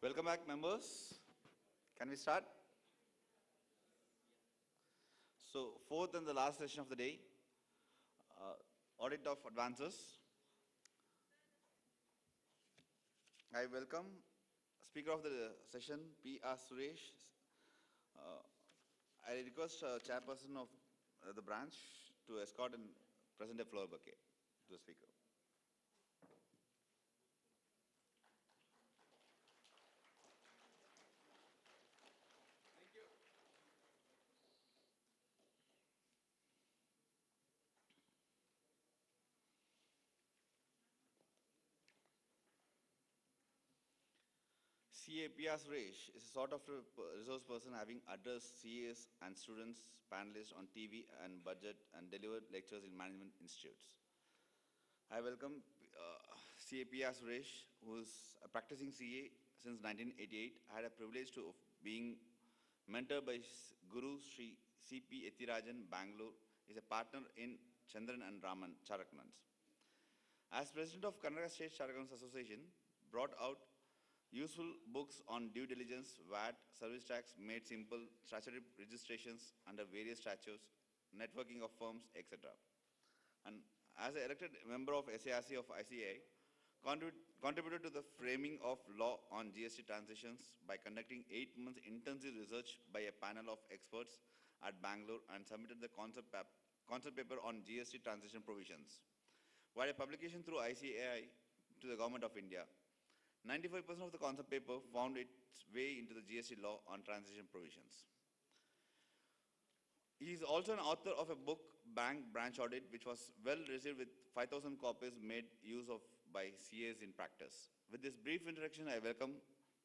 Welcome back, members. Can we start? So, fourth and the last session of the day, audit of advances. I welcome speaker of the session, P R Suresh. Uh, I request chairperson of the branch to escort and present a floor bouquet to the speaker. CA P R Suresh is a sort of a resource person having addressed CAs and students, panelists on TV and budget and delivered lectures in management institutes. I welcome CA P R Suresh, who is a practicing CA since 1988. I had a privilege of being mentored by Guru Sri CP Ethirajan, Bangalore. Is a partner in Chandran and Raman Charakanans. As president of Karnataka State Charakanans Association, brought out useful books on due diligence, VAT, service tax made simple, statutory registrations under various statutes, networking of firms, etc. And as an elected member of SARC of ICA, contributed to the framing of law on GST transitions by conducting 8 months intensive research by a panel of experts at Bangalore and submitted the concept paper on GST transition provisions. While a publication through ICAI to the Government of India, 95% of the concept paper found its way into the GST law on transition provisions. He is also an author of a book, Bank Branch Audit, which was well received with 5,000 copies made use of by CAs in practice. With this brief introduction, I welcome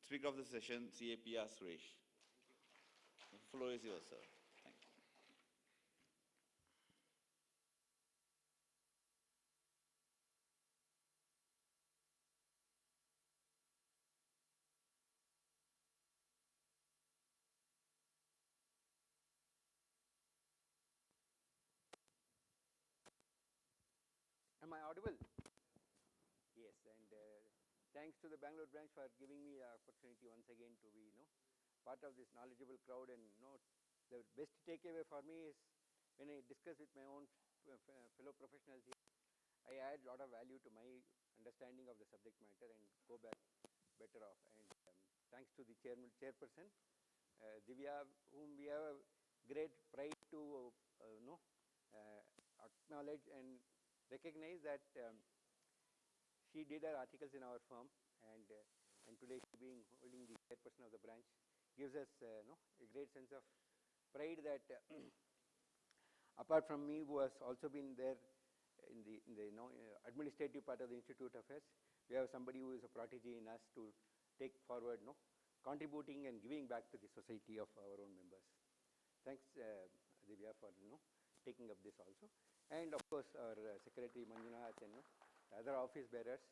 speaker of the session, CA P R Suresh. The floor is yours, sir. Thank you. Am I audible? Yes, and thanks to the Bangalore branch for giving me the opportunity once again to be, part of this knowledgeable crowd. And the best takeaway for me is when I discuss with my own fellow professionals here, I add a lot of value to my understanding of the subject matter and go back better off. And thanks to the chairperson, Divya, whom we have a great pride to acknowledge and recognize that she did her articles in our firm, and today she being holding the chairperson of the branch gives us a great sense of pride that apart from me, who has also been there in the administrative part of the Institute Affairs, we have somebody who is a prodigy in us to take forward, contributing and giving back to the society of our own members. Thanks, Divya, for taking up this also. And of course, our Secretary Manjunath and the other office bearers.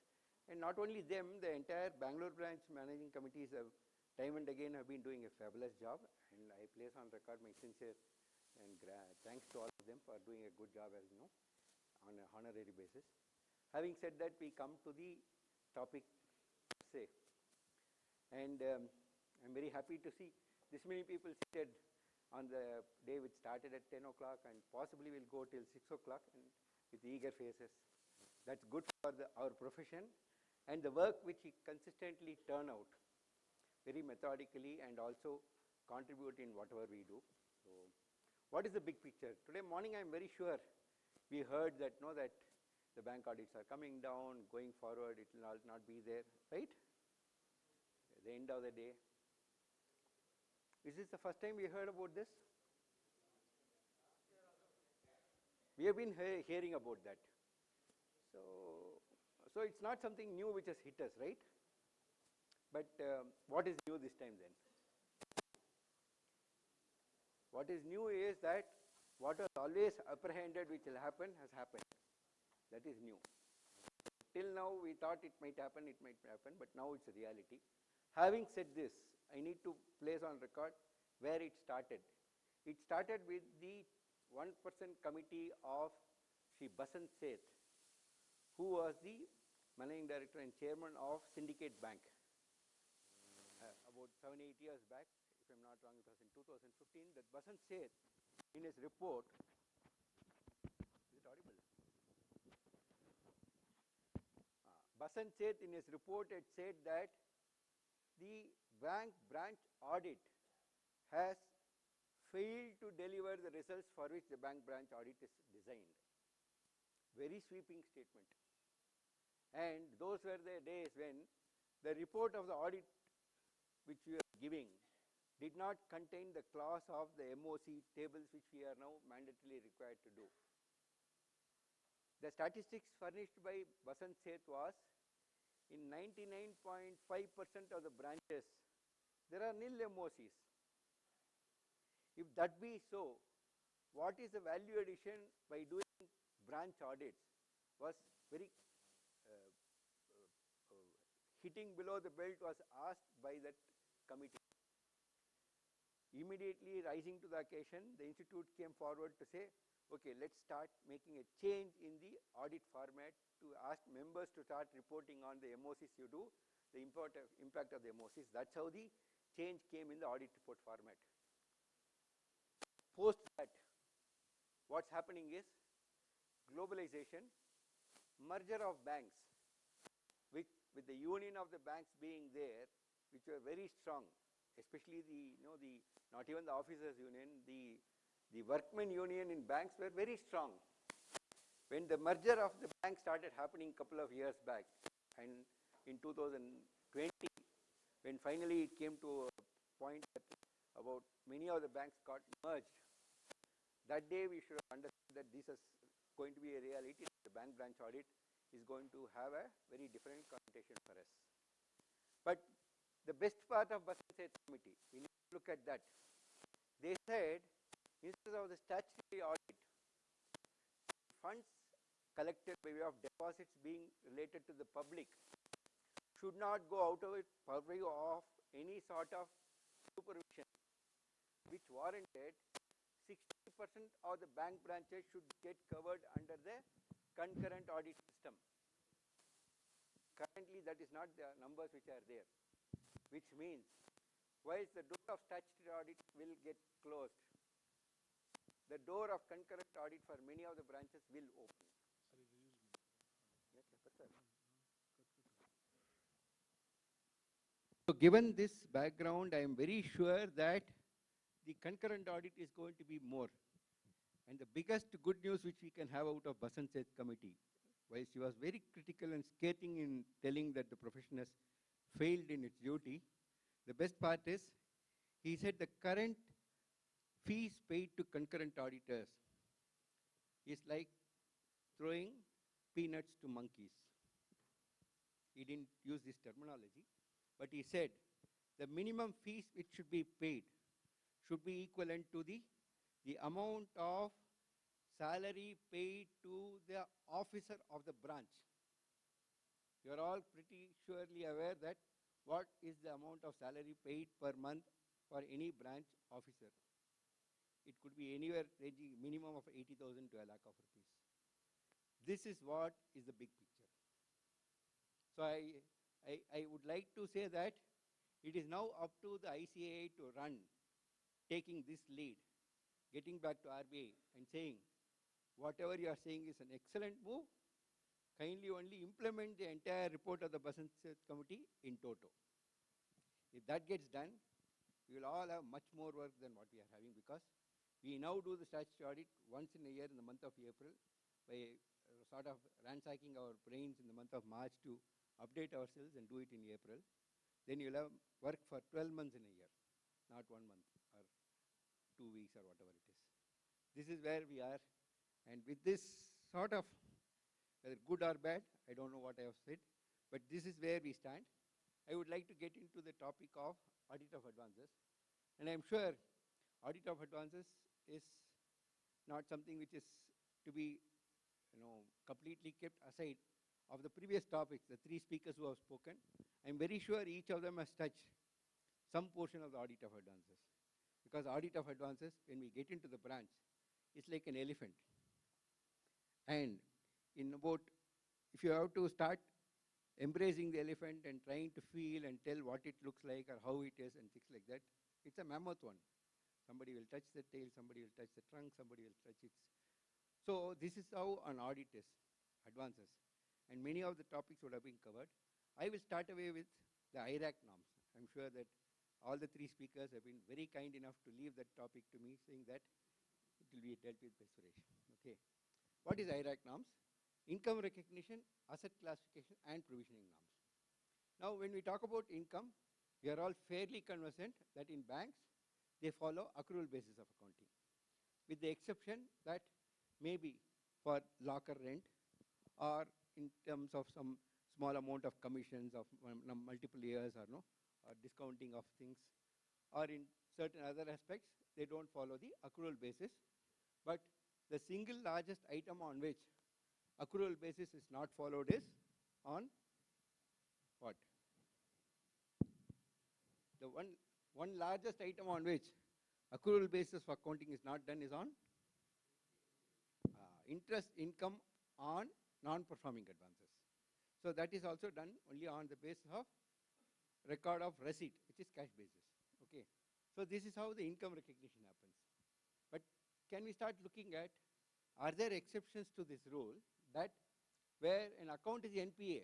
And not only them, the entire Bangalore branch managing committees have time and again have been doing a fabulous job. And I place on record my sincere and thanks to all of them for doing a good job, as you know, on an honorary basis. Having said that, we come to the topic, say. And I'm very happy to see this many people seated on the day which started at 10 o'clock and possibly will go till 6 o'clock and with eager faces. That's good for our profession and the work which we consistently turn out very methodically and also contribute in whatever we do. So, what is the big picture? Today morning I'm very sure we heard that that the bank audits are coming down, going forward it will not be there, right? At the end of the day. Is this the first time we heard about this? We have been hearing about that. So it's not something new which has hit us, right? But what is new this time then? What is new is that what was always apprehended which will happen has happened. That is new. Till now we thought it might happen, but now it's a reality. Having said this, I need to place on record where it started. It started with the 1% committee of Sri Basant Seth, who was the managing director and chairman of Syndicate Bank. about 7-8 years back, if I'm not wrong, it was in 2015, that Basant Seth, in his report, is it audible? Basant Seth in his report had said that the bank branch audit has failed to deliver the results for which the bank branch audit is designed. Very sweeping statement. And those were the days when the report of the audit which we are giving did not contain the clause of the MOC tables which we are now mandatorily required to do. The statistics furnished by Basant Seth was in 99.5% of the branches there are nil MOCs. If that be so, what is the value addition by doing branch audits was very hitting below the belt was asked by that committee. Immediately rising to the occasion, the institute came forward to say, okay, let's start making a change in the audit format to ask members to start reporting on the MOCs you do, the impact of the MOCs. That's how the change came in the audit report format. Post that, what's happening is globalization, merger of banks, with the union of the banks being there, which were very strong, especially not even the officers union, the workmen union in banks were very strong. When the merger of the banks started happening a couple of years back, and in 2020, when finally it came to a point that about many of the banks got merged, that day we should have understood that this is going to be a reality. The bank branch audit is going to have a very different connotation for us. But the best part of Basant Seth committee, we need to look at that. They said, instead of the statutory audit, funds collected by way of deposits being related to the public should not go out of it purview of any sort of supervision, which warranted 60% of the bank branches should get covered under the concurrent audit system. Currently, that is not the numbers which are there, which means whilst the door of statutory audit will get closed, the door of concurrent audit for many of the branches will open. So given this background, I am very sure that the concurrent audit is going to be more. And the biggest good news which we can have out of Basant Seth committee, while she was very critical and scathing in telling that the profession has failed in its duty, the best part is, he said the current fees paid to concurrent auditors is like throwing peanuts to monkeys. He didn't use this terminology, but he said the minimum fees which should be paid should be equivalent to the amount of salary paid to the officer of the branch. You are all pretty surely aware that what is the amount of salary paid per month for any branch officer. It could be anywhere ranging minimum of 80,000 to a lakh of rupees. This is what is the big picture. So I would like to say that it is now up to the ICAI to run, taking this lead, getting back to RBI and saying, whatever you are saying is an excellent move, kindly only implement the entire report of the Basant Seth committee in toto. If that gets done, we will all have much more work than what we are having, because we now do the statutory audit once in a year in the month of April by sort of ransacking our brains in the month of March to update ourselves and do it in April. Then you'll have work for 12 months in a year, not 1 month or 2 weeks or whatever it is. This is where we are. And with this sort of, whether good or bad, I don't know what I have said, but this is where we stand. I would like to get into the topic of audit of advances. And I'm sure audit of advances is not something which is to be completely kept aside of the previous topics, the 3 speakers who have spoken. I'm very sure each of them has touched some portion of the audit of advances. Because audit of advances, when we get into the branch, it's like an elephant. And in about, if you have to start embracing the elephant and trying to feel and tell what it looks like or how it is and things like that. It's a mammoth one. Somebody will touch the tail, somebody will touch the trunk, somebody will touch its. So this is how an audit is, advances. And many of the topics would have been covered. I will start away with the IRAC norms. I'm sure that all the three speakers have been very kind enough to leave that topic to me, saying that it will be dealt with by Suresh. Okay. What is IRAC norms? Income recognition, asset classification, and provisioning norms. Now, when we talk about income, we are all fairly conversant that in banks, they follow accrual basis of accounting, with the exception that maybe for locker rent or in terms of some small amount of commissions of multiple years or no, or discounting of things, or in certain other aspects, they don't follow the accrual basis. But the single largest item on which accrual basis is not followed is on what? The one largest item on which accrual basis for accounting is not done is on interest income on non-performing advances. So that is also done only on the basis of record of receipt, which is cash basis. Okay. So this is how the income recognition happens. But can we start looking at, are there exceptions to this rule that where an account is NPA,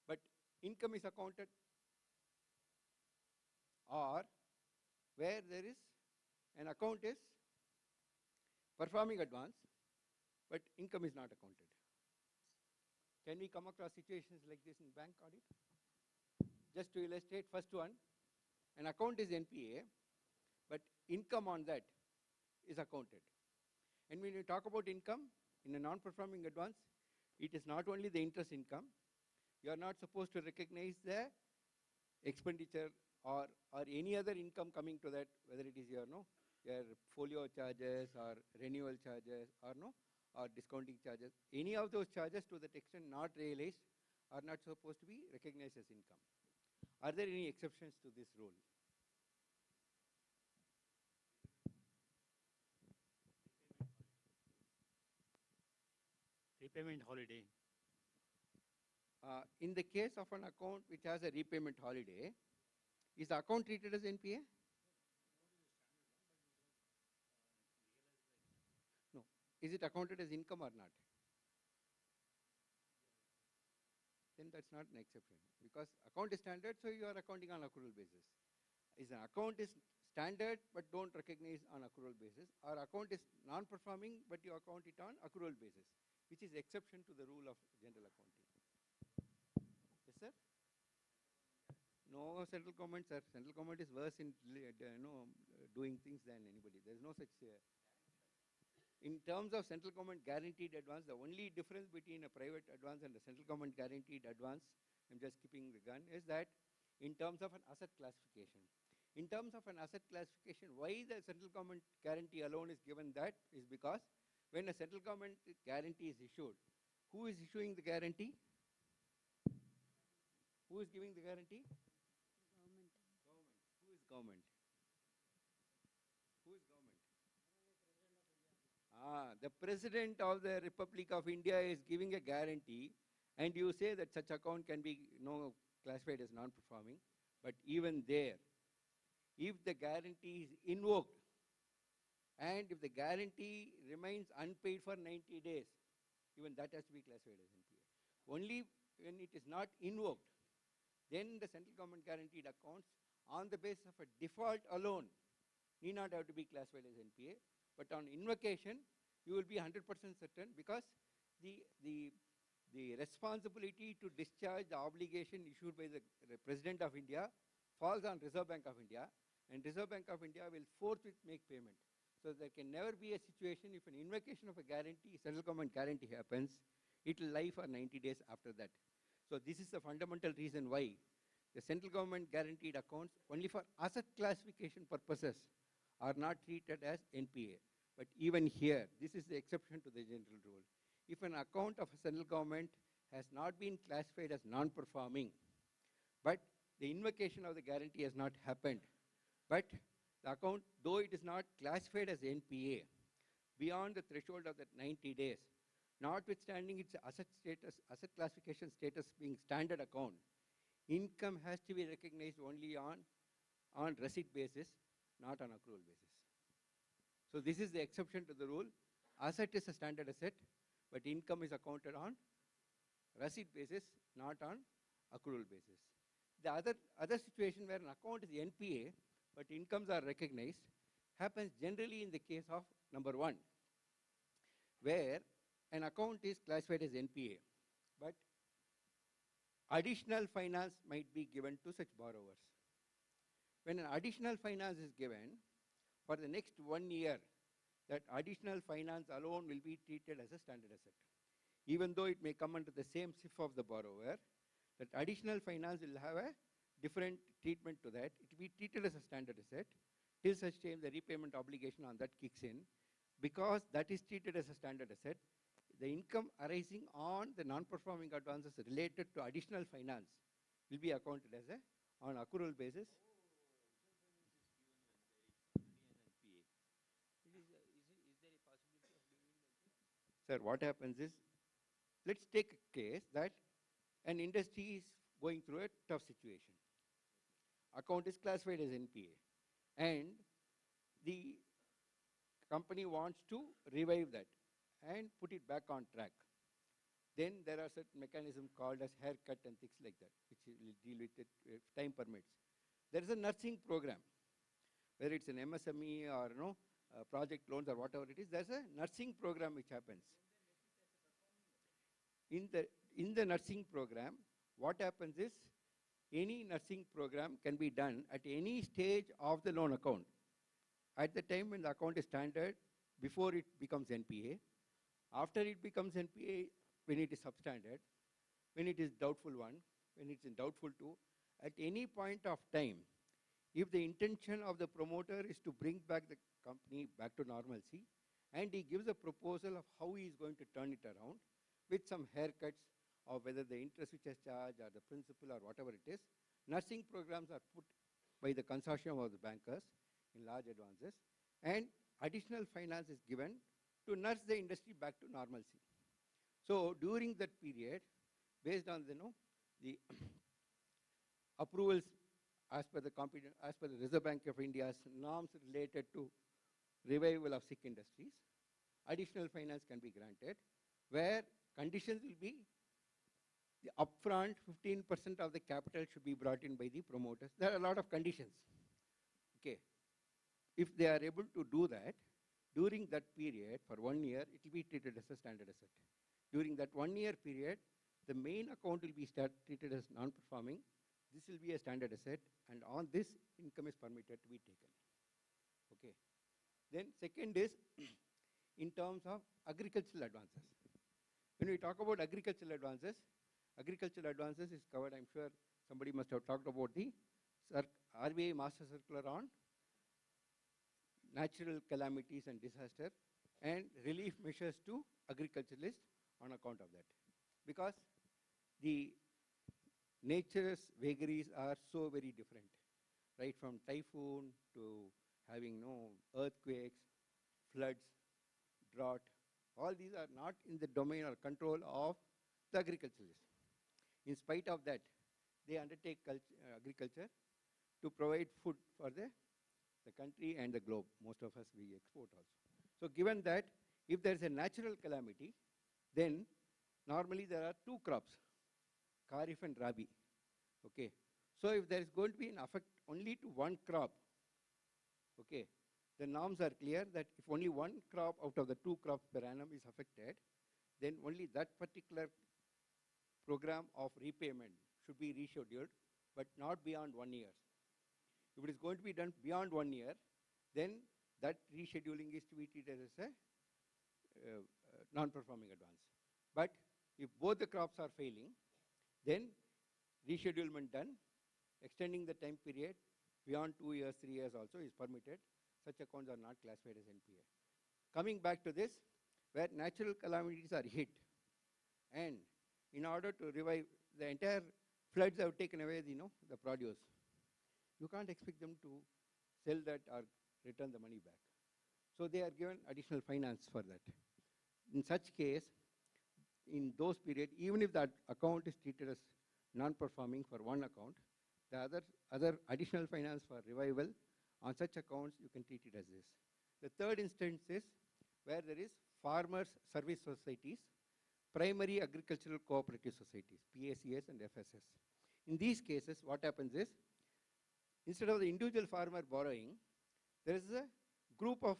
but income is accounted, or where there is an account is performing advance, but income is not accounted? Can we come across situations like this in bank audit? Just to illustrate, first one, an account is NPA, but income on that is accounted. And when you talk about income in a non-performing advance, it is not only the interest income. You are not supposed to recognize the expenditure or any other income coming to that, whether it is your folio charges or renewal charges or discounting charges. Any of those charges to that extent not realized are not supposed to be recognized as income. Are there any exceptions to this rule? Repayment holiday. In the case of an account which has a repayment holiday, is the account treated as NPA? No. Is it accounted as income or not? Then that's not an exception, because account is standard, so you are accounting on accrual basis. Is an account is standard but don't recognize on accrual basis, or account is non-performing but you account it on accrual basis, which is exception to the rule of general accounting. Yes, sir? No central government, sir. Central government is worse in doing things than anybody. There is no such. In terms of central government guaranteed advance, the only difference between a private advance and a central government guaranteed advance, I'm just skipping the gun, is that in terms of an asset classification. In terms of an asset classification, why the central government guarantee alone is given that is because when a central government guarantee is issued, who is issuing the guarantee? Who is giving the guarantee? Government. Government. Who is government? Who is government? The President of the Republic of India is giving a guarantee, and you say that such account can be classified as non-performing. But even there, if the guarantee is invoked, and if the guarantee remains unpaid for 90 days, even that has to be classified as NPA. Only when it is not invoked, then the central government guaranteed accounts on the basis of a default alone need not have to be classified as NPA. But on invocation, you will be 100% certain, because the responsibility to discharge the obligation issued by the President of India falls on Reserve Bank of India, and Reserve Bank of India will forthwith make payment. So there can never be a situation if an invocation of a guarantee, central government guarantee happens, it will lie for 90 days after that. So this is the fundamental reason why the central government guaranteed accounts only for asset classification purposes are not treated as NPA. But even here, this is the exception to the general rule. If an account of a central government has not been classified as non-performing, but the invocation of the guarantee has not happened, but the account, though it is not classified as NPA, beyond the threshold of that 90 days, Notwithstanding its asset classification status being standard account, income has to be recognized only on receipt basis, not on accrual basis. So this is the exception to the rule. Asset is a standard asset, but income is accounted on receipt basis, not on accrual basis. The other situation where an account is NPA, but incomes are recognized, happens generally in the case of number one, where an account is classified as NPA, but additional finance might be given to such borrowers. When an additional finance is given, for the next 1 year, that additional finance alone will be treated as a standard asset. Even though it may come under the same SIF of the borrower, that additional finance will have a different treatment to that. It will be treated as a standard asset till such time the repayment obligation on that kicks in. Because that is treated as a standard asset, the income arising on the non-performing advances related to additional finance will be accounted as on accrual basis. Sir, what happens is, let's take a case that an industry is going through a tough situation. Account is classified as NPA, and the company wants to revive that and put it back on track. Then there are certain mechanisms called as haircut and things like that, which will deal with it if time permits. There is a nursing program, whether it's an MSME or project loans or whatever it is, there's a nursing program which happens. In the nursing program, what happens is, any nursing program can be done at any stage of the loan account. At the time when the account is standard, before it becomes NPA, after it becomes NPA, when it is substandard, when it is doubtful 1, when it's in doubtful 2, at any point of time, if the intention of the promoter is to bring back the company back to normalcy, and he gives a proposal of how he is going to turn it around, with some haircuts, or whether the interest which is charged or the principal or whatever it is, nursing programs are put by the consortium of the bankers in large advances, and additional finance is given to nurse the industry back to normalcy. So during that period, based on the approvals as per the Reserve Bank of India's norms related to revival of sick industries, additional finance can be granted, where conditions will be the upfront 15% of the capital should be brought in by the promoters. There are a lot of conditions. Okay. If they are able to do that, during that period, for 1 year, it will be treated as a standard asset. During that 1 year period, the main account will be treated as non-performing. This will be a standard asset, and on this, income is permitted to be taken. Okay. Then second is, in terms of agricultural advances. When we talk about agricultural advances is covered, I'm sure somebody must have talked about the RBI Master Circular on natural calamities and disaster and relief measures to agriculturalists on account of that. Because the nature's vagaries are so very different, right from typhoon to having earthquakes, floods, drought. All these are not in the domain or control of the agriculturalists. In spite of that, they undertake agriculture to provide food for the country and the globe. Most of us, we export also. So given that, if there is a natural calamity, then normally there are 2 crops, Kharif and Rabi. Okay. So if there is going to be an effect only to 1 crop, okay, the norms are clear that if only 1 crop out of the 2 crops per annum is affected, then only that particular program of repayment should be rescheduled, but not beyond 1 year. If it is going to be done beyond 1 year, then that rescheduling is to be treated as a non-performing advance. But if both the crops are failing, then reschedulement done, extending the time period beyond 2 years, 3 years also is permitted. Such accounts are not classified as NPA. Coming back to this, where natural calamities are hit, and in order to revive, the entire floods have taken away the produce. You can't expect them to sell that or return the money back. So they are given additional finance for that. In such case, in those periods, even if that account is treated as non-performing for one account, the other additional finance for revival, on such accounts, you can treat it as this. The third instance is where there is farmers service societies, primary agricultural cooperative societies, PACS and FSS. In these cases, what happens is, instead of the individual farmer borrowing, there is a group of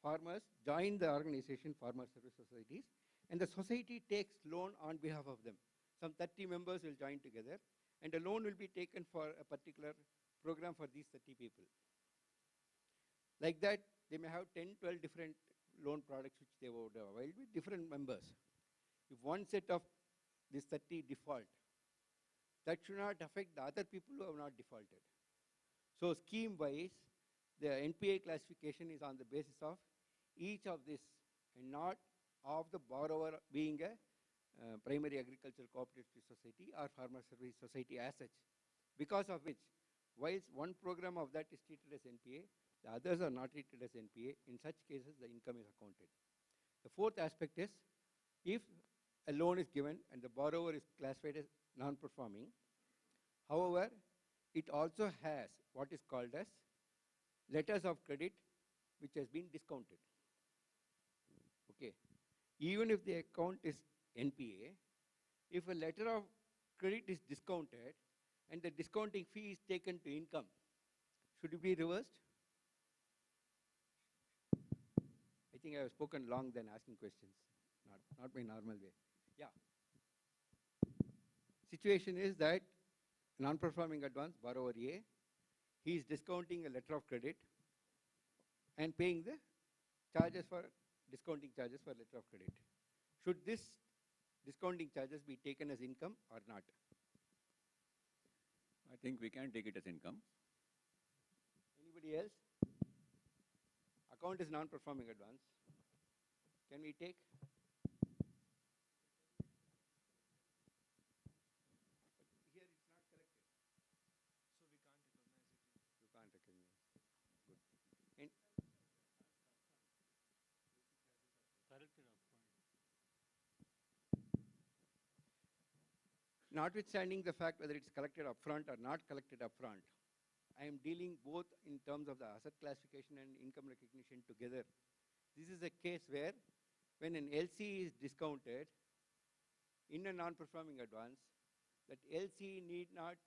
farmers join the organization, farmer service societies, and the society takes loan on behalf of them. Some 30 members will join together, and a loan will be taken for a particular program for these 30 people. Like that, they may have 10, 12 different loan products which they would avail with different members. If one set of these 30 default, that should not affect the other people who have not defaulted. So scheme-wise, the NPA classification is on the basis of each of this and not of the borrower being a primary agricultural cooperative society or farmer service society as such. Because of which, whilst one program of that is treated as NPA, the others are not treated as NPA. In such cases, the income is accounted. The fourth aspect is, if a loan is given and the borrower is classified as non-performing, however, it also has what is called as letters of credit which has been discounted. Okay. Even if the account is NPA, if a letter of credit is discounted and the discounting fee is taken to income, should it be reversed? I think I have spoken long than asking questions, not my normal way. Yeah. Situation is that non-performing advance, borrower A, he is discounting a letter of credit and paying the charges for discounting charges for letter of credit. Should this discounting charges be taken as income or not? I think we can take it as income. Anybody else? Account is non-performing advance. Can we take? Here it's not collected. So we can't recognize it. You can't recognize. Good. And Corrected upfront. notwithstanding the fact whether it's collected upfront or not collected upfront, I am dealing both in terms of the asset classification and income recognition together. This is a case where when an LC is discounted in a non-performing advance, that LC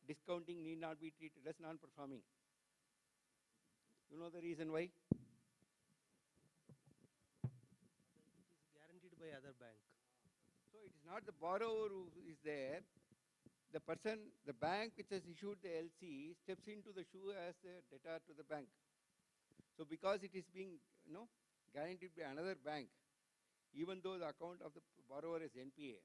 discounting need not be treated as non-performing. You know the reason why? It is guaranteed by other bank. So it is not the borrower who is there. The person, the bank which has issued the LC steps into the shoe as the debtor to the bank. So because it is being guaranteed by another bank, even though the account of the borrower is NPA,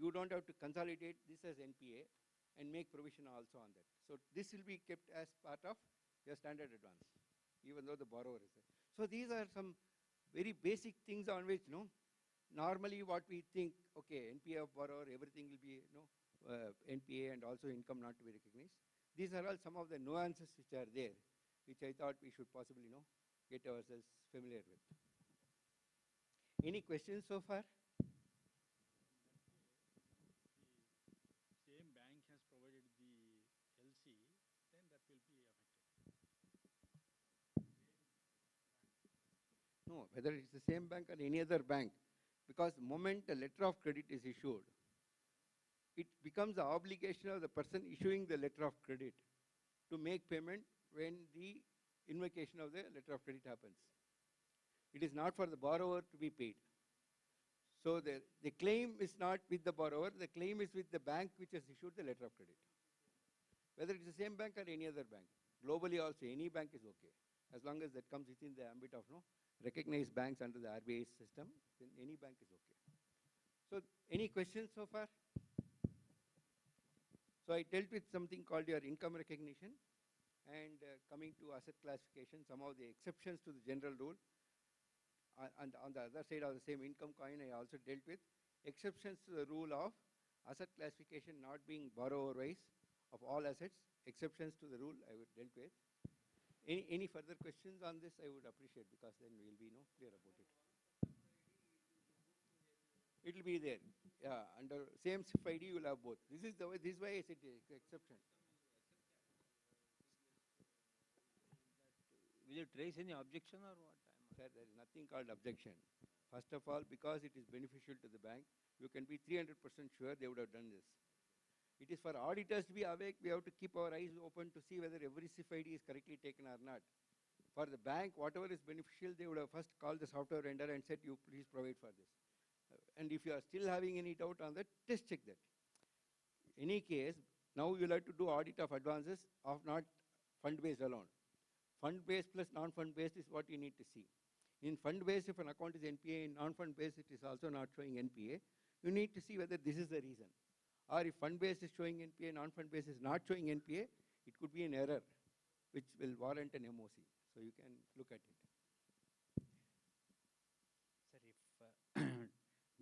you don't have to consolidate this as NPA and make provision also on that. So this will be kept as part of your standard advance, even though the borrower is there. So these are some very basic things on which, normally what we think, okay, NPA of borrower, everything will be, NPA and also income not to be recognized. These are all some of the nuances which are there, which I thought we should possibly, get ourselves familiar with. Any questions so far? The same bank has provided the LC, then that will be affected. No, whether it's the same bank or any other bank, because the moment a letter of credit is issued, it becomes the obligation of the person issuing the letter of credit to make payment when the invocation of the letter of credit happens. It is not for the borrower to be paid. So the claim is not with the borrower, the claim is with the bank which has issued the letter of credit. Whether it's the same bank or any other bank. Globally also, any bank is okay. As long as that comes within the ambit of recognized banks under the RBI system, then any bank is okay. So any questions so far? So I dealt with something called your income recognition, and coming to asset classification, some of the exceptions to the general rule. And on the other side of the same income coin, I also dealt with exceptions to the rule of asset classification not being borrower-wise of all assets. Exceptions to the rule I would dealt with. Any further questions on this, I would appreciate, because then we'll be clear about it. it will be there. Yeah, under same SIF ID, you will have both. This is the way, this is why I said exception. Will it raise any objection or what? Sir, there is nothing called objection. First of all, because it is beneficial to the bank, you can be 300% sure they would have done this. It is for auditors to be awake. We have to keep our eyes open to see whether every SIF ID is correctly taken or not. For the bank, whatever is beneficial, they would have first called the software vendor and said, you please provide for this. And if you are still having any doubt on that, test check that. Any case, now you'll have to do audit of advances of not fund-based alone. Fund-based plus non-fund-based is what you need to see. In fund-based, if an account is NPA, in non-fund-based, it is also not showing NPA. You need to see whether this is the reason. Or if fund-based is showing NPA, non-fund-based is not showing NPA, it could be an error, which will warrant an MOC. So you can look at it. Sir, if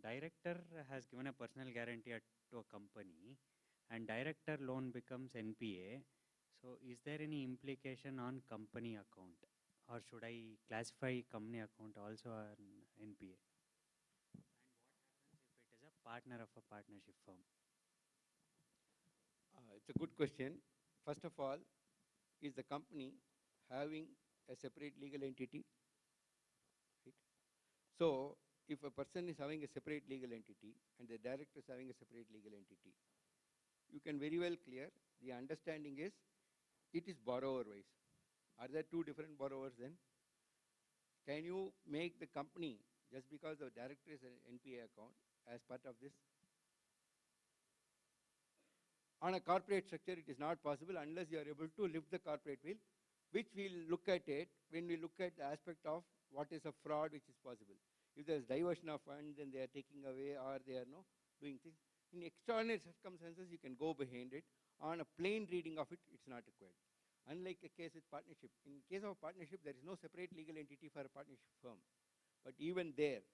director has given a personal guarantee to a company and director loan becomes NPA, so is there any implication on company account, or should I classify company account also an NPA? And what happens if it is a partner of a partnership firm? It's a good question. First of all, is the company having a separate legal entity? Right? So, if a person is having a separate legal entity and the director is having a separate legal entity, you can very well clear the understanding is it is borrower-wise. Are there two different borrowers then? Can you make the company, just because the director is an NPA account, as part of this? On a corporate structure, it is not possible unless you are able to lift the corporate will, which we'll look at it when we look at the aspect of what is a fraud which is possible. If there is diversion of funds and they are taking away or they are doing things, in extraordinary circumstances, you can go behind it. On a plain reading of it, it's not required. Unlike a case with partnership. In case of partnership, there is no separate legal entity for a partnership firm. But even there,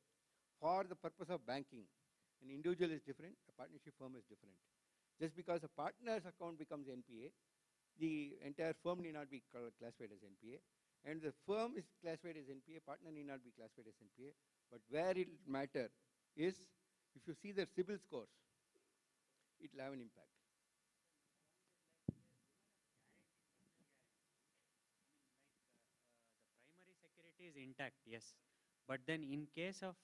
for the purpose of banking, an individual is different, a partnership firm is different. Just because a partner's account becomes NPA, the entire firm need not be classified as NPA. And the firm is classified as NPA, partner need not be classified as NPA. But where it will matter is, if you see their CIBIL scores, it will have an impact. The primary security is intact, yes. But then in case of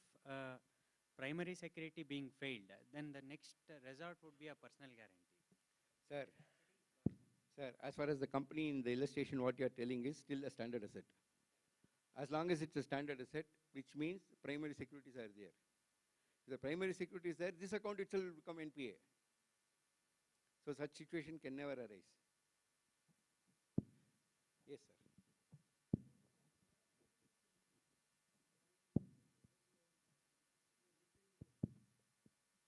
primary security being failed, then the next resort would be a personal guarantee. Sir, as far as the company in the illustration, what you are telling is still a standard asset. As long as it's a standard asset, which means primary securities are there. If the primary security is there, this account itself will become NPA. So such situation can never arise. Yes, sir.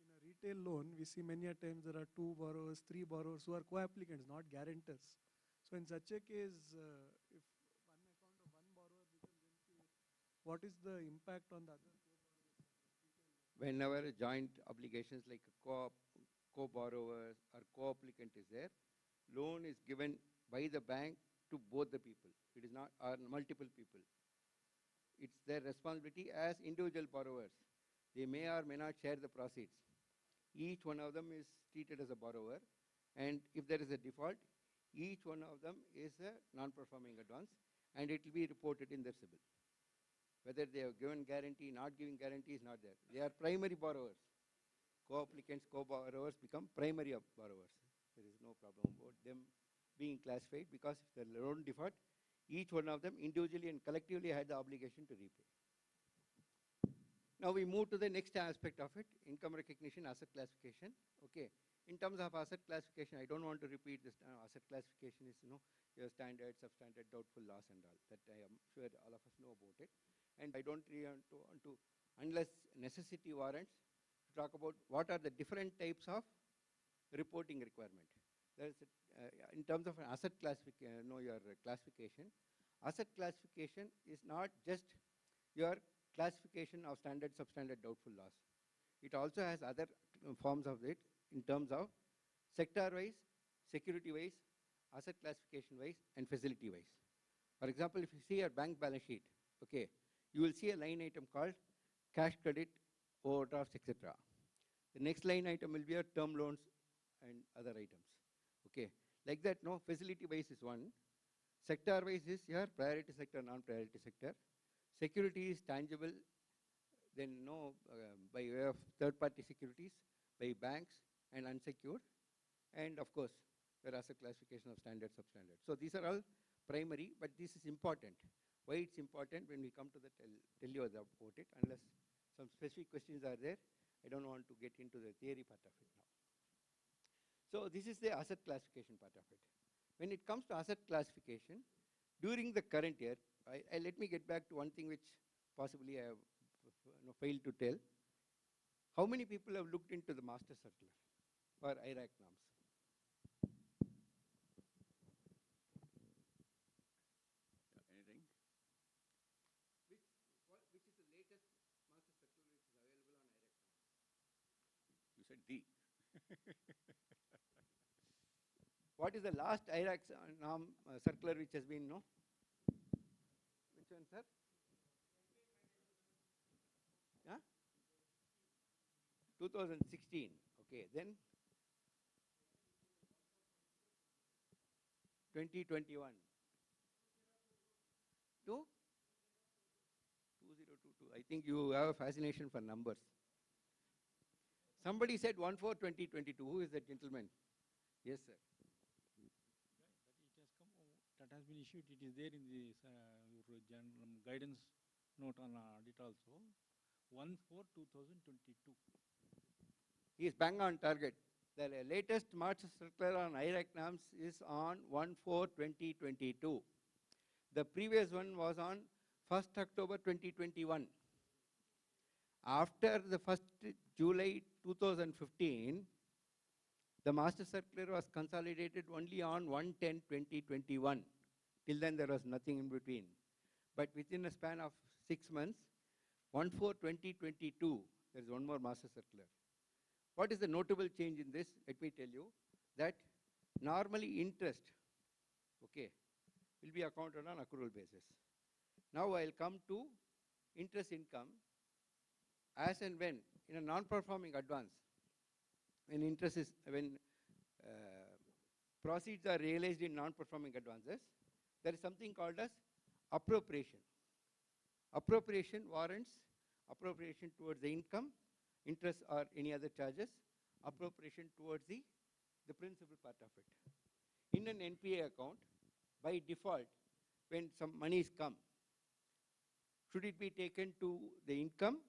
In a retail loan, we see many a times there are two borrowers, three borrowers who are co-applicants, not guarantors. So in such a case, if one account of one borrower becomes NPA, what is the impact on the other co-borrowers? Whenever joint obligations like co-borrowers or co-applicant is there, loan is given by the bank to both the people. It is not multiple people. It's their responsibility as individual borrowers. They may or may not share the proceeds. Each one of them is treated as a borrower, and if there is a default, each one of them is a non-performing advance, and it will be reported in their CIBIL. Whether they have given guarantee, not giving guarantee is not there. They are primary borrowers. Co-applicants, co-borrowers become primary borrowers. There is no problem about them being classified, because if the loan default, each one of them individually and collectively had the obligation to repay. Now we move to the next aspect of it, income recognition, asset classification. Okay. In terms of asset classification, I don't want to repeat this. Asset classification is, your standard, substandard, doubtful loss and all. That I am sure all of us know about it. And I don't really want to, unless necessity warrants, to talk about what are the different types of reporting requirement. There is in terms of asset classification, your classification. Asset classification is not just your classification of standard, substandard, doubtful loss. It also has other forms of it in terms of sector-wise, security-wise, asset classification-wise, and facility-wise. For example, if you see your bank balance sheet, okay, you will see a line item called cash credit overdrafts, etc. The next line item will be your term loans and other items. Okay, like that, no, facility-wise is one. Sector-wise is your priority sector, non-priority sector. Security is tangible, then no, by way of third-party securities, by banks and unsecured, and of course, there is a classification of standard, substandard. So these are all primary, but this is important. Why it's important when we come to the tell you about it, unless some specific questions are there, I don't want to get into the theory part of it now. So this is the asset classification part of it. When it comes to asset classification, during the current year, let me get back to one thing which possibly I have failed to tell. How many people have looked into the master circular for IRAC norms? Anything? Which is the latest master circular which is available on IRAC norms? You said the. What is the last IRAC norm circular which has been, no? Which one, sir? Yeah? 2016. Okay, then 2021. 2022. I think you have a fascination for numbers. Somebody said 1/4/2022. Who is that gentleman? Yes, sir. That has been issued. It is there in the your guidance note on audit also. 1/4/2022. He is bang on target. The latest master circular on IRAC norms is on 1/4/2022. The previous one was on 1st October 2021. After the 1st July 2015, the master circular was consolidated only on 1/10/2021. Till then, there was nothing in between. But within a span of 6 months, 1/4/2022, there is one more master circular. What is the notable change in this? Let me tell you that normally interest, okay, will be accounted on accrual basis. Now I'll come to interest income as and when in a non-performing advance, when proceeds are realized in non-performing advances, there is something called as appropriation. Appropriation warrants appropriation towards the income, interest or any other charges, appropriation towards the principal part of it. In an NPA account, by default, when some monies come, should it be taken to the income,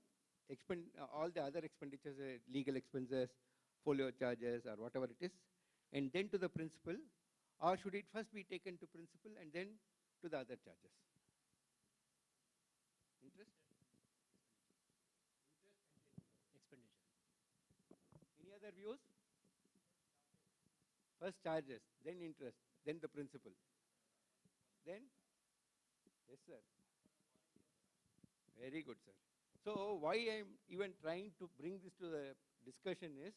all the other expenditures, legal expenses, folio charges or whatever it is, and then to the principal, or should it first be taken to principal and then to the other charges? Interest? Expenditure. Any other views? First charges, then interest, then the principal. Then? Yes, sir. Very good, sir. So why I am even trying to bring this to the discussion is,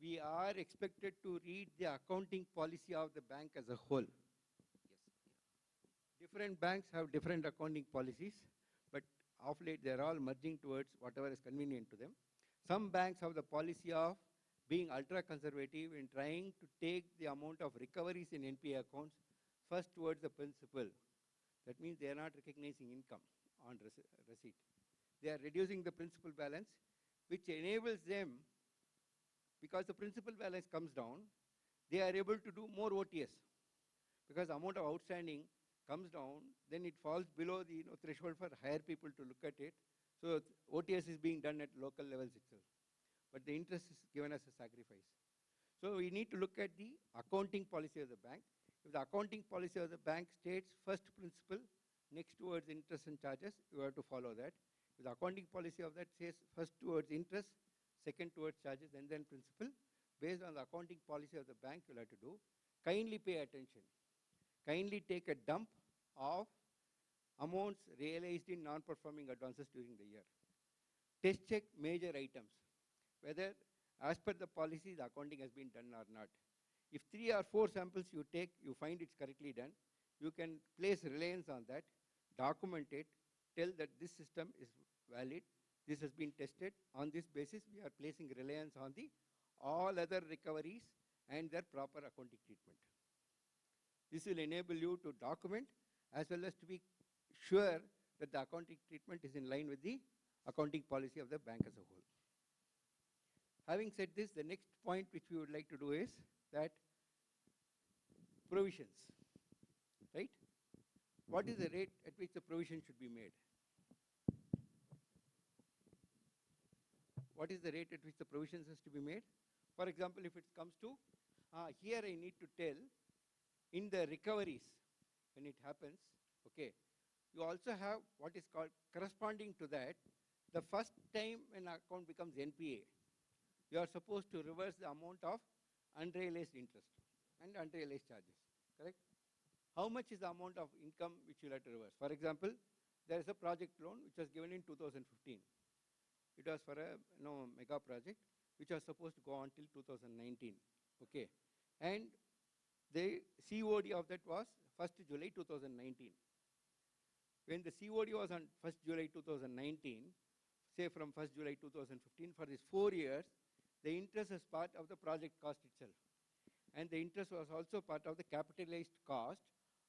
we are expected to read the accounting policy of the bank as a whole. Yes. Different banks have different accounting policies, but of late they are all merging towards whatever is convenient to them. Some banks have the policy of being ultra conservative in trying to take the amount of recoveries in NPA accounts first towards the principal. That means they are not recognizing income on receipt. They are reducing the principal balance, which enables them, because the principal balance comes down, they are able to do more OTS. Because the amount of outstanding comes down, then it falls below the threshold for higher people to look at it. So OTS is being done at local levels itself. But the interest is given as a sacrifice. So we need to look at the accounting policy of the bank. If the accounting policy of the bank states first principal, next towards interest and charges, you have to follow that. If the accounting policy of that says first towards interest, second towards charges, and then principal, based on the accounting policy of the bank, you'll have to do. Kindly pay attention. Kindly take a dump of amounts realized in non-performing advances during the year. Test check major items, whether as per the policy the accounting has been done or not. If 3 or 4 samples you take, you find it's correctly done, you can place reliance on that, document it, tell that this system is valid, This has been tested. On this basis, we are placing reliance on the all other recoveries and their proper accounting treatment. This will enable you to document as well as to be sure that the accounting treatment is in line with the accounting policy of the bank as a whole. Having said this, the next point which we would like to do is that provisions, right? What is the rate at which the provision should be made? What is the rate at which the provisions has to be made? For example, if it comes to, here I need to tell in the recoveries, when it happens, okay, you also have what is called corresponding to that, the first time an account becomes NPA, you are supposed to reverse the amount of unrealized interest and unrealized charges, correct? How much is the amount of income which you have to reverse? For example, there is a project loan which was given in 2015. It was for a mega project which was supposed to go on till 2019, okay? And the COD of that was 1st July 2019. When the COD was on 1st July 2019, say from 1st July 2015, for these 4 years, the interest is part of the project cost itself. And the interest was also part of the capitalized cost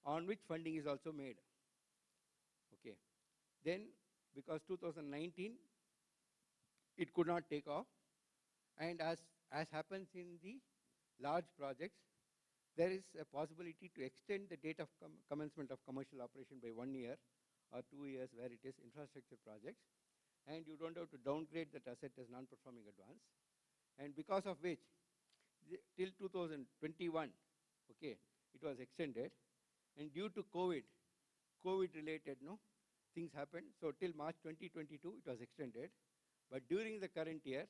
on which funding is also made. Okay. Then, because 2019, it could not take off. And as happens in the large projects, there is a possibility to extend the date of commencement of commercial operation by 1 year or 2 years where it is infrastructure projects. And you don't have to downgrade that asset as non-performing advance. And because of which, till 2021, okay, it was extended. And due to COVID-related things happened. So till March 2022, it was extended. But during the current year,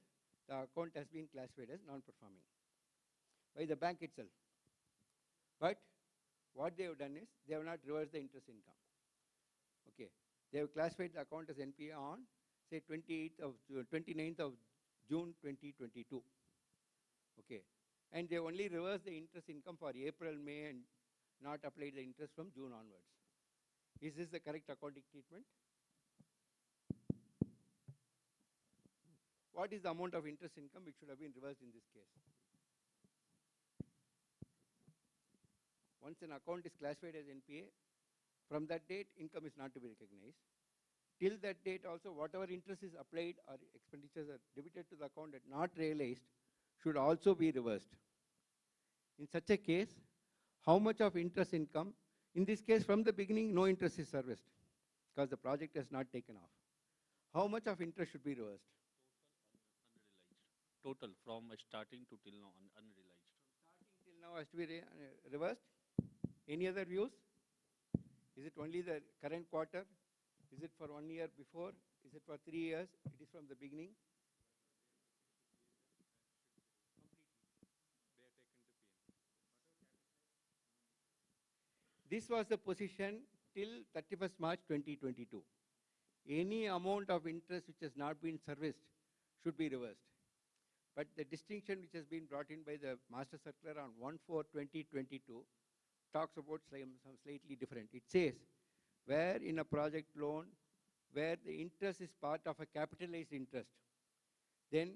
the account has been classified as non-performing by the bank itself. But what they have done is, they have not reversed the interest income. Okay, they have classified the account as NPA on, say, 29th of June 2022. Okay, and they only reversed the interest income for April, May, and not applied the interest from June onwards. Is this the correct accounting treatment? What is the amount of interest income which should have been reversed in this case? Once an account is classified as NPA, from that date, income is not to be recognized. Till that date also, whatever interest is applied or expenditures are debited to the account and not realized should also be reversed. In such a case, how much of interest income? In this case, from the beginning, no interest is serviced because the project has not taken off. How much of interest should be reversed? Total from starting to till now unrealized. From starting till now has to be reversed. Any other views? Is it only the current quarter? Is it for 1 year before? Is it for 3 years? It is from the beginning. This was the position till 31st March 2022. Any amount of interest which has not been serviced should be reversed. But the distinction which has been brought in by the Master Circular on 1/4/2022 talks about some slightly different. It says, where in a project loan, where the interest is part of a capitalized interest, then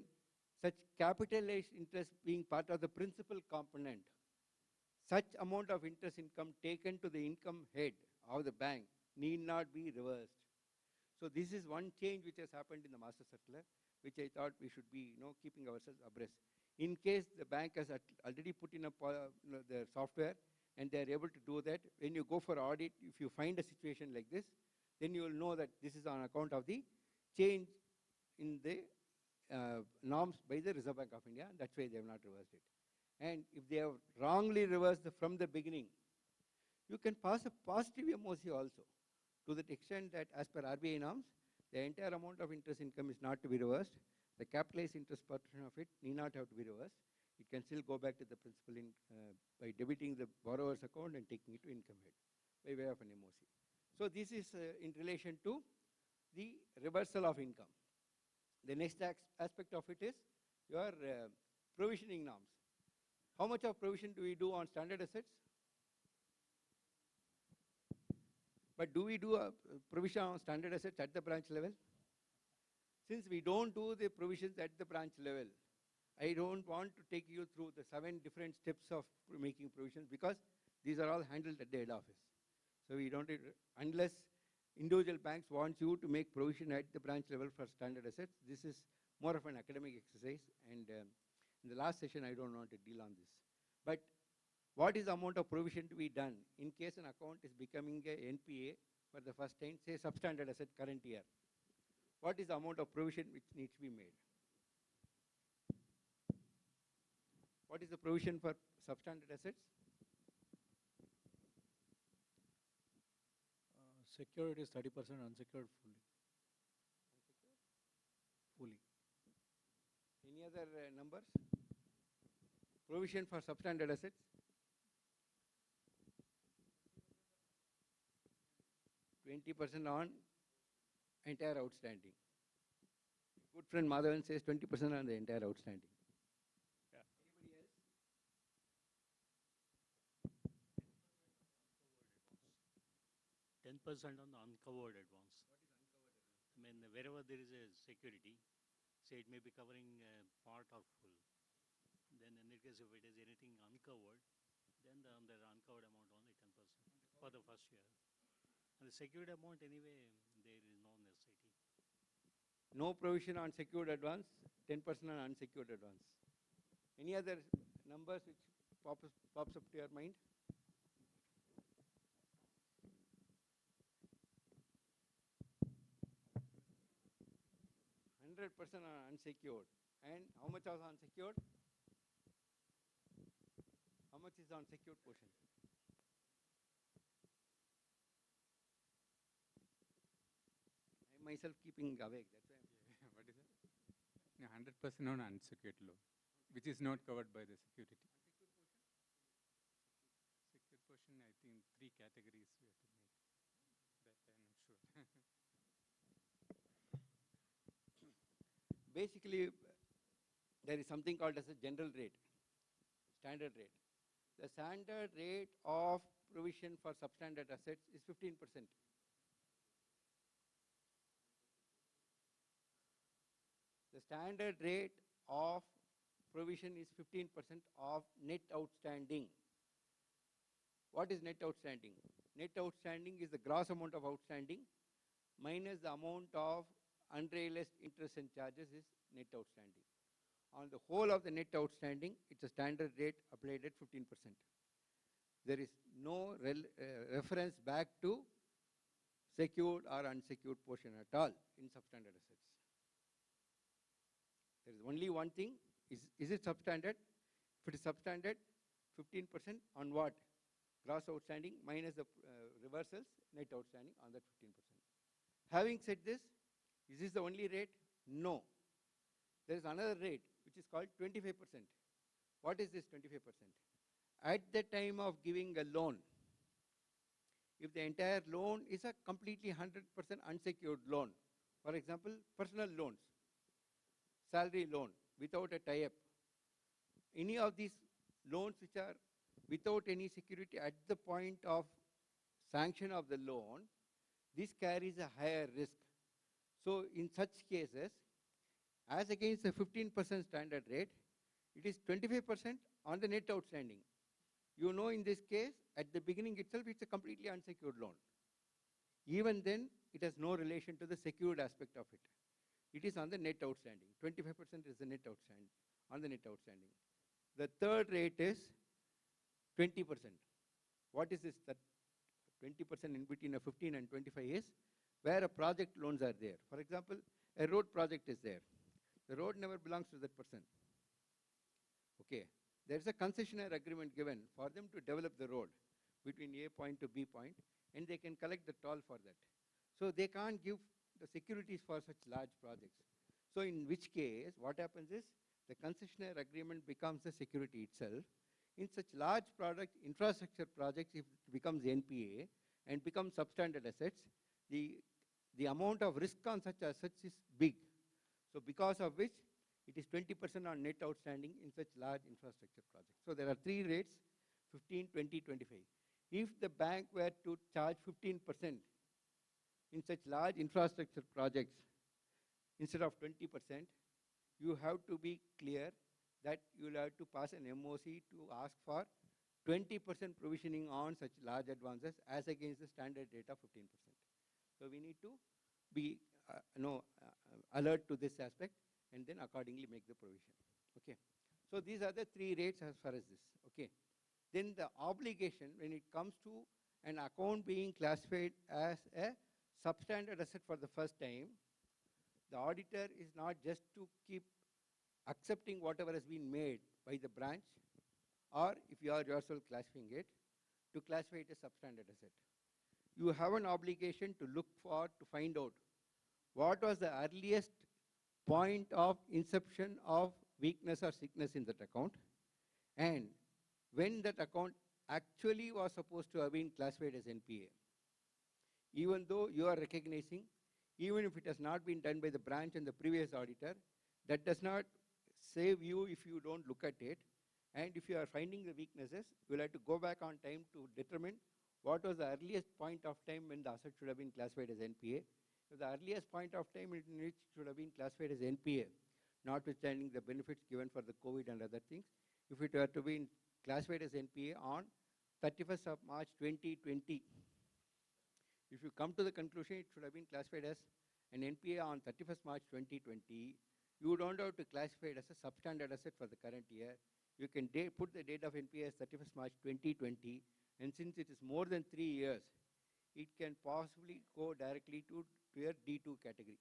such capitalized interest being part of the principal component, such amount of interest income taken to the income head of the bank need not be reversed. So this is one change which has happened in the Master Circular, which I thought we should be keeping ourselves abreast. In case the bank has already put in their software and they are able to do that, when you go for audit, if you find a situation like this, then you will know that this is on account of the change in the norms by the Reserve Bank of India, and that's why they have not reversed it. And if they have wrongly reversed from the beginning, you can pass a positive MOC also, to the extent that as per RBI norms, the entire amount of interest income is not to be reversed. The capitalized interest portion of it need not have to be reversed. It can still go back to the principal by debiting the borrower's account and taking it to income head by way of an MOC. So this is in relation to the reversal of income. The next aspect of it is your provisioning norms. How much of provision do we do on standard assets? But do we do a provision on standard assets at the branch level? Since we don't do the provisions at the branch level, I don't want to take you through the 7 different steps of making provisions, because these are all handled at the head office. So we don't, unless individual banks want you to make provision at the branch level for standard assets, this is more of an academic exercise, and in the last session I don't want to deal on this. But what is the amount of provision to be done in case an account is becoming a NPA for the first time, say substandard asset current year? What is the amount of provision which needs to be made? What is the provision for substandard assets? Secured is 30%, unsecured fully. Any other numbers? Provision for substandard assets? %20 on entire outstanding. Good friend Madhavan says 20% on the entire outstanding. Yeah. Anybody else? 10% on the uncovered advance. What is uncovered advance? I mean, wherever there is a security, say it may be covering part or full. Then in that case, if it is anything uncovered, then on the uncovered amount only 10% for the first year. And the secured amount anyway, there is no necessity. No provision on secured advance, 10% on unsecured advance. Any other numbers which pops up to your mind? 100% on unsecured. And how much was unsecured? How much is the unsecured portion? I myself keeping awake, that's why. What is it? 100% on unsecured loan, which is not covered by the security. Secured portion, I think 3 categories we have to make. That I'm not sure. Basically, there is something called as a general rate, standard rate. The standard rate of provision for substandard assets is 15%. The standard rate of provision is 15% of net outstanding. What is net outstanding? Net outstanding is the gross amount of outstanding minus the amount of unrealized interest and charges is net outstanding. On the whole of the net outstanding, it's a standard rate applied at 15%. There is no reference back to secured or unsecured portion at all in substandard assets. There is only one thing, is it substandard? If it is substandard, 15% on what? Gross outstanding minus the reversals, net outstanding on that 15%. Having said this, is this the only rate? No. There is another rate which is called 25%. What is this 25%? At the time of giving a loan, if the entire loan is a completely 100% unsecured loan, for example, personal loans, salary loan without a tie-up, any of these loans which are without any security at the point of sanction of the loan, this carries a higher risk. So in such cases, as against the 15% standard rate, it is 25% on the net outstanding. You know, in this case, at the beginning itself, it's a completely unsecured loan. Even then, it has no relation to the secured aspect of it. It is on the net outstanding. 25% is the net outstanding, on the net outstanding. The third rate is 20%. What is this? That 20% in between a 15 and 25 is where a project loans are there. For example, a road project is there. The road never belongs to that person. Okay. There is a concessionaire agreement given for them to develop the road between A point to B point, and they can collect the toll for that. So they can't give the securities for such large projects. So in which case, what happens is, the concessionaire agreement becomes the security itself. In such large product, infrastructure projects, if it becomes NPA and becomes substandard assets, the amount of risk on such assets is big. So because of which, it is 20% on net outstanding in such large infrastructure projects. So there are 3 rates, 15, 20, 25. If the bank were to charge 15% in such large infrastructure projects, instead of 20%, you have to be clear that you will have to pass an MOC to ask for 20% provisioning on such large advances as against the standard rate of 15%. So we need to be alert to this aspect and then accordingly make the provision. Okay. So these are the three rates as far as this. Okay. Then the obligation when it comes to an account being classified as a substandard asset for the first time, the auditor is not just to keep accepting whatever has been made by the branch, or if you are yourself classifying it, to classify it as substandard asset. You have an obligation to look for, to find out what was the earliest point of inception of weakness or sickness in that account, and when that account actually was supposed to have been classified as NPA. Even though you are recognizing, even if it has not been done by the branch and the previous auditor, that does not save you if you don't look at it. And if you are finding the weaknesses, you will have to go back on time to determine what was the earliest point of time when the asset should have been classified as NPA. If the earliest point of time in which it should have been classified as NPA, notwithstanding the benefits given for the COVID and other things, if it were to be classified as NPA on 31st of March 2020, if you come to the conclusion it should have been classified as an NPA on 31st March 2020, you don't have to classify it as a substandard asset for the current year. You can put the date of NPA as 31st March 2020, and since it is more than 3 years, it can possibly go directly to tier D2 category.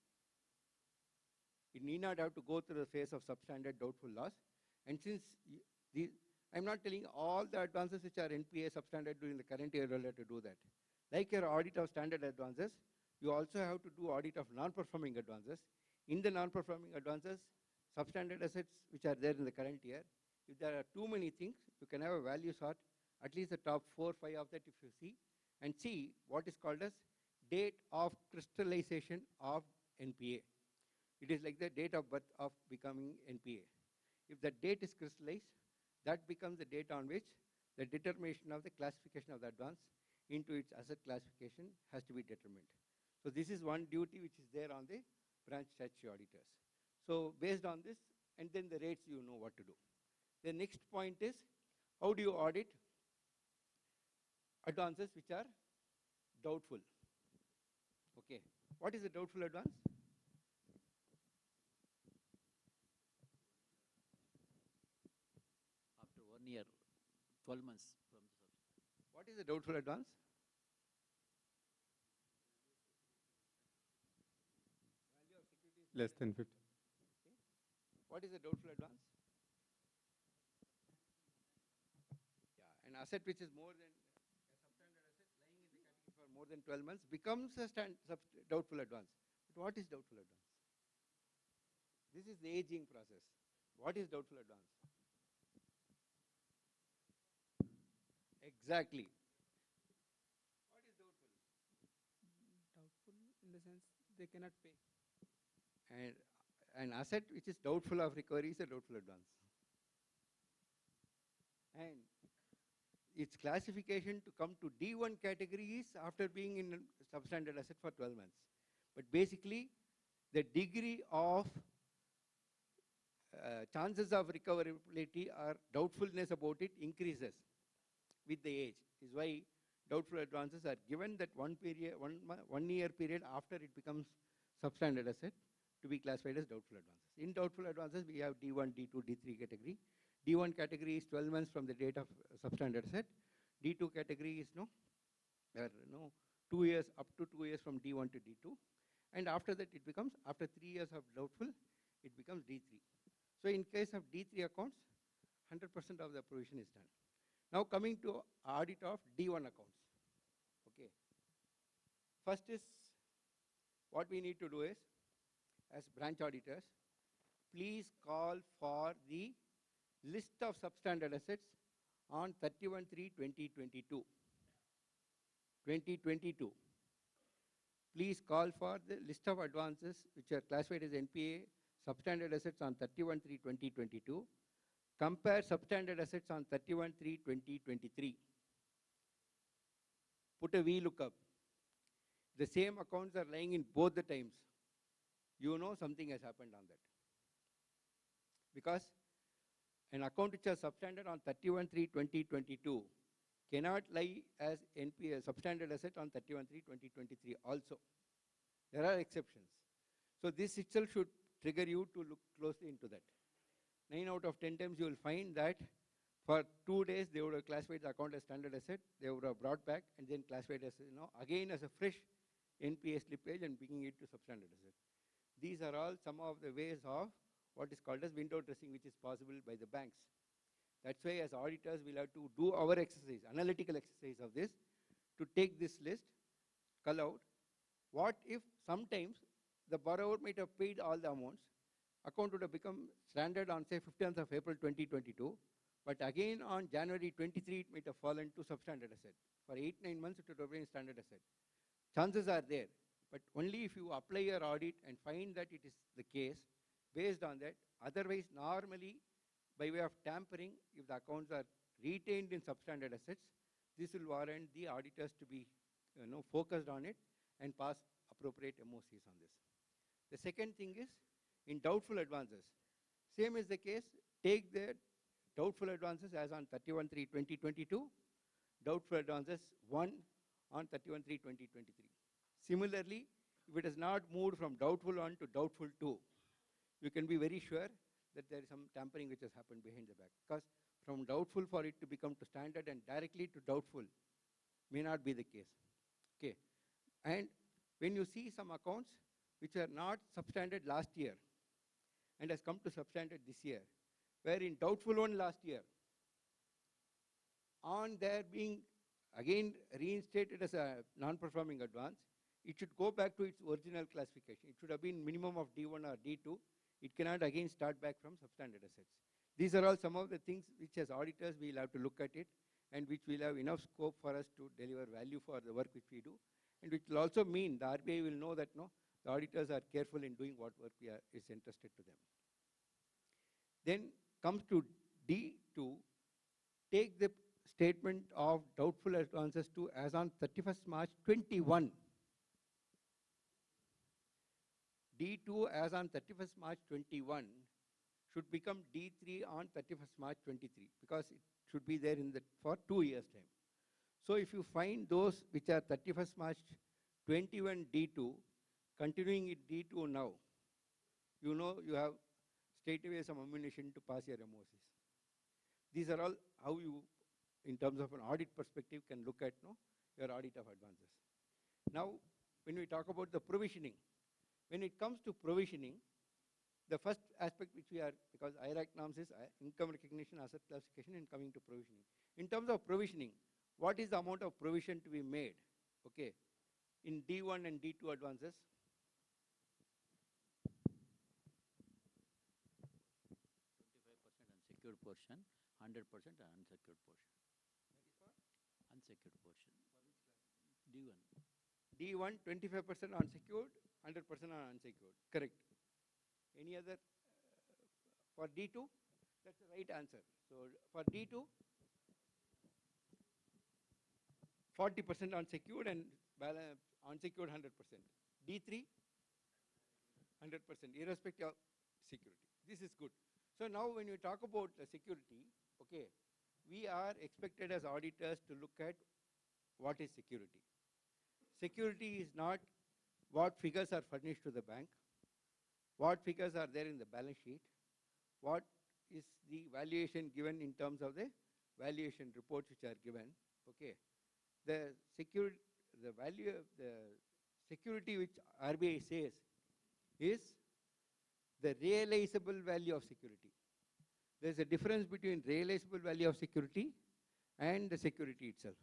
It need not have to go through the phase of substandard doubtful loss. And since I'm not telling all the advances which are NPA substandard during the current year will have to do that. Like your audit of standard advances, you also have to do audit of non-performing advances. In the non-performing advances, substandard assets which are there in the current year, if there are too many things, you can have a value sort, at least the top 4 or 5 of that if you see, and see what is called as date of crystallization of NPA. It is like the date of birth of becoming NPA. If the date is crystallized, that becomes the date on which the determination of the classification of the advance into its asset classification has to be determined. So this is one duty which is there on the branch statutory auditors. So based on this, and then the rates, you know what to do. The next point is, how do you audit advances which are doubtful? Okay, what is a doubtful advance? After 1 year, 12 months from the substandard. What is a doubtful advance? Value of securities Less than 50. Okay. What is a doubtful advance? Yeah, an asset which is more than a substandard asset lying in the category for more than 12 months becomes a doubtful advance. But what is doubtful advance? This is the aging process. What is doubtful advance? Exactly. What is doubtful? Doubtful in the sense they cannot pay. And an asset which is doubtful of recovery is a doubtful advance. And its classification to come to D1 category is after being in a substandard asset for 12 months. But basically, the degree of chances of recoverability or doubtfulness about it increases with the age. Is why doubtful advances are given that 1 year period after it becomes substandard asset to be classified as doubtful advances. In doubtful advances, we have D1, D2, D3 category. D1 category is 12 months from the date of substandard asset. D2 category is 2 years, up to 2 years from D1 to D2. And after that, it becomes, after 3 years of doubtful, it becomes D3. So in case of D3 accounts, 100% of the provision is done. Now coming to audit of D1 accounts. Okay. First is, what we need to do is, as branch auditors, please call for the list of substandard assets on 31/3/2022. 2022. Please call for the list of advances which are classified as NPA substandard assets on 31/3/2022. Compare substandard assets on 31/3/2023. Put a VLOOKUP. The same accounts are lying in both the times. you know something has happened on that. Because an account which is substandard on 31/3/2022 cannot lie as NPA substandard asset on 31/3/2023 also. There are exceptions. So this itself should trigger you to look closely into that. 9 out of 10 times you will find that for 2 days they would have classified the account as standard asset, they would have brought back and then classified as, again as a fresh NPA slippage and bringing it to substandard asset. These are all some of the ways of what is called as window dressing, which is possible by the banks. That's why as auditors we'll have to do our exercise, analytical exercise of this, to take this list, cull out. What if sometimes the borrower might have paid all the amounts, account would have become standard on say 15th of April 2022, but again on January 23 it might have fallen to substandard asset. For 8-9 months it would have been standard asset. Chances are there, but only if you apply your audit and find that it is the case, based on that. Otherwise, normally, by way of tampering, if the accounts are retained in substandard assets, this will warrant the auditors to be focused on it and pass appropriate MOCs on this. The second thing is, in doubtful advances, same is the case, take the doubtful advances as on 31/3/2022, doubtful advances 1 on 31/3/2023. Similarly, if it has not moved from doubtful 1 to doubtful 2, you can be very sure that there is some tampering which has happened behind the back. Because from doubtful for it to become to standard and directly to doubtful may not be the case. Okay. And when you see some accounts which are not substandard last year and has come to substandard this year, where in doubtful one last year, on their being again reinstated as a non-performing advance, it should go back to its original classification. It should have been minimum of D1 or D2. It cannot again start back from substandard assets. These are all some of the things which as auditors we will have to look at it and which will have enough scope for us to deliver value for the work which we do, and which will also mean the RBI will know that the auditors are careful in doing what work is entrusted to them. Then comes to D2, take the statement of doubtful advances to as on 31st March 21. D2 as on 31st March 21 should become D3 on 31st March 23 because it should be there for 2 years' time. So if you find those which are 31st March 21 D2, continuing in D2 now, you have straight away some ammunition to pass your MOCs. These are all how you, in terms of an audit perspective, can look at your audit of advances. Now, when we talk about the provisioning, when it comes to provisioning, the first aspect which we are, because IRAC norms is income recognition, asset classification, and coming to provisioning. In terms of provisioning, what is the amount of provision to be made, okay, in D1 and D2 advances? 25% unsecured portion, 100% unsecured portion. That is for? Unsecured portion. D1. D1, 25% unsecured, 100% on unsecured. Correct. Any other? For D2? That's the right answer. So for D2, 40% unsecured and unsecured 100%. D3, 100%, irrespective of security. This is good. So now when you talk about the security, okay, we are expected as auditors to look at what is security. Security is not what figures are furnished to the bank, what figures are there in the balance sheet, what is the valuation given in terms of the valuation reports which are given, okay. The value of the security which RBI says is the realizable value of security. There is a difference between realizable value of security and the security itself.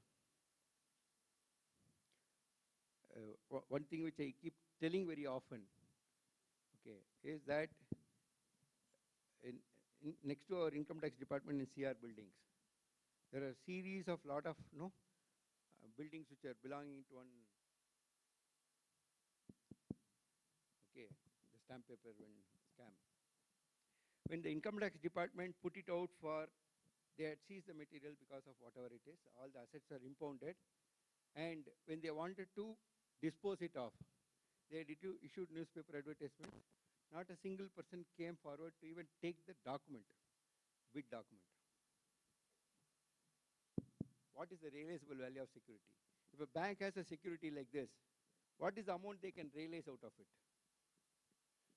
One thing which I keep telling very often, okay, is that next to our income tax department in CR buildings, there are a series of lot of buildings which are belonging to one, okay, the stamp paper scam. When the income tax department put it out for, they had seized the material because of whatever it is, all the assets are impounded, and when they wanted to dispose it off, They had issued newspaper advertisements. Not a single person came forward to even take the document, bid document. What is the realizable value of security? If a bank has a security like this, what is the amount they can realize out of it?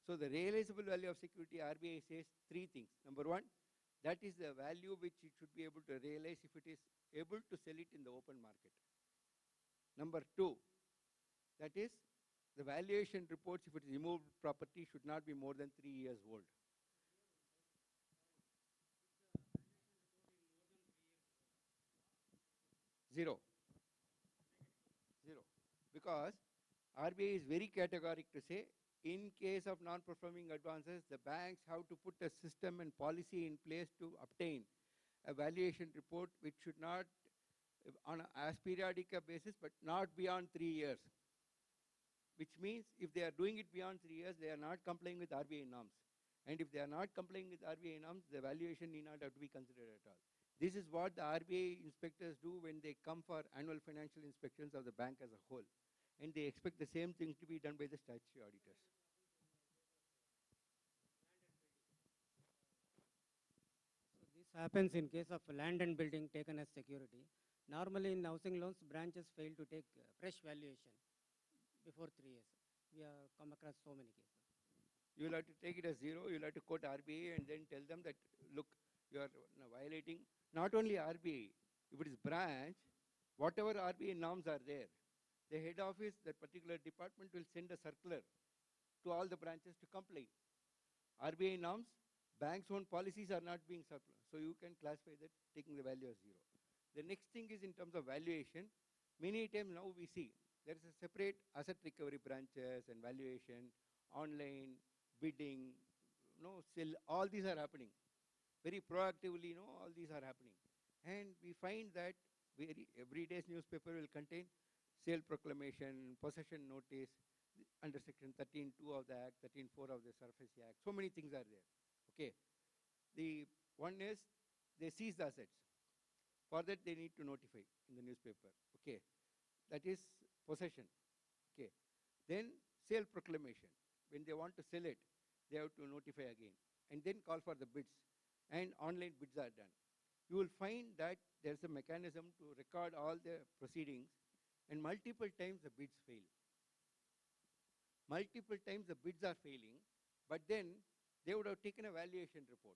So the realizable value of security, RBI says three things. Number one, that is the value which it should be able to realize if it is able to sell it in the open market. Number two, that is the valuation reports, if it is removed property, should not be more than 3 years old. Zero. Zero. Because RBI is very categoric to say, in case of non-performing advances, the banks have to put a system and policy in place to obtain a valuation report which should not, on as periodic a basis, but not beyond 3 years. Which means if they are doing it beyond 3 years, they are not complying with RBI norms. And if they are not complying with RBI norms, the valuation need not have to be considered at all. This is what the RBI inspectors do when they come for annual financial inspections of the bank as a whole. And they expect the same thing to be done by the statutory auditors. So this happens in case of land and building taken as security. Normally in housing loans, branches fail to take fresh valuation before 3 years. We have come across so many cases. You will have to take it as zero. You will have to quote RBI and then tell them that, look, you are violating not only RBI. If it is branch, whatever RBI norms are there, the head office, that particular department will send a circular to all the branches to comply. RBI norms, banks' own policies are not being supplied. So you can classify that taking the value as zero. The next thing is in terms of valuation. Many times now we see there is a separate asset recovery branches and valuation, online, bidding, sell, all these are happening. Very proactively, all these are happening. And we find that every day's newspaper will contain sale proclamation, possession notice, under section 13.2 of the Act, 13.4 of the Surface Act. So many things are there. Okay. The one is they seize the assets. For that, they need to notify in the newspaper. Okay. That is possession. Okay. Then sale proclamation. When they want to sell it, they have to notify again. And then call for the bids. And online bids are done. You will find that there's a mechanism to record all the proceedings, and multiple times the bids fail. Multiple times the bids are failing, but then they would have taken a valuation report.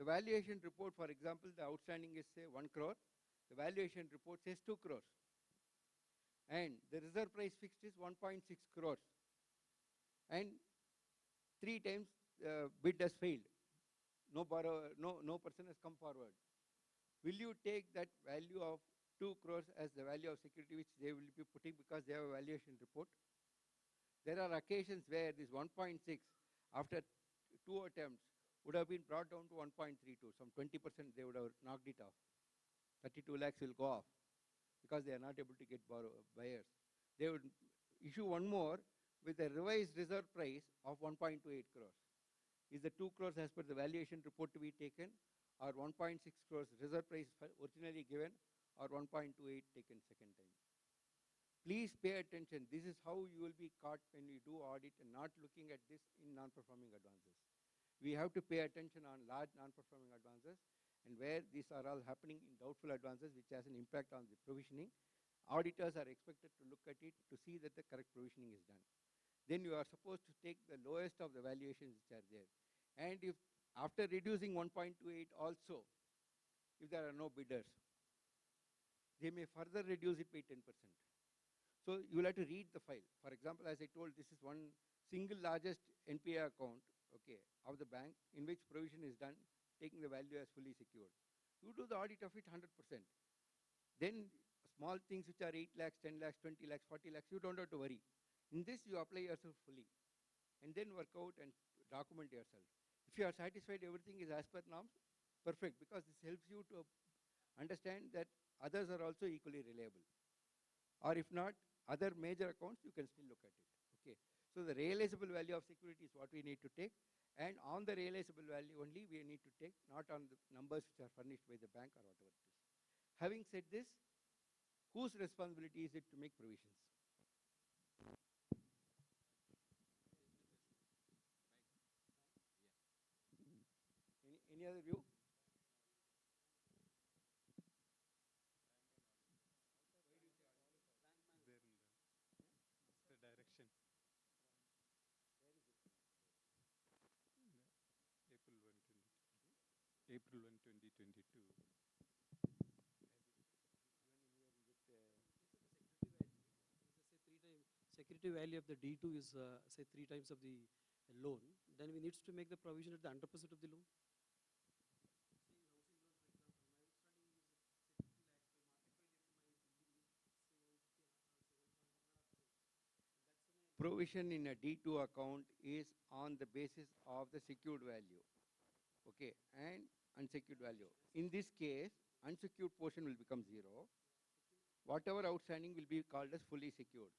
The valuation report, for example, the outstanding is say 1 crore. The valuation report says 2 crores. And the reserve price fixed is 1.6 crores. And 3 times bid has failed. No person has come forward. Will you take that value of 2 crores as the value of security which they will be putting because they have a valuation report? There are occasions where this 1.6 after 2 attempts would have been brought down to 1.32. Some 20% they would have knocked it off. 32 lakhs will go off because they are not able to get buyers. They would issue one more with a revised reserve price of 1.28 crores. Is the 2 crores as per the valuation report to be taken, or 1.6 crores reserve price originally given, or 1.28 taken second time? Please pay attention. This is how you will be caught when you do audit and not looking at this in non-performing advances. We have to pay attention on large non-performing advances, and where these are all happening in doubtful advances which has an impact on the provisioning. Auditors are expected to look at it to see that the correct provisioning is done. Then you are supposed to take the lowest of the valuations which are there. And if after reducing 1.28 also, if there are no bidders, they may further reduce it by 10%. So you will have to read the file. For example, as I told, this is one single largest NPA account, okay, of the bank in which provision is done, taking the value as fully secured. You do the audit of it 100%. Then small things which are 8 lakhs, 10 lakhs, 20 lakhs, 40 lakhs, you don't have to worry. In this, you apply yourself fully. And then work out and document yourself. If you are satisfied everything is as per norms, perfect, because this helps you to understand that others are also equally reliable. Or if not, other major accounts, you can still look at it. Okay. So the realizable value of security is what we need to take. And on the realizable value only we need to take, not on the numbers which are furnished by the bank or whatever it is. Having said this, whose responsibility is it to make provisions? April 1, 2022. Security value of the D2 is say 3 times of the loan, then we need to make the provision at the 100% of the loan. Provision in a D2 account is on the basis of the secured value, okay, and unsecured value. In this case, unsecured portion will become 0. Whatever outstanding will be called as fully secured.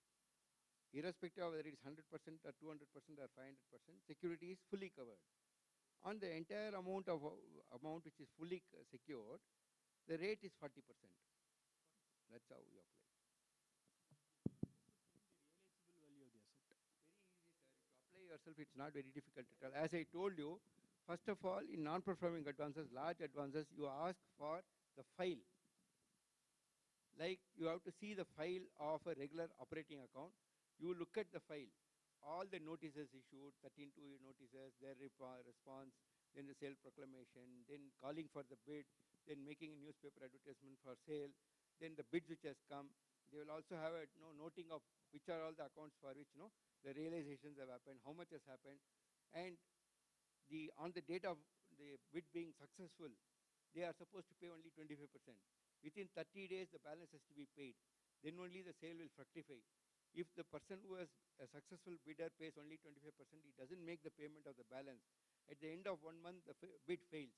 Irrespective of whether it is 100% or 200% or 500%, security is fully covered. On the entire amount which is fully secured, the rate is 40%. That's how you apply. Very easy, sir. If you apply yourself, it's not very difficult at all. As I told you, first of all, in non-performing advances, large advances, you ask for the file. Like you have to see the file of a regular operating account. You look at the file, all the notices issued, 13-2 notices, their response, then the sale proclamation, then calling for the bid, then making a newspaper advertisement for sale, then the bids which has come. They will also have a noting of which are all the accounts for which the realizations have happened, how much has happened, and on the date of the bid being successful, they are supposed to pay only 25%. Within 30 days, the balance has to be paid. Then only the sale will fructify. If the person who was a successful bidder pays only 25%, he doesn't make the payment of the balance. At the end of 1 month, the bid fails.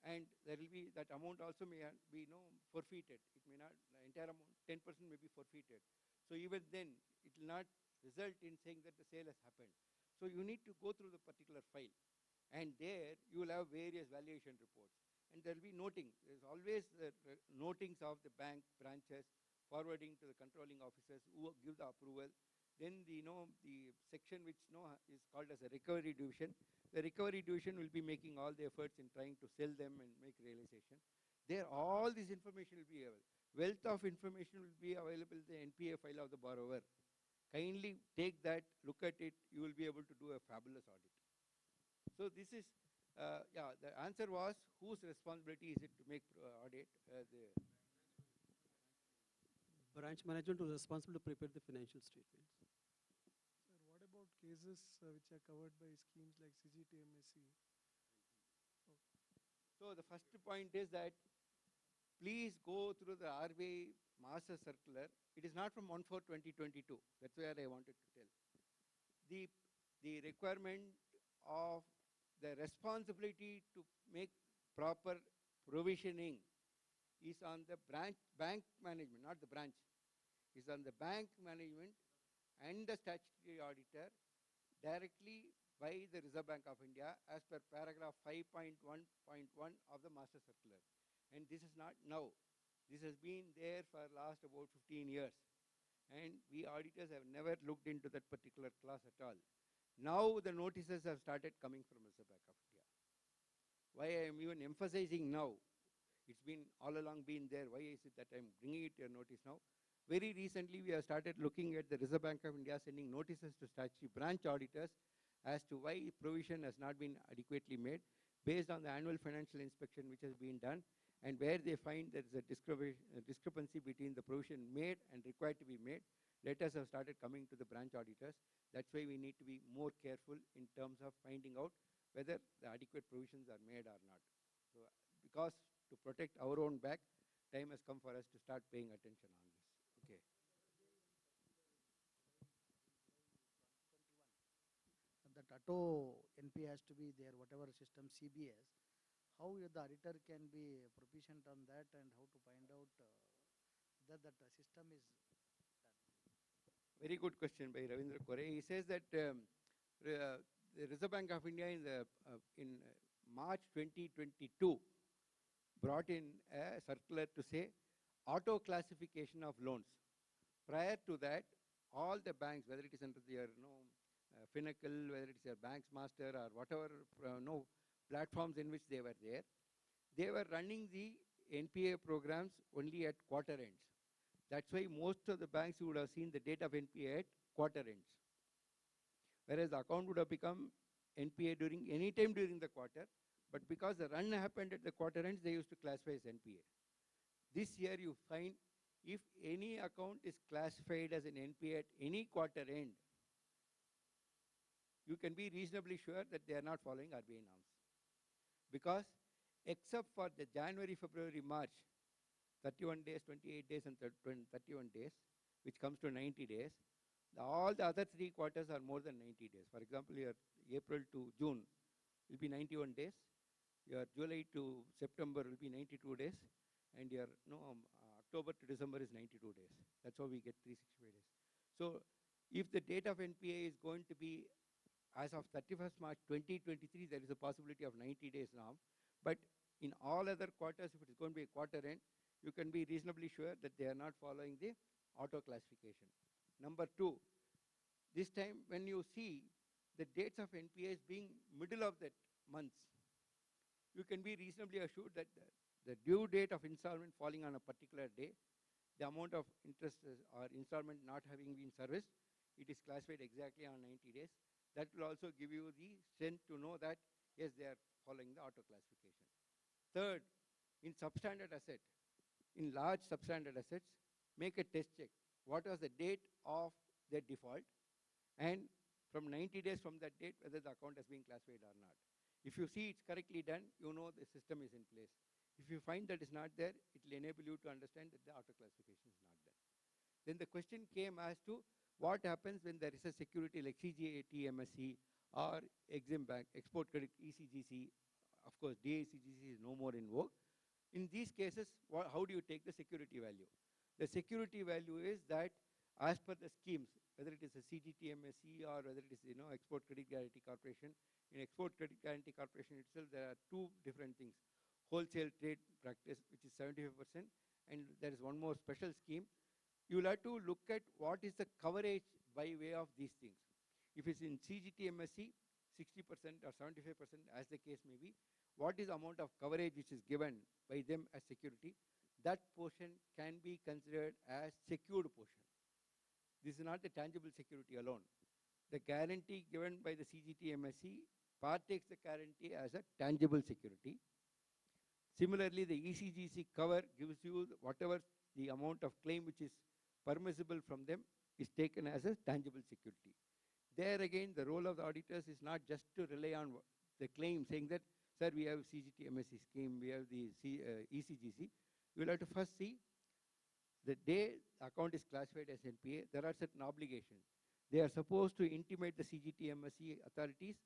And there will be, that amount also may be forfeited. It may not, the entire amount, 10% may be forfeited. So even then, it will not result in saying that the sale has happened. So you need to go through the particular file. And there, you will have various valuation reports. And there will be noting. There's always the notings of the bank branches, forwarding to the controlling officers who give the approval. Then the section which is called as a recovery division. The recovery division will be making all the efforts in trying to sell them and make realization. There, all this information will be available. Wealth of information will be available in the NPA file of the borrower. Kindly take that, look at it, you will be able to do a fabulous audit. So this is, the answer was, whose responsibility is it to make audit? The Branch management was responsible to prepare the financial statements. Sir, what about cases which are covered by schemes like CGTMSE? So the first point is that please go through the RBI Master Circular. It is not from 1/4/2022. That's where I wanted to tell. The requirement of the responsibility to make proper provisioning is on the bank management, not the branch. Is on the bank management and the statutory auditor directly by the Reserve Bank of India as per paragraph 5.1.1 of the Master Circular. And this is not now. This has been there for last about 15 years. And we auditors have never looked into that particular clause at all. Now the notices have started coming from Reserve Bank of India. Why I am even emphasizing now, it's been all along been there. Why is it that I'm bringing it to your notice now? Very recently, we have started looking at the Reserve Bank of India sending notices to statutory branch auditors as to why provision has not been adequately made based on the annual financial inspection which has been done, and where they find there is a discrepancy between the provision made and required to be made. Letters have started coming to the branch auditors. That's why we need to be more careful in terms of finding out whether the adequate provisions are made or not. So, because to protect our own back, time has come for us to start paying attention on this. Okay. That auto NP has to be there, whatever system CBS. How the auditor can be proficient on that, and how to find out that system is done? Very good question by Ravindra Kore. He says that the Reserve Bank of India in March 2022 brought in a circular to say auto classification of loans. Prior to that, all the banks, whether it is under their Finacle, whether it is their Banks Master or whatever platforms in which they were running the NPA programs only at quarter ends. That's why most of the banks you would have seen the date of NPA at quarter ends. Whereas the account would have become NPA during any time during the quarter, But because the run happened at the quarter ends, they used to classify as NPA. This year you find if any account is classified as an NPA at any quarter end, you can be reasonably sure that they are not following RBI norms. Because except for the January, February, March, 31 days, 28 days, and 31 days, which comes to 90 days, all the other 3 quarters are more than 90 days. For example, your April to June will be 91 days, your July to September will be 92 days, and your October to December is 92 days. That's how we get 365 days. So if the date of NPA is going to be as of 31st March 2023, there is a possibility of 90 days now. But in all other quarters, if it is going to be a quarter end, you can be reasonably sure that they are not following the auto classification. Number 2, this time when you see the dates of NPAs being middle of that months, you can be reasonably assured that the due date of installment falling on a particular day, the amount of interest or installment not having been serviced, it is classified exactly on 90 days. That will also give you the strength to know that, yes, they are following the auto classification. Third, in substandard asset, in large substandard assets, make a test check. What was the date of their default? And from 90 days from that date, whether the account has been classified or not. If you see it's correctly done, you know the system is in place. If you find that it's not there, it will enable you to understand that the auto classification is not there. Then the question came as to what happens when there is a security like CGAT MSC or Exim Bank, Export Credit ECGC. Of course, DACGC is no more in vogue. In these cases, how do you take the security value? The security value is that as per the schemes, whether it is a CGT MSC or whether it is Export Credit Guarantee Corporation. In Export Credit Guarantee Corporation itself, there are 2 different things. Wholesale trade practice, which is 75%, and there is one more special scheme. You will have to look at what is the coverage by way of these things. If it's in CGT MSC, 60% or 75% as the case may be, what is the amount of coverage which is given by them as security? That portion can be considered as secured portion. This is not the tangible security alone. The guarantee given by the CGT MSC partakes the guarantee as a tangible security. Similarly, the ECGC cover gives you whatever the amount of claim which is permissible from them is taken as a tangible security. There again, the role of the auditors is not just to rely on the claim saying that, sir, we have CGT MSC scheme, we have the ECGC. You will have to first see the day the account is classified as NPA, there are certain obligations. They are supposed to intimate the CGT MSC authorities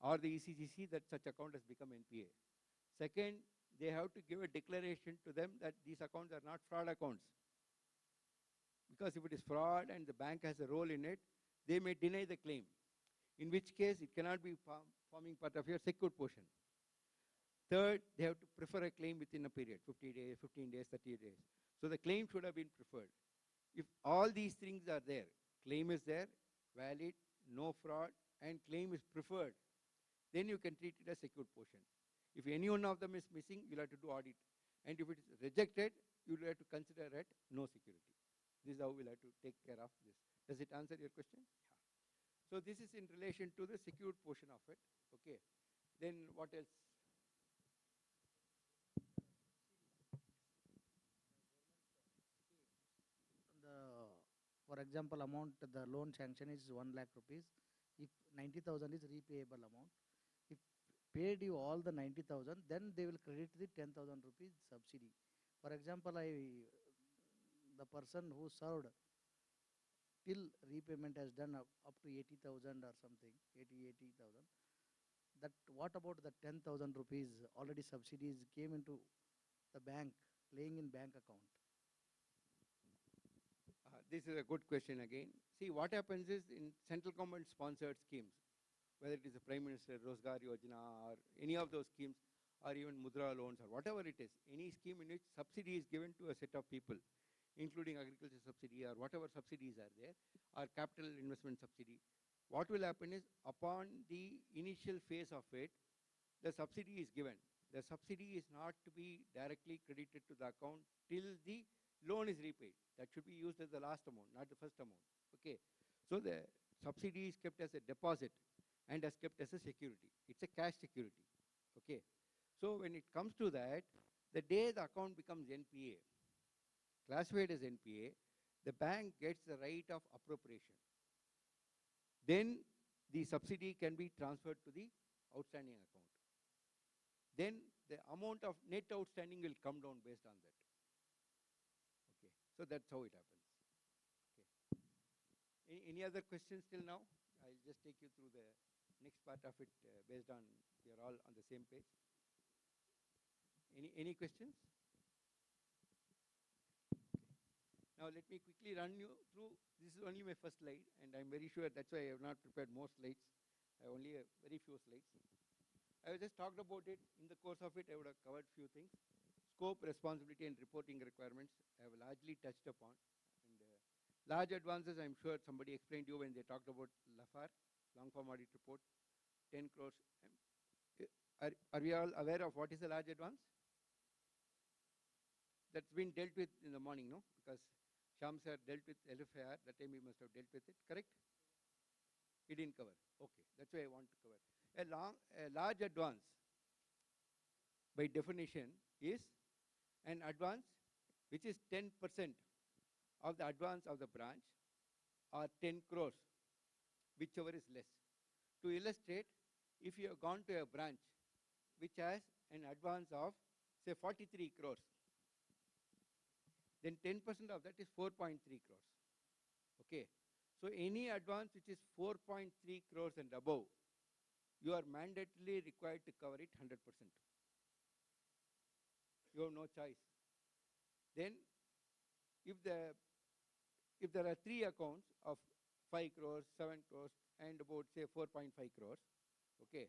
or the ECGC that such account has become NPA. Second, they have to give a declaration to them that these accounts are not fraud accounts. Because if it is fraud and the bank has a role in it, they may deny the claim, in which case it cannot be forming part of your secured portion. Third, they have to prefer a claim within a period, 50 days, 15 days, 30 days. So the claim should have been preferred. If all these things are there, claim is there, valid, no fraud, and claim is preferred, then you can treat it as secured portion. If any one of them is missing, you'll have to do audit. And if it is rejected, you'll have to consider it no security. This is how we'll have to take care of this. Does it answer your question? Yeah. So this is in relation to the secured portion of it. Okay. Then what else? For example, amount, the loan sanction is 1 lakh rupees. If 90,000 is repayable amount, if paid you all the 90,000, then they will credit the 10,000 rupees subsidy. For example, the person who served till repayment has done up to 80,000 or something, 80,000. That what about the 10,000 rupees already subsidies came into the bank, laying in bank account? This is a good question again. See, what happens is in central government sponsored schemes, whether it is the Prime Minister Rozgar Yojana or any of those schemes, or even Mudra loans or whatever it is, any scheme in which subsidy is given to a set of people, including agriculture subsidy or whatever subsidies are there, or capital investment subsidy. What will happen is upon the initial phase of it, the subsidy is given. The subsidy is not to be directly credited to the account till the loan is repaid. That should be used as the last amount, not the first amount. Okay. So the subsidy is kept as a deposit and as kept as a security. It's a cash security. Okay. So when it comes to that, the day the account becomes NPA, classified as NPA, the bank gets the right of appropriation. Then the subsidy can be transferred to the outstanding account. Then the amount of net outstanding will come down based on that. Okay, so that's how it happens. Okay. Any other questions till now? I'll just take you through the next part of it based on we are all on the same page. Any questions? Now let me quickly run you through. This is only my first slide, and I'm very sure that's why I have not prepared more slides. I have only a very few slides. I have just talked about it. In the course of it, I would have covered few things. Scope, responsibility, and reporting requirements I have largely touched upon. And large advances, I'm sure somebody explained to you when they talked about LAFAR, long form audit report, 10 crores. Are we all aware of what is a large advance? That's been dealt with in the morning, no? Because Sham sir dealt with LFIR, that time he must have dealt with it, correct? He didn't cover. Okay, that's why I want to cover. A large advance, by definition, is an advance which is 10% of the advance of the branch, or 10 crores, whichever is less. To illustrate, if you have gone to a branch which has an advance of, say, 43 crores, then 10% of that is 4.3 crores. Okay. So any advance which is 4.3 crores and above, you are mandatorily required to cover it 100%. You have no choice. Then, if there are 3 accounts of 5 crores, 7 crores, and about, say, 4.5 crores, okay,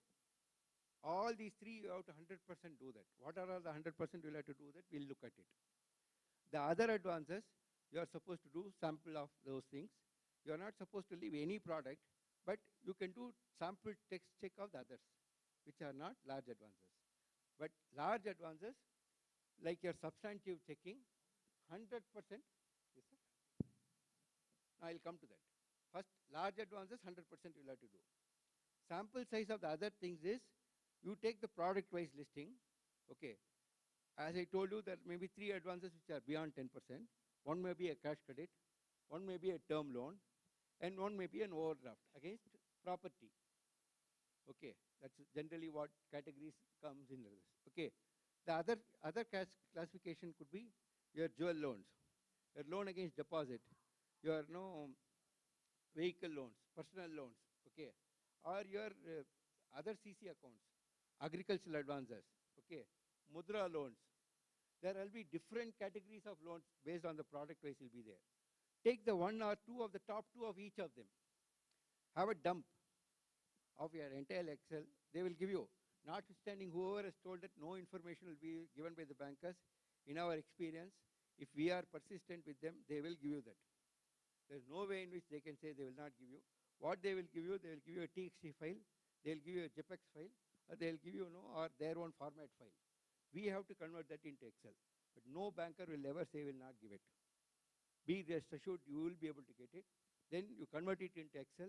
all these 3 you have to 100% do that. What are all the 100% you will have to do that? We'll look at it. The other advances, you are supposed to do sample of those things. You are not supposed to leave any product, but you can do sample text check of the others, which are not large advances. But large advances, like your substantive checking, 100%, yes sir? Now I'll come to that. First, large advances, 100% you will have to do. Sample size of the other things is, you take the product-wise listing, okay. As I told you, there may be 3 advances which are beyond 10%. One may be a cash credit, one may be a term loan, and one may be an overdraft against property. Okay, that's generally what categories comes in this. Okay, the other classification could be your jewel loans, your loan against deposit, your vehicle loans, personal loans, okay, or your other CC accounts, agricultural advances, okay, mudra loans. There will be different categories of loans based on the product wise will be there. Take the 1 or 2 of the top 2 of each of them. Have a dump of your entire Excel. They will give you, notwithstanding whoever has told that no information will be given by the bankers, in our experience, if we are persistent with them, they will give you that. There is no way in which they can say they will not give you. What they will give you a TXT file, they will give you a JPEG file, or they will give you, or their own format file. We have to convert that into Excel. But no banker will ever say will not give it. Be rest assured you will be able to get it. Then you convert it into Excel,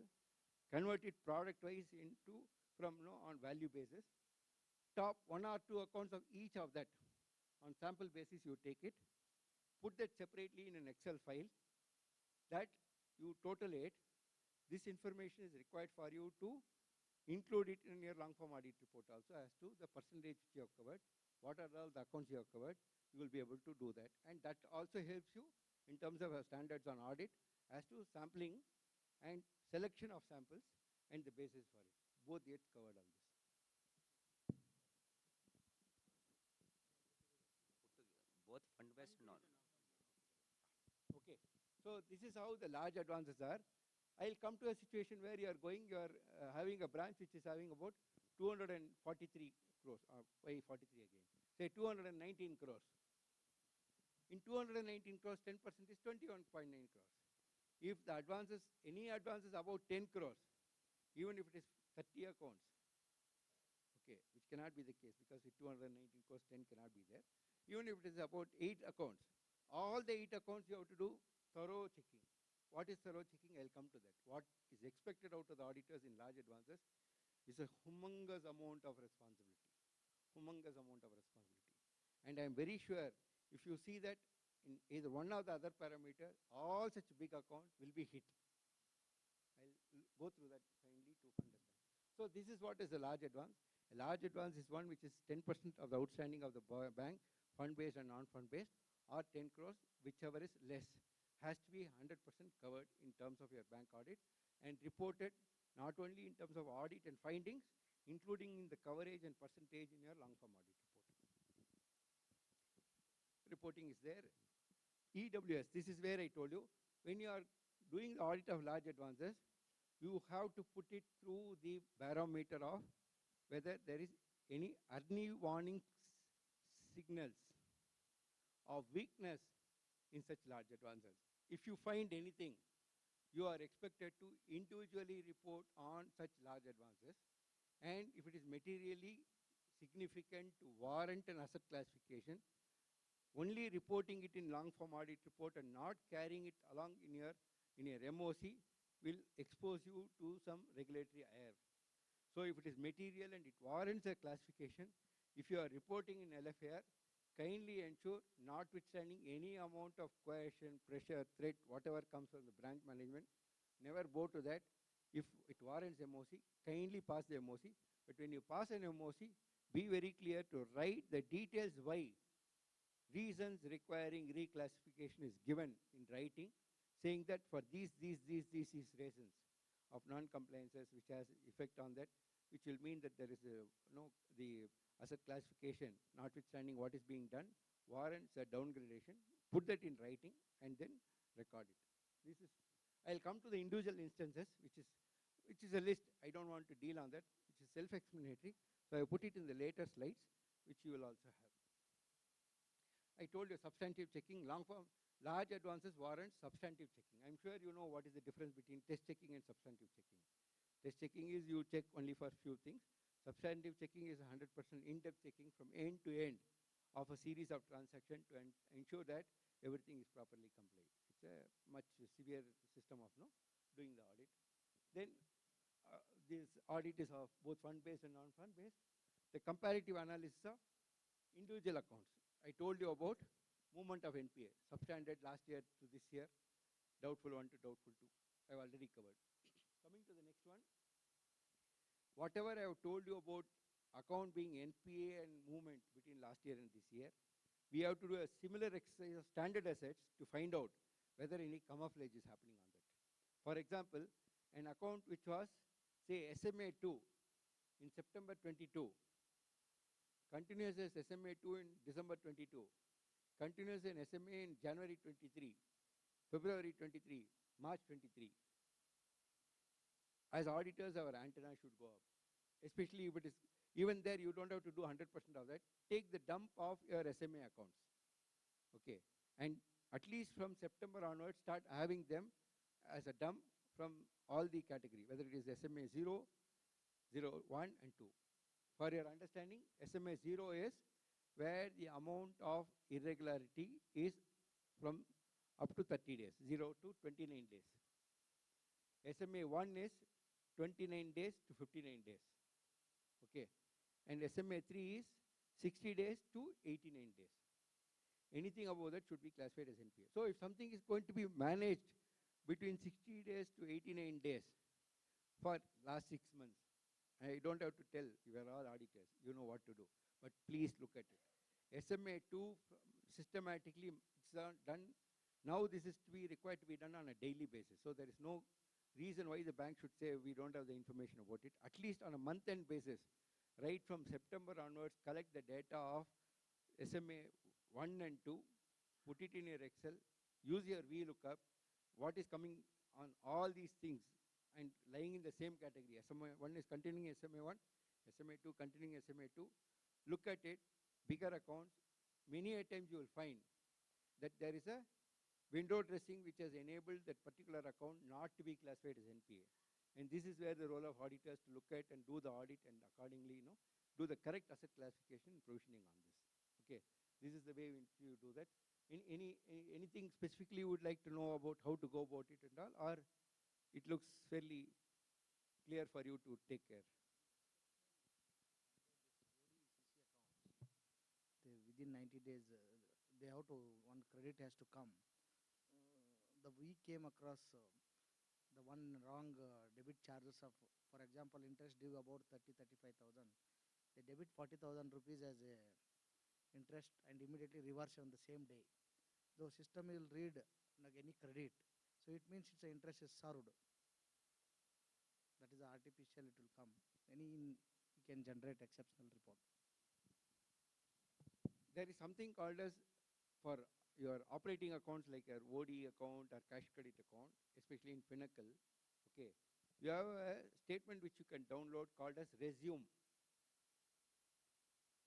convert it product-wise into on value basis. Top 1 or 2 accounts of each of that. On sample basis you take it, put that separately in an Excel file, that you total it. This information is required for you to include it in your long form audit report also, as to the percentage which you have covered, what are all the accounts you have covered, you will be able to do that. And that also helps you in terms of standards on audit as to sampling and selection of samples and the basis for it. Both gets covered on this. Both fund-based and non. Okay, so this is how the large advances are. I'll come to a situation where you are having a branch which is having about 243 crores, why 43 again? Say 219 crores. In 219 crores, 10% is 21.9 crores. If the advances, any advances about 10 crores, even if it is 30 accounts, okay, which cannot be the case because with 219 crores, 10 cannot be there. Even if it is about 8 accounts, all the 8 accounts you have to do thorough checking. What is thorough checking? I'll come to that. What is expected out of the auditors in large advances is a humongous amount of responsibility. humongous amount of responsibility. And I'm very sure if you see that in either one or the other parameter, all such big accounts will be hit. I'll go through that finally to understand. So this is what is a large advance. A large advance is one which is 10% of the outstanding of the bank, fund-based and non-fund-based, or 10 crores, whichever is less. Has to be 100% covered in terms of your bank audit and reported not only in terms of audit and findings, including in the coverage and percentage in your long-form audit report. Reporting is there. EWS, this is where I told you, when you are doing the audit of large advances, you have to put it through the barometer of whether there is any early warning signals of weakness in such large advances. If you find anything, you are expected to individually report on such large advances, and if it is materially significant to warrant an asset classification, only reporting it in long form audit report and not carrying it along in your MOC will expose you to some regulatory error. So if it is material and it warrants a classification, if you are reporting in LFAR, kindly ensure, notwithstanding any amount of coercion, pressure, threat, whatever comes from the branch management, never bow to that. If it warrants MOC, kindly pass the MOC. But when you pass an MOC, be very clear to write the details why. Reasons requiring reclassification is given in writing, saying that for these reasons of non-compliances which has effect on that, which will mean that there is the asset classification, notwithstanding what is being done, warrants a downgradation. Put that in writing and then record it. This is, I'll come to the individual instances, which is a list. I don't want to deal on that, which is self-explanatory. So I put it in the later slides, which you will also have. I told you substantive checking, large advances warrant substantive checking. I'm sure you know what is the difference between test checking and substantive checking. Test checking is you check only for few things. Substantive checking is 100% in-depth checking from end to end of a series of transactions to ensure that everything is properly complied. It's a much severe system of doing the audit. Then this audit is of both fund-based and non-fund-based. The comparative analysis of individual accounts. I told you about movement of NPA, substandard last year to this year, doubtful 1 to doubtful 2. I've already covered. Coming to the next one, whatever I have told you about account being NPA and movement between last year and this year, we have to do a similar exercise of standard assets to find out whether any camouflage is happening on that. For example, an account which was, say, SMA2 in September 22, continues as SMA2 in December 22, continues in SMA in January 23, February 23, March 23. As auditors, our antenna should go up. Especially if it is, even there you don't have to do 100% of that. Take the dump of your SMA accounts. Okay. And at least from September onwards, start having them as a dump from all the category, whether it is SMA 0, 0, 1 and 2. For your understanding, SMA 0 is where the amount of irregularity is from up to 30 days, 0 to 29 days. SMA 1 is 29 days to 59 days. Okay. And SMA 3 is 60 days to 89 days. Anything above that should be classified as NPA. So if something is going to be managed between 60 days to 89 days for last 6 months, I don't have to tell, you are all auditors, you know what to do. But please look at it. SMA 2 systematically it's done. Now this is to be required to be done on a daily basis. So there is no reason why the bank should say we don't have the information about it. At least on a month-end basis, right from September onwards, collect the data of SMA 1 and 2, put it in your Excel, use your VLOOKUP, what is coming on all these things and lying in the same category. SMA 1 is continuing SMA 1, SMA 2 continuing SMA 2. Look at it, bigger accounts. Many a times you will find that there is a window dressing which has enabled that particular account not to be classified as NPA. And this is where the role of auditors to look at and do the audit and accordingly, do the correct asset classification and provisioning on this. Okay, this is the way you do that. Anything specifically you would like to know about how to go about it and all, or it looks fairly clear for you to take care? within 90 days, they have to, one credit has to come. We came across the one wrong debit charges of, for example, interest due about 35,000. They debit 40,000 rupees as a interest and immediately reverse on the same day. The system will read like any credit. So it means its interest is served. That is artificial, it will come. You can generate exceptional report. There is something called as, for your operating accounts like your OD account or cash credit account, especially in Pinnacle, okay, you have a statement which you can download called as resume.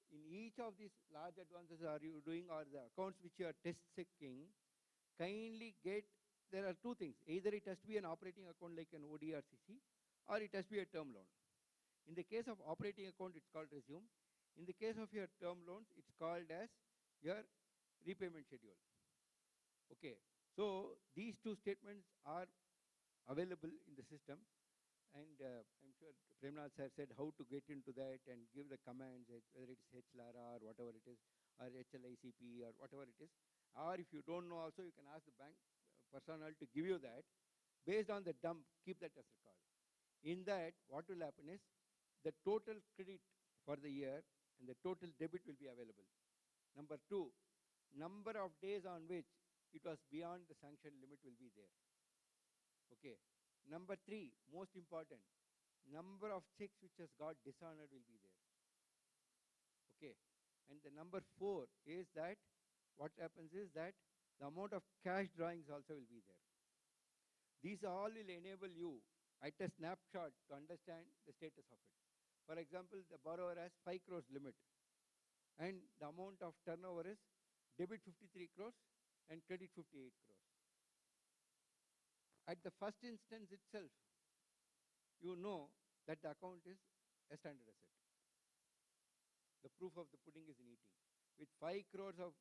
In each of these large advances are you doing or the accounts which you are test checking, kindly get, there are two things. Either it has to be an operating account like an OD or CC, or it has to be a term loan. In the case of operating account, it's called resume. In the case of your term loans, it's called as your repayment schedule. Okay, so these two statements are available in the system, and I'm sure Premnath sir said how to get into that and give the commands, whether it is HLARA or whatever it is, or HLICP or whatever it is. Or if you don't know also, you can ask the bank personnel to give you that. Based on the dump, keep that as record. In that, what will happen is, the total credit for the year and the total debit will be available. Number two, number of days on which it was beyond the sanction limit will be there. Okay. Number three, most important, number of checks which has got dishonored will be there. Okay. And the number four is that what happens is that the amount of cash drawings also will be there. These all will enable you at a snapshot to understand the status of it. For example, the borrower has 5 crores limit and the amount of turnover is debit 53 crores and credit 58 crores. At the first instance itself, you know that the account is a standard asset. The proof of the pudding is in eating. With 5 crores of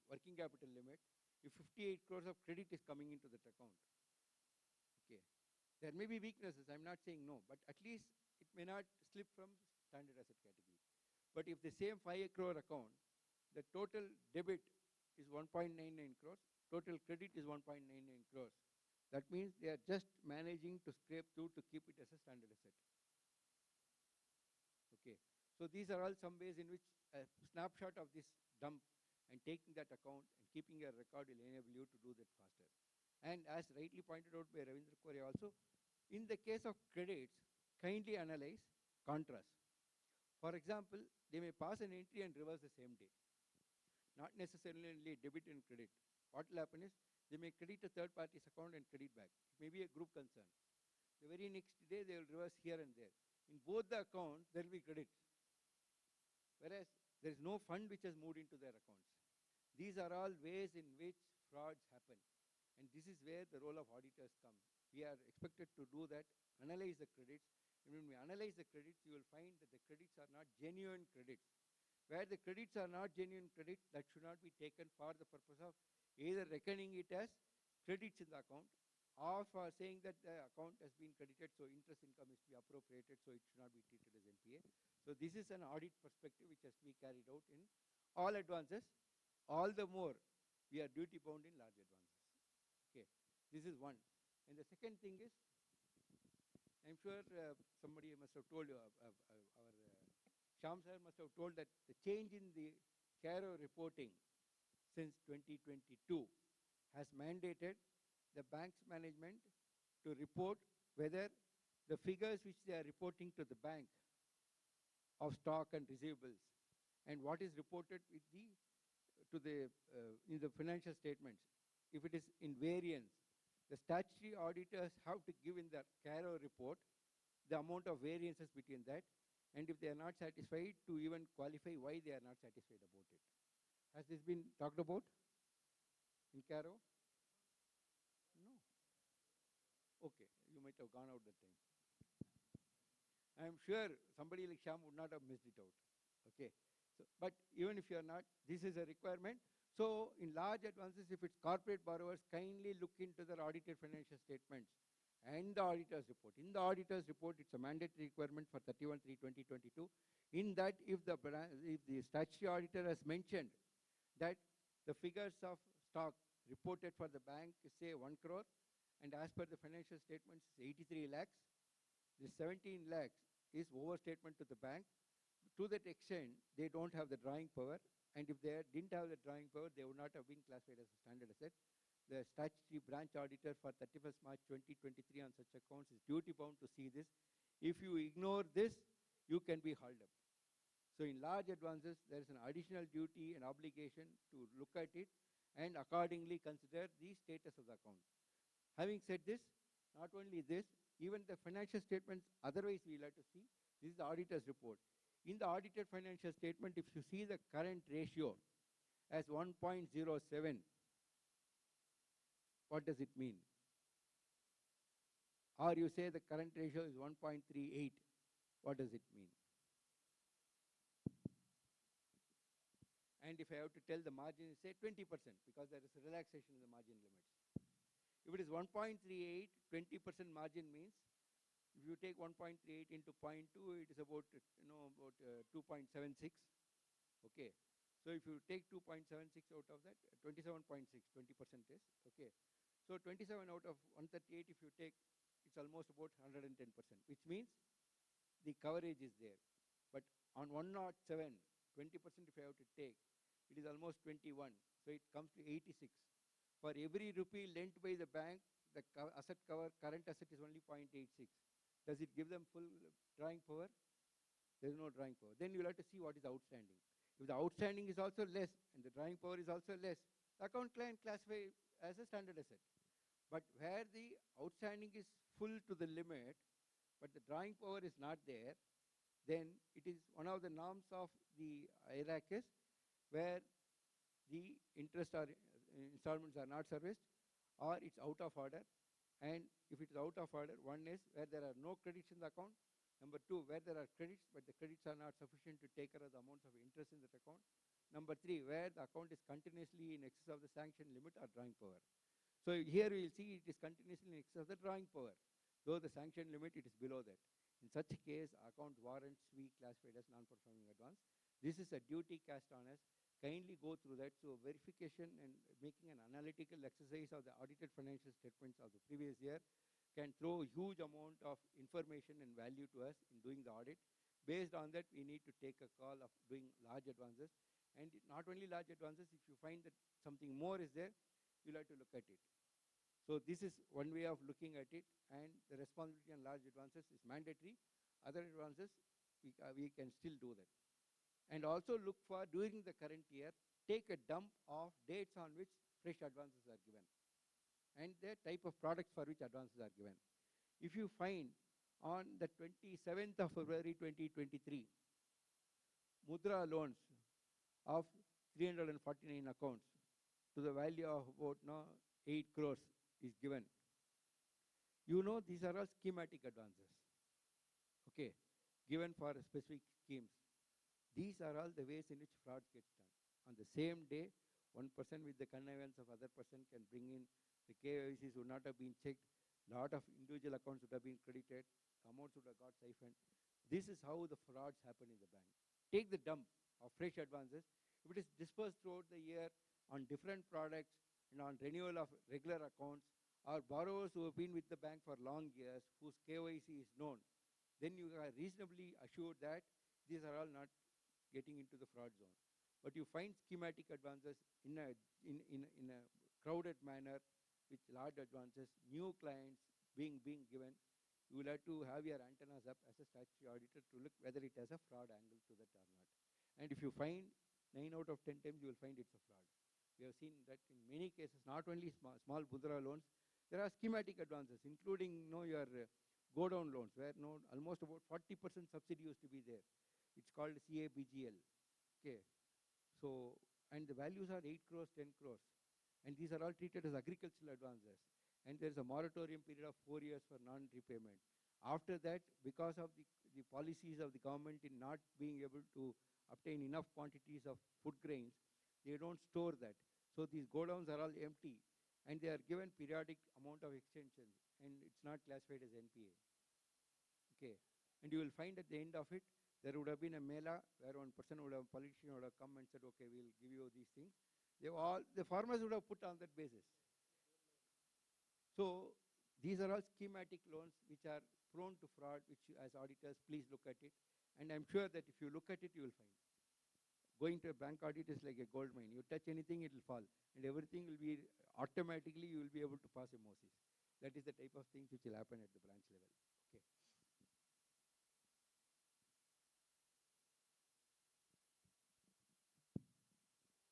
working capital limit, if 58 crores of credit is coming into that account, okay, there may be weaknesses, I'm not saying no, but at least it may not slip from standard asset category. But if the same 5 crore account, the total debit is 1.99 crores, total credit is 1.99 crores. That means they are just managing to scrape through to keep it as a standard asset. Okay. So these are all some ways in which a snapshot of this dump and taking that account and keeping a record will enable you to do that faster. And as rightly pointed out by Ravindra Kore also, in the case of credits, kindly analyze contrast. For example, they may pass an entry and reverse the same day. Not necessarily debit and credit. What will happen is, they may credit a third party's account and credit back. It may be a group concern. The very next day, they will reverse here and there. In both the accounts, there will be credits. Whereas, there is no fund which has moved into their accounts. These are all ways in which frauds happen. And this is where the role of auditors come. We are expected to do that, analyze the credits. And when we analyze the credits, you will find that the credits are not genuine credits. Where the credits are not genuine credit, that should not be taken for the purpose of either reckoning it as credits in the account or for saying that the account has been credited, so interest income is to be appropriated, so it should not be treated as NPA. So this is an audit perspective which has to be carried out in all advances. All the more, we are duty bound in large advances. Okay, this is one. And the second thing is, I'm sure somebody must have told you, our Shyam sir must have told that the change in the CARO reporting since 2022 has mandated the bank's management to report whether the figures which they are reporting to the bank of stock and receivables and what is reported with in the financial statements, if it is in variance, the statutory auditors have to give in the CARO report the amount of variances between that, and if they are not satisfied, to even qualify why they are not satisfied about it. Has this been talked about in CARO? No. Okay, you might have gone out that time. I am sure somebody like Shyam would not have missed it out. Okay. So, but even if you are not, this is a requirement. So in large advances, if it's corporate borrowers, kindly look into their audited financial statements and the auditor's report. In the auditor's report, it's a mandatory requirement for 31/3/2022. In that, if the statutory auditor has mentioned that the figures of stock reported for the bank is say 1 crore, and as per the financial statements is 83 lakhs, the 17 lakhs is overstatement to the bank. To that extent, they don't have the drawing power, and if they didn't have the drawing power, they would not have been classified as a standard asset. The statutory branch auditor for 31st March 2023 on such accounts is duty bound to see this. If you ignore this, you can be hauled up. So in large advances, there is an additional duty and obligation to look at it and accordingly consider the status of the account. Having said this, not only this, even the financial statements otherwise we like to see, this is the auditor's report. In the audited financial statement, if you see the current ratio as 1.07, what does it mean? Or you say the current ratio is 1.38, what does it mean? And if I have to tell the margin is say 20%, because there is a relaxation in the margin limits. If it is 1.38, 20% margin means, if you take 1.38 into 0.2, it is about 2.76. Okay. So if you take 2.76 out of that, 27.6, 20% is okay. So 27 out of 138, if you take, it's almost about 110%, which means the coverage is there. But on 107, 20% if I have to take, it is almost 21. So it comes to 86. For every rupee lent by the bank, the asset cover, current asset is only 0.86. Does it give them full drawing power? There is no drawing power. Then you will have to see what is outstanding. If the outstanding is also less and the drawing power is also less, the account can classify as a standard asset. But where the outstanding is full to the limit, but the drawing power is not there, then it is one of the norms of the IRAC where the interest or installments are not serviced, or it's out of order. And if it is out of order, one is where there are no credits in the account. Number two, where there are credits, but the credits are not sufficient to take care of the amounts of interest in that account. Number three, where the account is continuously in excess of the sanction limit or drawing power. So here we will see it is continuously in excess of the drawing power. Though the sanction limit, it is below that. In such a case, account warrants we classified as non-performing advance. This is a duty cast on us. Kindly go through that. So verification and making an analytical exercise of the audited financial statements of the previous year can throw a huge amount of information and value to us in doing the audit. Based on that, we need to take a call of doing large advances. And not only large advances, if you find that something more is there, you'll have to look at it. So this is one way of looking at it, and the responsibility on large advances is mandatory. Other advances, we can still do that. And also look for, during the current year, take a dump of dates on which fresh advances are given and the type of products for which advances are given. If you find on the 27th of February 2023, Mudra loans of 349 accounts to the value of about 8 crores is given. You know, these are all schematic advances, okay, given for specific schemes. These are all the ways in which fraud gets done. On the same day, one person with the connivance of other person can bring in, the KYCs would not have been checked, lot of individual accounts would have been credited, amounts would have got siphoned. This is how the frauds happen in the bank. Take the dump of fresh advances. If it is dispersed throughout the year on different products and on renewal of regular accounts, or borrowers who have been with the bank for long years, whose KYC is known, then you are reasonably assured that these are all not getting into the fraud zone. But you find schematic advances in a crowded manner with large advances, new clients being given, you will have to have your antennas up as a statutory auditor to look whether it has a fraud angle to that or not. And if you find 9 out of 10 times, you will find it's a fraud. We have seen that in many cases, not only small Mudra loans, there are schematic advances, including your go-down loans, where almost about 40% subsidy used to be there. It's called CA BGL. Okay. So, and the values are 8 crores, 10 crores. And these are all treated as agricultural advances. And there's a moratorium period of 4 years for non-repayment. After that, because of the policies of the government in not being able to obtain enough quantities of food grains, they don't store that. So these godowns are all empty, and they are given periodic amount of extensions. and it's not classified as NPA. Okay, and you will find at the end of it, there would have been a mela where one person would have, politician would have come and said, okay, we'll give you these things. The farmers would have put on that basis. So these are all schematic loans which are prone to fraud, which as auditors, please look at it. And I'm sure that if you look at it, you will find. Going to a bank audit is like a gold mine. You touch anything, it will fall. And everything will be, automatically you will be able to pass MOCs. That is the type of things which will happen at the branch level. Okay.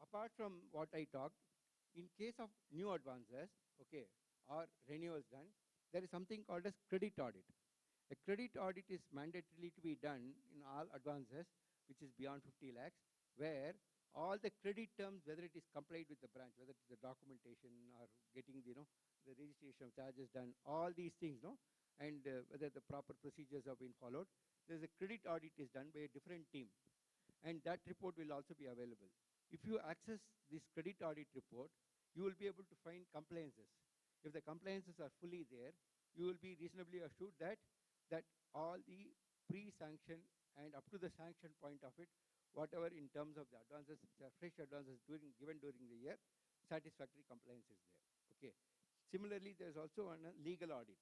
Apart from what I talked, in case of new advances, okay, or renewals done, there is something called as credit audit. A credit audit is mandatorily to be done in all advances, which is beyond 50 lakhs, where all the credit terms, whether it is complied with the branch, whether it is the documentation or getting the, the registration of charges done, all these things, and whether the proper procedures have been followed, there's a credit audit is done by a different team, and that report will also be available. If you access this credit audit report, you will be able to find compliances. If the compliances are fully there, you will be reasonably assured that all the pre-sanction and up to the sanction point of it, whatever in terms of the advances, which are fresh advances given during the year, satisfactory compliance is there. Okay. Similarly, there's also a legal audit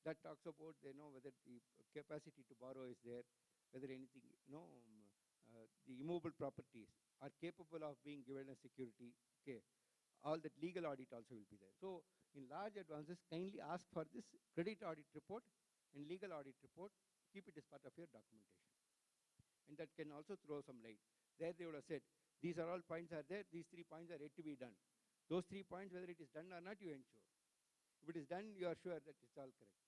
that talks about whether the capacity to borrow is there, whether anything, the immovable properties are capable of being given as security. Okay. All that legal audit also will be there. So in large advances, kindly ask for this credit audit report and legal audit report. Keep it as part of your documentation. And that can also throw some light. There they would have said, these are all points are there, these 3 points are yet to be done. Those 3 points, whether it is done or not, you ensure. If it is done, you are sure that it's all correct.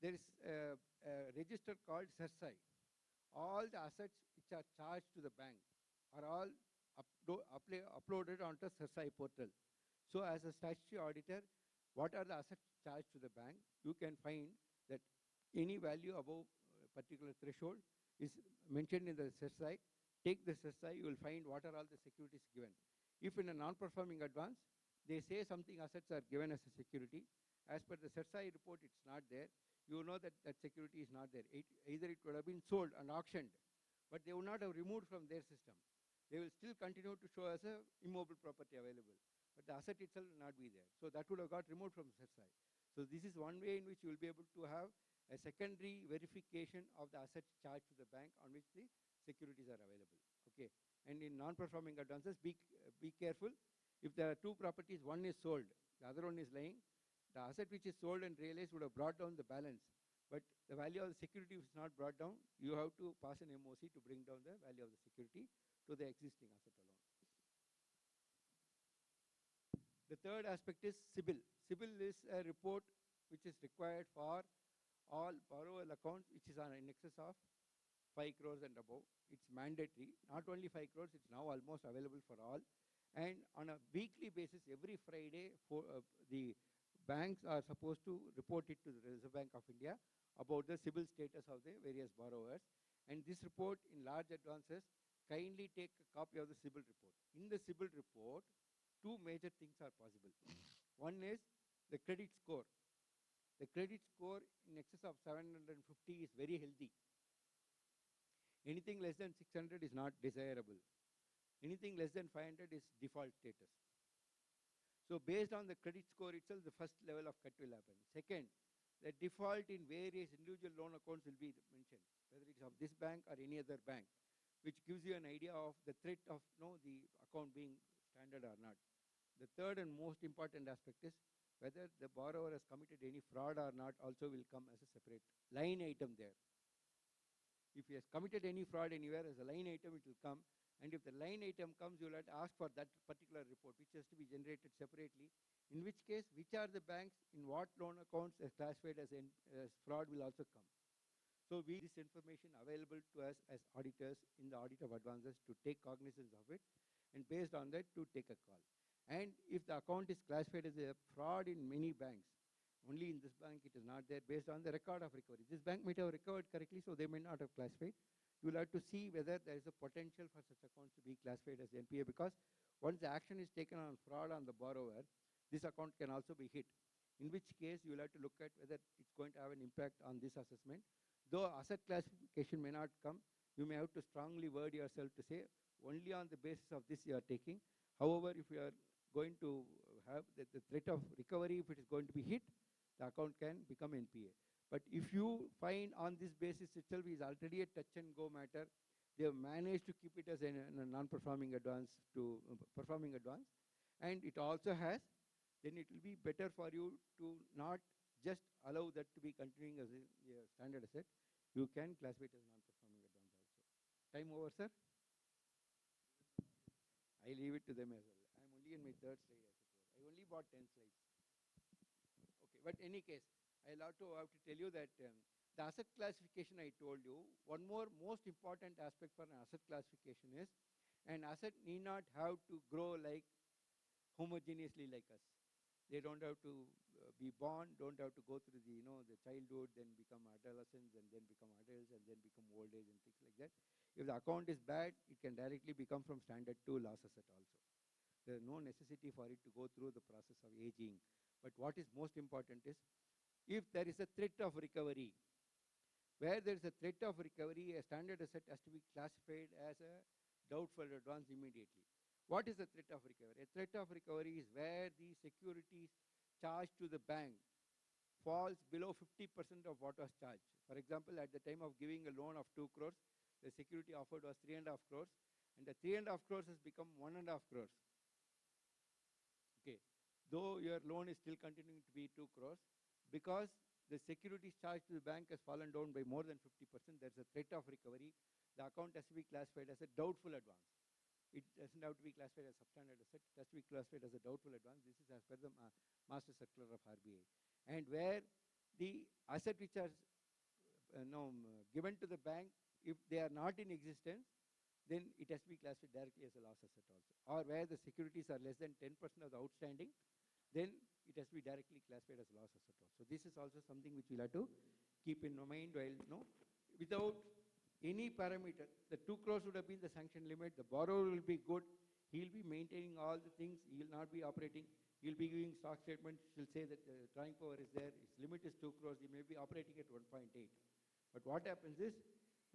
There is a register called CERSAI. All the assets which are charged to the bank are all uploaded onto CERSAI portal. So as a statutory auditor, what are the assets charged to the bank? You can find that any value above a particular threshold is mentioned in the CERSAI. Take the CERSAI, you will find what are all the securities given. If in a non-performing advance, they say something assets are given as a security, as per the CERSAI report, it's not there. You know that that security is not there. Either it would have been sold and auctioned, but they would not have removed from their system. They will still continue to show as a immobile property available, but the asset itself will not be there. So that would have got removed from CERSAI. So this is one way in which you will be able to have a secondary verification of the assets charged to the bank on which the securities are available. Okay. And in non-performing advances, be careful. If there are 2 properties, one is sold, the other one is lying, the asset which is sold and realized would have brought down the balance, but the value of the security is not brought down. You have to pass an MOC to bring down the value of the security to the existing asset alone. The third aspect is CIBIL. CIBIL is a report which is required for all borrower accounts which is in excess of 5 crores and above. It's mandatory. Not only 5 crores, it's now almost available for all. And on a weekly basis, every Friday, the banks are supposed to report it to the Reserve Bank of India about the CIBIL status of the various borrowers. And this report in large advances, kindly take a copy of the CIBIL report. In the CIBIL report, 2 major things are possible. One is the credit score. The credit score in excess of 750 is very healthy. Anything less than 600 is not desirable. Anything less than 500 is default status. So based on the credit score itself, the first level of cut will happen. Second, the default in various individual loan accounts will be mentioned, whether it's of this bank or any other bank, which gives you an idea of the threat of the account being standard or not. The third and most important aspect is whether the borrower has committed any fraud or not also will come as a separate line item there. If he has committed any fraud anywhere as a line item, it will come. And if the line item comes, you will have to ask for that particular report, which has to be generated separately. In which case, which are the banks in what loan accounts as classified as fraud will also come. So this information available to us as auditors in the audit of advances to take cognizance of it, and based on that to take a call. And if the account is classified as a fraud in many banks, only in this bank it is not there based on the record of recovery. This bank might have recovered correctly, so they may not have classified. You will have to see whether there is a potential for such accounts to be classified as NPA, because once the action is taken on fraud on the borrower, this account can also be hit. In which case, you will have to look at whether it's going to have an impact on this assessment. Though asset classification may not come, you may have to strongly word yourself to say, only on the basis of this you are taking. However, if you are going to have the threat of recovery, if it is going to be hit, the account can become NPA. But if you find on this basis itself is already a touch and go matter, they have managed to keep it as a non-performing advance to performing advance, and it also has, then it will be better for you to not just allow that to be continuing as a standard asset. You can classify it as non-performing advance also. Time over, sir? I leave it to them as well. I'm only in my third slide, I suppose. I only bought 10 slides. Okay, but in any case, I'll have to tell you that the asset classification I told you, one more most important aspect for an asset classification is an asset need not have to grow like homogeneously like us. They don't have to be born, don't have to go through the, the childhood, then become adolescents, and then become adults, and then become old age and things like that. If the account is bad, it can directly become from standard to loss asset also. There is no necessity for it to go through the process of aging. But what is most important is, if there is a threat of recovery, where there is a threat of recovery, a standard asset has to be classified as a doubtful advance immediately. What is the threat of recovery? A threat of recovery is where the securities charged to the bank falls below 50% of what was charged. For example, at the time of giving a loan of 2 crores, the security offered was 3.5 crores, and the 3.5 crores has become 1.5 crores. Okay, though your loan is still continuing to be 2 crores, because the securities charged to the bank has fallen down by more than 50%, there's a threat of recovery. The account has to be classified as a doubtful advance. It doesn't have to be classified as substandard asset. It has to be classified as a doubtful advance. This is as per the Master Circular of RBI. And where the asset which are given to the bank, if they are not in existence, then it has to be classified directly as a loss asset also. Or where the securities are less than 10% of the outstanding, then it has to be directly classified as a loss asset also. This is also something which we'll have to keep in mind while, without any parameter, the 2 crores would have been the sanction limit, the borrower will be good, he'll be maintaining all the things, he'll not be operating, he'll be giving stock statements, he'll say that the drawing power is there, his limit is 2 crores, he may be operating at 1.8. But what happens is,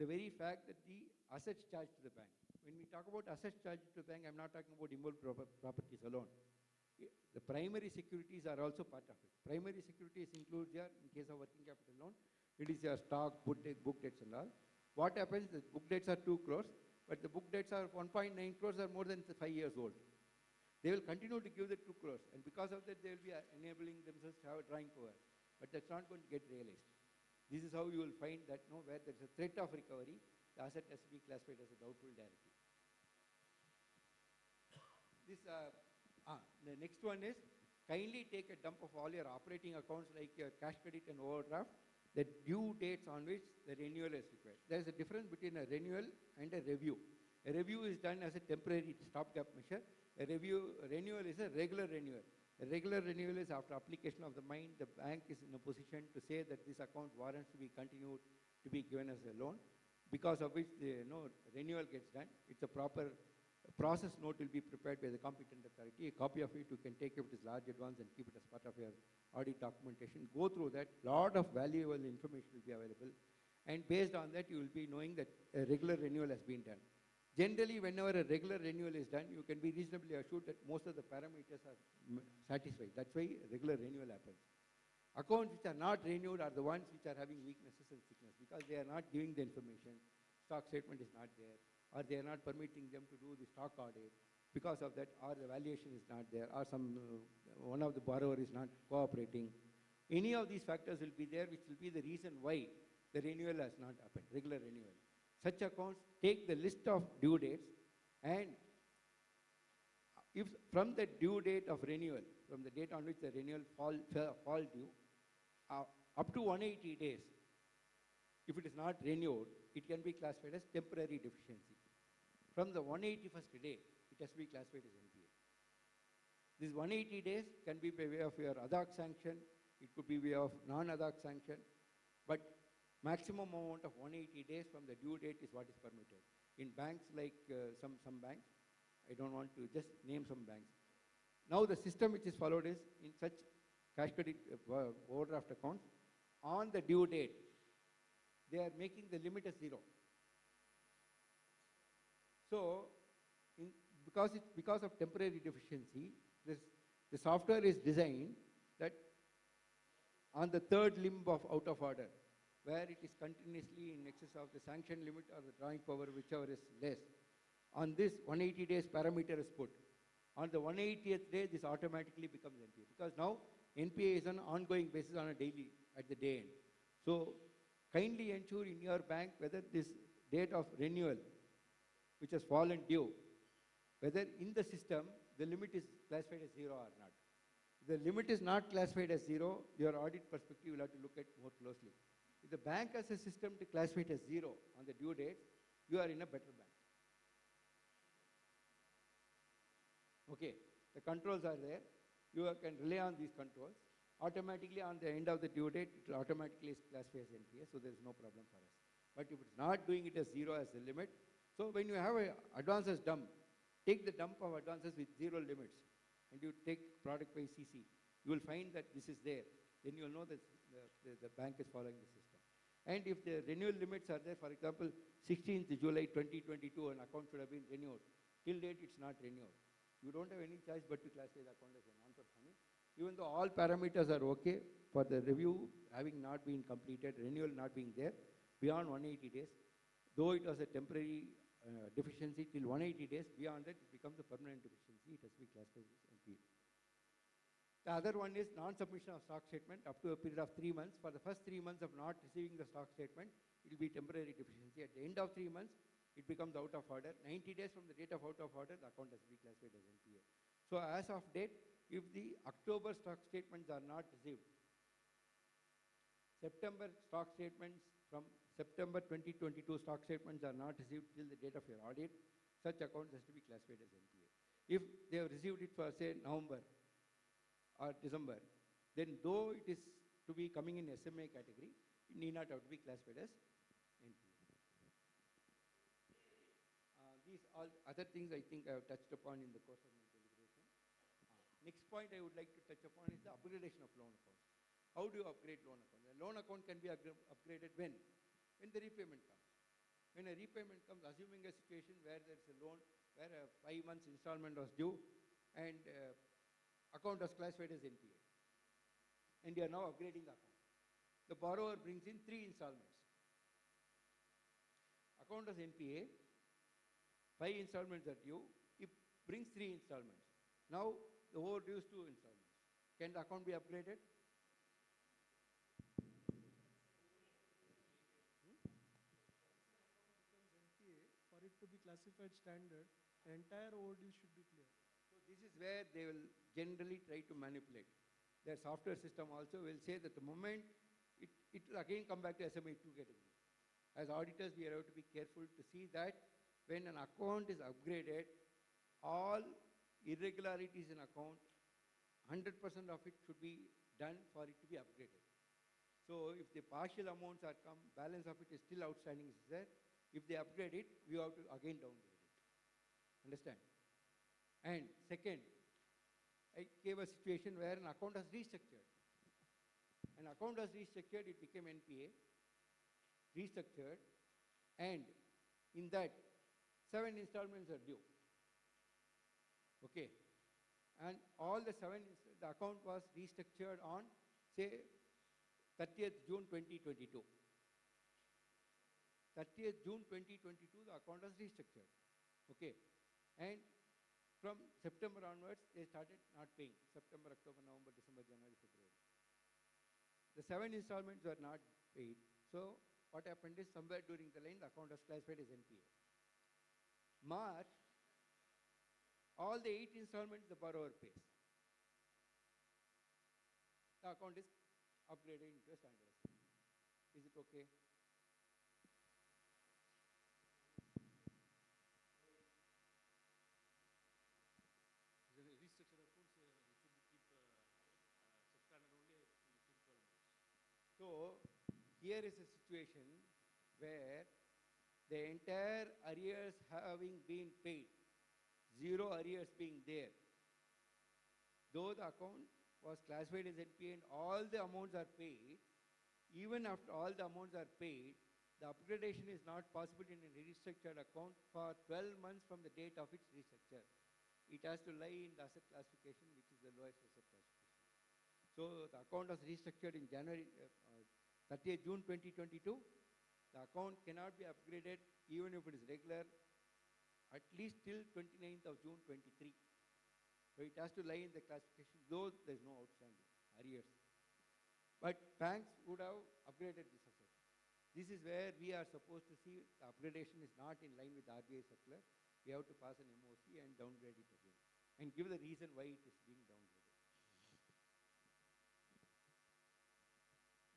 the very fact that the assets charged to the bank. When we talk about assets charged to the bank, I'm not talking about immobile properties alone. The primary securities are also part of it. Primary securities include your, in case of working capital loan, it is your stock, book debts and all. What happens, the book debts are 2 crores, but the book debts are 1.9 crores are more than 5 years old. They will continue to give the 2 crores, and because of that, they will be enabling themselves to have a drawing power. But that's not going to get realized. This is how you will find that where there is a threat of recovery, the asset has to be classified as a doubtful directly. The next one is, kindly take a dump of all your operating accounts like your cash credit and overdraft, the due dates on which the renewal is required. There is a difference between a renewal and a review. A review is done as a temporary stopgap measure. A renewal is a regular renewal. A regular renewal is after application of the mind, the bank is in a position to say that this account warrants to be continued to be given as a loan, because of which the renewal gets done. It's a proper process note will be prepared by the competent authority. A copy of it you can take if it is large advance and keep it as part of your audit documentation. Go through that. Lot of valuable information will be available. And based on that, you will be knowing that a regular renewal has been done. Generally, whenever a regular renewal is done, you can be reasonably assured that most of the parameters are satisfied. That's why regular renewal happens. Accounts which are not renewed are the ones which are having weaknesses and sickness, because they are not giving the information, stock statement is not there, or they are not permitting them to do the stock audit. Because of that, or the valuation is not there, or one of the borrower is not cooperating. Any of these factors will be there, which will be the reason why the renewal has not happened, regular renewal. Such accounts, take the list of due dates, and if from the due date of renewal, from the date on which the renewal fall due, up to 180 days, if it is not renewed, it can be classified as temporary deficiency. From the 181st day, it has to be classified as NPA. This 180 days can be by way of your ADAC sanction, it could be way of non-ADAC sanction, but maximum amount of 180 days from the due date is what is permitted. In banks like some banks, I don't want to just name some banks, Now the system which is followed is in such cash credit overdraft accounts, on the due date, they are making the limit as 0. So, because of temporary deficiency, the software is designed that on the third limb of out of order, where it is continuously in excess of the sanction limit or the drawing power, whichever is less, on this 180 days parameter is put. On the 180th day, this automatically becomes NPA, because now NPA is on an ongoing basis on a daily, at the day end. So kindly ensure in your bank whether this date of renewal, which has fallen due, whether in the system the limit is classified as 0 or not. If the limit is not classified as 0, your audit perspective will have to look at more closely. If the bank has a system to classify it as 0 on the due date, you are in a better bank. Okay, the controls are there. You can rely on these controls. Automatically on the end of the due date, it will automatically classify as NPA, so there is no problem for us. But if it's not doing it as 0 as the limit, so when you have an advances dump, take the dump of advances with 0 limits, and you take product by CC, you will find that this is there. Then you will know that the bank is following the system. And if the renewal limits are there, for example, 16th July 2022, an account should have been renewed. Till date, it's not renewed. You don't have any choice but to classify the account as a non-performing. Even though all parameters are okay for the review having not been completed, renewal not being there, beyond 180 days, though it was a temporary deficiency till 180 days, beyond that it becomes a permanent deficiency, it has to be classified as NPA. The other one is non-submission of stock statement up to a period of 3 months. For the first 3 months of not receiving the stock statement, it will be temporary deficiency. At the end of 3 months, it becomes out of order. 90 days from the date of out of order, the account has to be classified as NPA. So as of date, if the October stock statements are not received, September stock statements from September 2022 stock statements are not received till the date of your audit, such accounts has to be classified as NPA. If they have received it for say November or December, then though it is to be coming in SMA category, it need not have to be classified as NPA. These all other things I think I have touched upon in the course of my deliberation. Next point I would like to touch upon is the upgradation of loan accounts. How do you upgrade loan accounts? A loan account can be upgraded when the repayment comes. When a repayment comes, assuming a situation where there is a loan where a 5 months installment was due and account was classified as NPA, and you are now upgrading the account. The borrower brings in 3 installments. Account was NPA, 5 installments are due, it brings 3 installments. Now the overdue is 2 installments. Can the account be upgraded? For it to be classified standard, the entire overdue should be clear. So this is where they will generally try to manipulate. Their software system also will say that the moment it will again come back to SMA 2 category. As auditors, we have to be careful to see that when an account is upgraded, all irregularities in account, 100% of it should be done for it to be upgraded. So if the partial amounts are come, balance of it is still outstanding is there. If they upgrade it, we have to again downgrade it. Understand? And second, I gave a situation where an account has restructured. An account was restructured, it became NPA, restructured, and in that 7 installments are due. Okay. And all the 7, the account was restructured on, say, 30th June 2022. 30th June 2022, the account was restructured. Okay. And from September onwards, they started not paying. September, October, November, December, January, February. The 7 installments were not paid. So what happened is somewhere during the line, the account was classified as NPA. March, all the 8 installments the borrower pays. The account is upgraded into a standard asset. Is it okay? So here is a situation where the entire arrears having been paid, 0 arrears being there, Though the account was classified as NPA and all the amounts are paid, even after all the amounts are paid, the upgradation is not possible in a restructured account for 12 months from the date of its restructure. It has to lie in the asset classification, which is the lowest asset classification. So the account was restructured in 30th June 2022. The account cannot be upgraded even if it is regular at least till 29th of June 23. So it has to lie in the classification, though there is no outstanding arrears. But banks would have upgraded this asset. This is where we are supposed to see the upgradation is not in line with the RBI circular. We have to pass an MOC and downgrade it again and give the reason why it is being downgraded.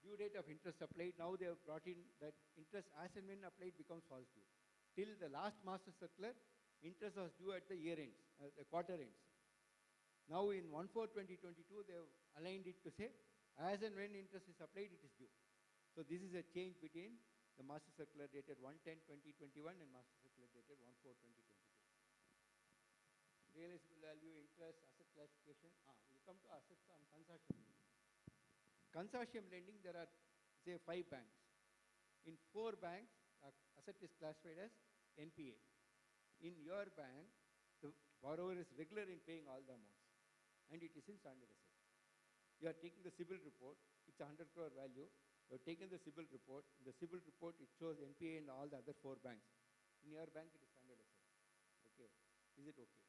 Due date of interest applied, now they have brought in that interest as and when applied becomes false due. Till the last master circular, interest was due at the year ends, the quarter ends. Now in 1/4/2022, they have aligned it to say, as and when interest is applied, it is due. So this is a change between the master circular dated 1/10/2021 and master circular dated 1/4/2022. Realizable value, interest, asset classification. We come to assets on consortium lending. Consortium lending, there are, say, 5 banks. In 4 banks, asset is classified as NPA. In your bank, the borrower is regular in paying all the amounts, and it is in standard asset. You are taking the CIBIL report, it's 100 crore value. You have taken the CIBIL report. In the CIBIL report, it shows NPA in all the other 4 banks. In your bank, it is standard asset. Okay. Is it okay?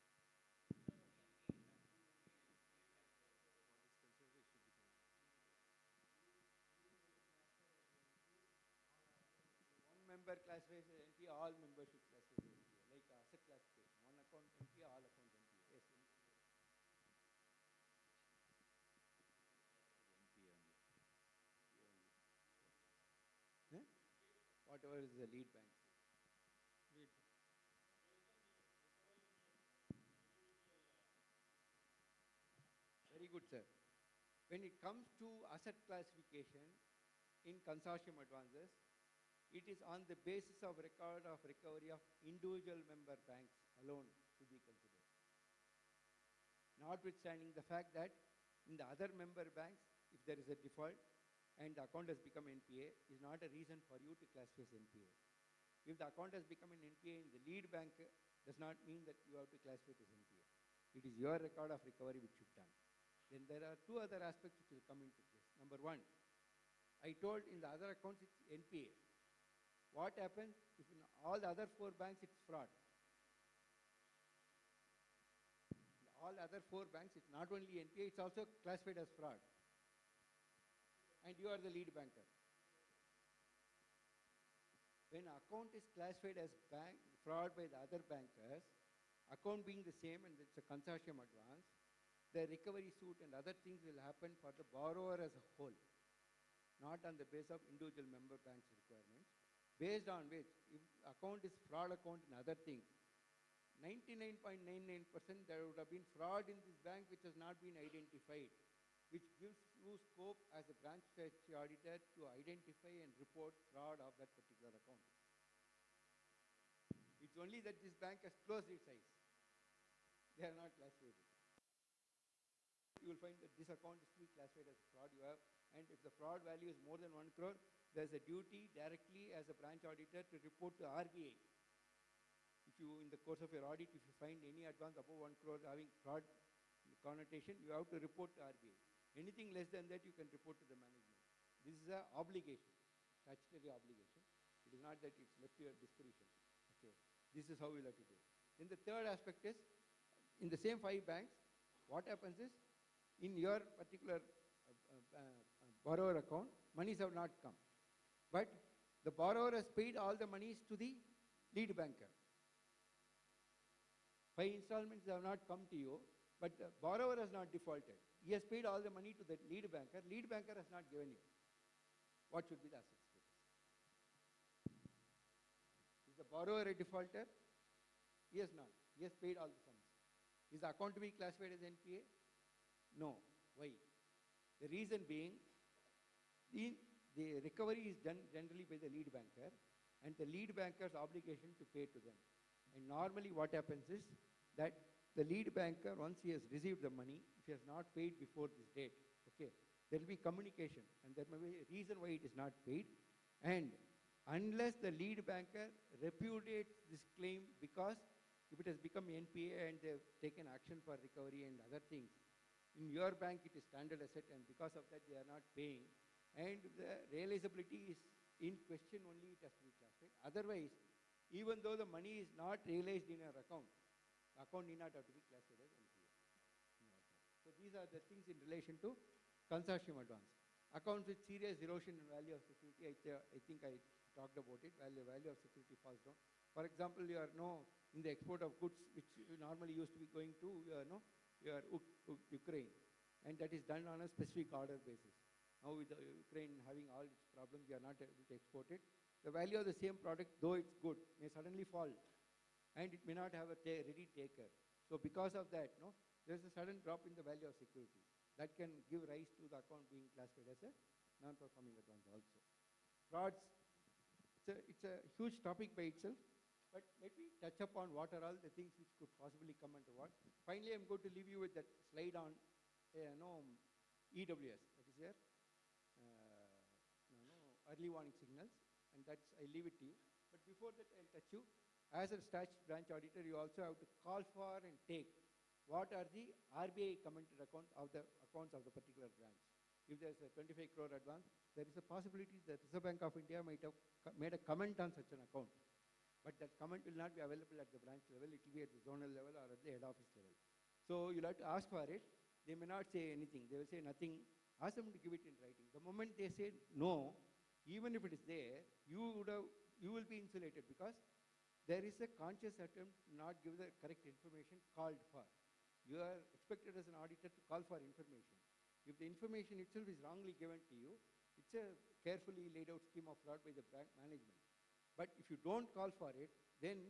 One member classifies as NPA, all members should classify as NPA, like asset classification. One account NPA, all accounts NPA. Yes. Whatever is the lead bank. Very good, sir. When it comes to asset classification in consortium advances, it is on the basis of record of recovery of individual member banks alone to be considered. Notwithstanding the fact that in the other member banks, if there is a default and the account has become NPA, is not a reason for you to classify as NPA. If the account has become an NPA in the lead bank, does not mean that you have to classify it as NPA. It is your record of recovery which you've done. Then there are 2 other aspects which will come into place. Number 1, I told in the other accounts it's NPA. What happens if in all the other 4 banks it's fraud? In all other 4 banks, it's not only NPA, it's also classified as fraud. And you are the lead banker. When account is classified as bank fraud by the other bankers, account being the same and it's a consortium advance, the recovery suit and other things will happen for the borrower as a whole, not on the basis of individual member banks' requirements, based on which, if account is fraud account and other things, 99.99% there would have been fraud in this bank which has not been identified, which gives you scope as a branch statutory auditor to identify and report fraud of that particular account. It's only that this bank has closed its eyes. They are not classified. You will find that this account is still classified as fraud you have, and if the fraud value is more than 1 crore, there's a duty directly as a branch auditor to report to RBI. If you, in the course of your audit, if you find any advance above 1 crore having fraud connotation, you have to report to RBI. Anything less than that, you can report to the management. This is an obligation, statutory obligation. It is not that it's left to your discretion. Okay. This is how we'll have to do it. Then the third aspect is, in the same 5 banks, what happens is, in your particular borrower account, monies have not come. But the borrower has paid all the monies to the lead banker. 5 installments have not come to you, but the borrower has not defaulted. He has paid all the money to the lead banker has not given you. What should be the asset status? Is the borrower a defaulter? He has not. He has paid all the sums. Is the account to be classified as NPA? No. Why? The reason being, the recovery is done generally by the lead banker, and the lead banker's obligation to pay to them. And normally what happens is that the lead banker, once he has received the money, if he has not paid before this date, okay, there will be communication, and there may be a reason why it is not paid. And unless the lead banker repudiates this claim, because if it has become NPA and they have taken action for recovery and other things, in your bank it is standard asset, and because of that they are not paying, and the realizability is in question, only it has to be classified. Otherwise, even though the money is not realized in your account, the account need not have to be classified as NPA. So these are the things in relation to consortium advance. Accounts with serious erosion in value of security, I think I talked about it, value of security falls down. For example, you are in the export of goods, which normally used to be going to Ukraine, and that is done on a specific order basis. Now with Ukraine having all its problems, we are not able to export it. The value of the same product, though it's good, may suddenly fall, and it may not have a ready taker. So because of that, there's a sudden drop in the value of security. That can give rise to the account being classified as a non-performing advance also. Frauds, it's a huge topic by itself, but let me touch upon what are all the things which could possibly come under what. Finally, I'm going to leave you with that slide on EWS, that is here, early warning signals, and that's, I leave it to you. But before that, I'll touch you. As a statutory branch auditor, you also have to call for and take what are the RBI commented accounts of the particular branch. If there's a 25 crore advance, there is a possibility that Reserve Bank of India might have made a comment on such an account. But that comment will not be available at the branch level, it will be at the zonal level or at the head office level. So you'll have to ask for it. They may not say anything, they will say nothing. Ask them to give it in writing. The moment they say no, even if it is there, you will be insulated, because there is a conscious attempt to not give the correct information called for. You are expected as an auditor to call for information. If the information itself is wrongly given to you, it's a carefully laid out scheme of fraud by the bank management. But if you don't call for it, then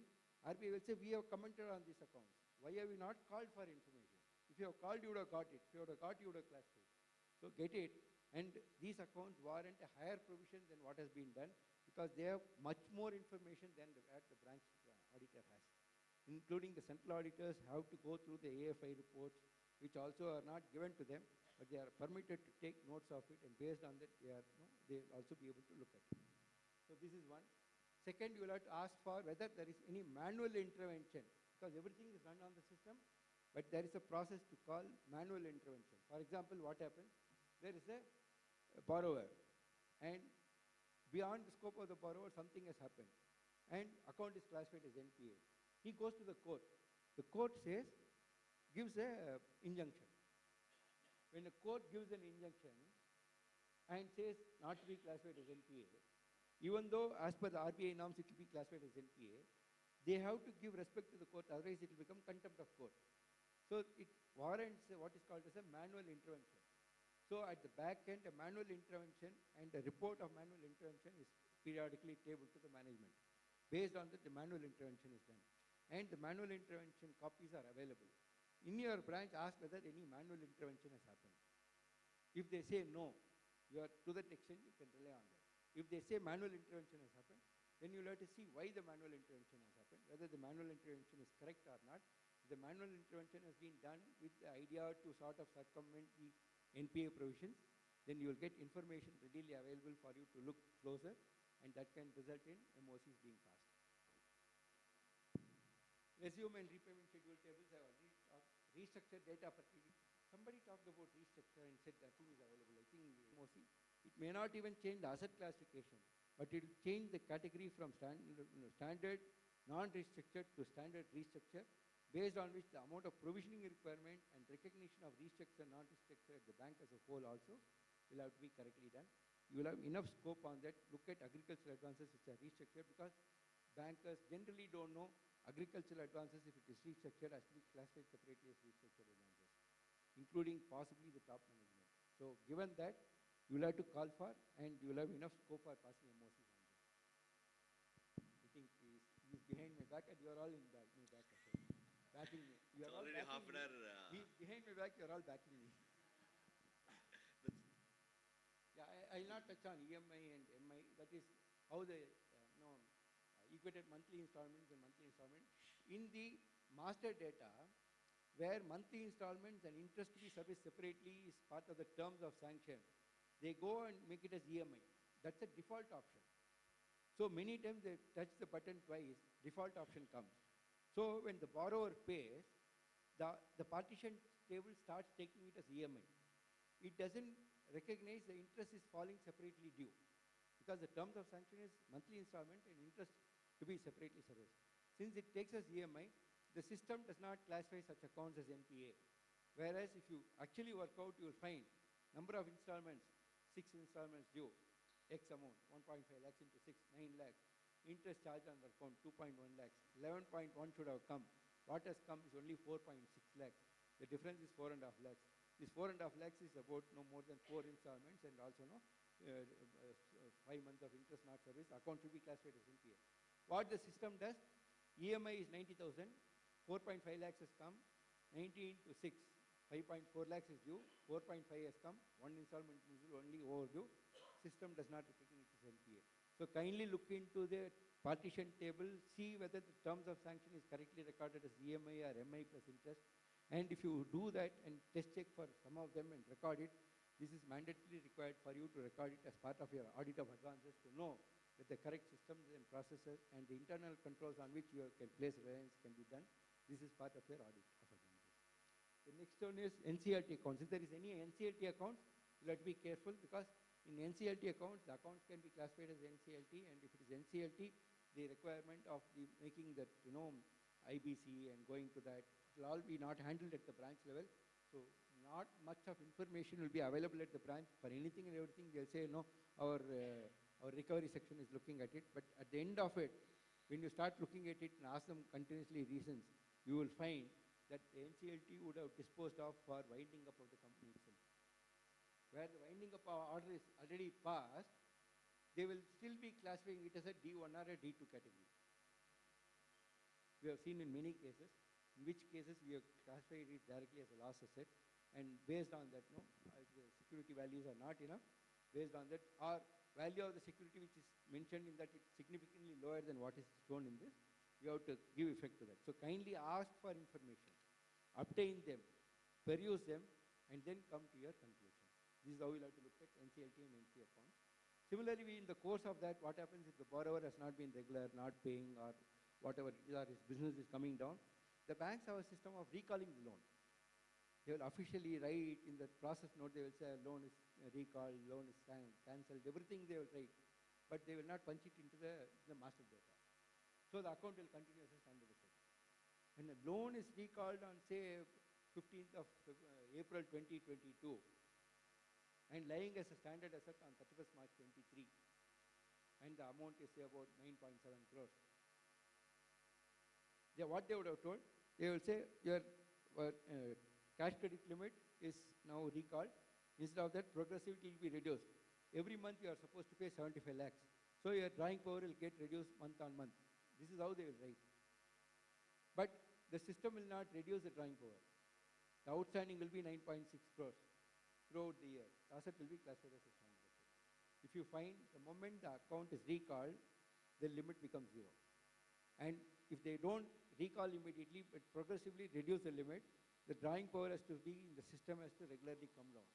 RBI will say, we have commented on these accounts. Why have you not called for information? If you have called, you would have got it. If you would have got, you would have classified. So get it. And these accounts warrant a higher provision than what has been done, because they have much more information than the branch auditor has. Including the central auditors have to go through the AFI reports, which also are not given to them, but they are permitted to take notes of it, and based on that, they will also be able to look at it. So this is one. Second, you will have to ask for whether there is any manual intervention, because everything is run on the system, but there is a process to call manual intervention. For example, what happens? There is a borrower, and beyond the scope of the borrower, something has happened, and account is classified as NPA. He goes to the court. The court gives a injunction. When the court gives an injunction and says not to be classified as NPA, even though as per the RBI norms it will be classified as NPA, they have to give respect to the court, otherwise it will become contempt of court. So it warrants what is called as a manual intervention. So at the back end, a manual intervention and a report of manual intervention is periodically tabled to the management. Based on that, the manual intervention is done. And the manual intervention copies are available. In your branch, ask whether any manual intervention has happened. If they say no, to that extent you can rely on that. If they say manual intervention has happened, then you'll have to see why the manual intervention has happened, whether the manual intervention is correct or not. If the manual intervention has been done with the idea to sort of circumvent the NPA provisions, then you will get information readily available for you to look closer, and that can result in MOCs being passed. Resume and repayment schedule tables have already talked. Restructured data per TD. Somebody talked about restructure and said nothing is available. I think MOC, it may not even change the asset classification, but it will change the category from standard non-restructured to standard restructure, based on which the amount of provisioning requirement and recognition of restructure and non-restructure at the bank as a whole also will have to be correctly done. You will have enough scope on that. Look at agricultural advances which are restructured, because bankers generally don't know agricultural advances, if it is restructured, has to be classified separately as restructured advances, including possibly the top management. So given that, you will have to call for, and you will have enough scope for passing MOCs on this. I think he's behind my back, and you are all in my back. Backing me. You are all already backing half an me. hour. He's behind my back, you are all backing me. Yeah, I'll not touch on EMI and MI. That is how the equated monthly installments and monthly installment. In the master data, where monthly installments and interest to be serviced separately is part of the terms of sanction. They go and make it as EMI. That's a default option. So many times they touch the button twice, default option comes. So when the borrower pays, the partition table starts taking it as EMI. It doesn't recognize the interest is falling separately due, because the terms of sanction is monthly installment and interest to be separately serviced. Since it takes as EMI, the system does not classify such accounts as NPA. Whereas if you actually work out, you will find number of installments, 6 installments due, X amount, 1.5 lakhs into 6, 9 lakhs. Interest charge on the account, 2.1 lakhs. 11.1 should have come. What has come is only 4.6 lakhs. The difference is 4.5 lakhs. This 4.5 lakhs is about no more than 4 installments and also 5 months of interest not service. Account should be classified as NPA. What the system does, EMI is 90,000, 4.5 lakhs has come, 90 into 6, 5.4 lakhs is due, 4.5 has come, 1 installment is only overdue. System does not recognize it as NPA. So kindly look into the partition table, see whether the terms of sanction is correctly recorded as EMI or MI plus interest. And if you do that and test check for some of them and record it, this is mandatorily required for you to record it as part of your audit of advances to know that the correct systems and processes and the internal controls on which you can place reliance can be done. This is part of your audit of advances. The next one is NCLT accounts. If there is any NCLT accounts, you have to be careful, because in NCLT accounts, the accounts can be classified as NCLT, and if it is NCLT, the requirement of the making that, IBC and going to that, it will all be not handled at the branch level. So not much of information will be available at the branch. For anything and everything, they'll say, no, our recovery section is looking at it. But at the end of it, when you start looking at it and ask them continuously reasons, you will find that the NCLT would have disposed of for winding up of the company itself. Where the winding up order is already passed, they will still be classifying it as a D1 or a D2 category. We have seen in many cases, in which cases we have classified it directly as a loss asset, and based on that, the security values are not enough. Based on that, our value of the security which is mentioned in that, it's significantly lower than what is shown in this, we have to give effect to that. So kindly ask for information, obtain them, peruse them, and then come to your conclusion. This is how we'll have to look at NCLT and NC accounts. Similarly, in the course of that, what happens if the borrower has not been regular, not paying, or whatever it is, or his business is coming down, the banks have a system of recalling the loan. They will officially write in the process note, they will say loan is recalled, loan is cancelled, everything they will write, but they will not punch it into the master data. So the account will continue as a standard asset. When a loan is recalled on, say, 15th of April 2022, and lying as a standard asset on 31st March 23, and the amount is, say, about 9.7 crores. What they would have told, they will say your cash credit limit is now recalled. Instead of that, progressively it will be reduced. Every month you are supposed to pay 75 lakhs. So your drawing power will get reduced month on month. This is how they will write. But the system will not reduce the drawing power. The outstanding will be 9.6 crores throughout the year. The asset will be classified as a standard asset. If you find the moment the account is recalled, the limit becomes zero. And if they don't recall immediately but progressively reduce the limit, the drawing power has to be in the system has to regularly come down.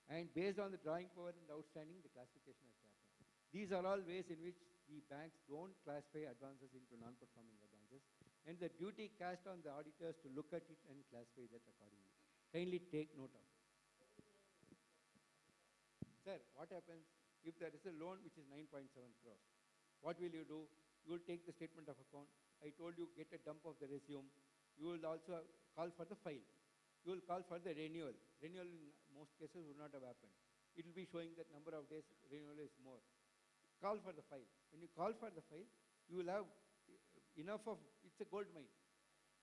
And based on the drawing power and the outstanding, the classification has to happen. These are all ways in which the banks don't classify advances into non-performing advances. And the duty cast on the auditors to look at it and classify that accordingly. Kindly take note of it. Sir, what happens if there is a loan which is 9.7 crores? What will you do? You will take the statement of account. I told you, get a dump of the resume. You will also call for the file. You will call for the renewal. Renewal in most cases would not have happened. It will be showing that number of days renewal is more. Call for the file. When you call for the file, you will have enough of, it's a gold mine.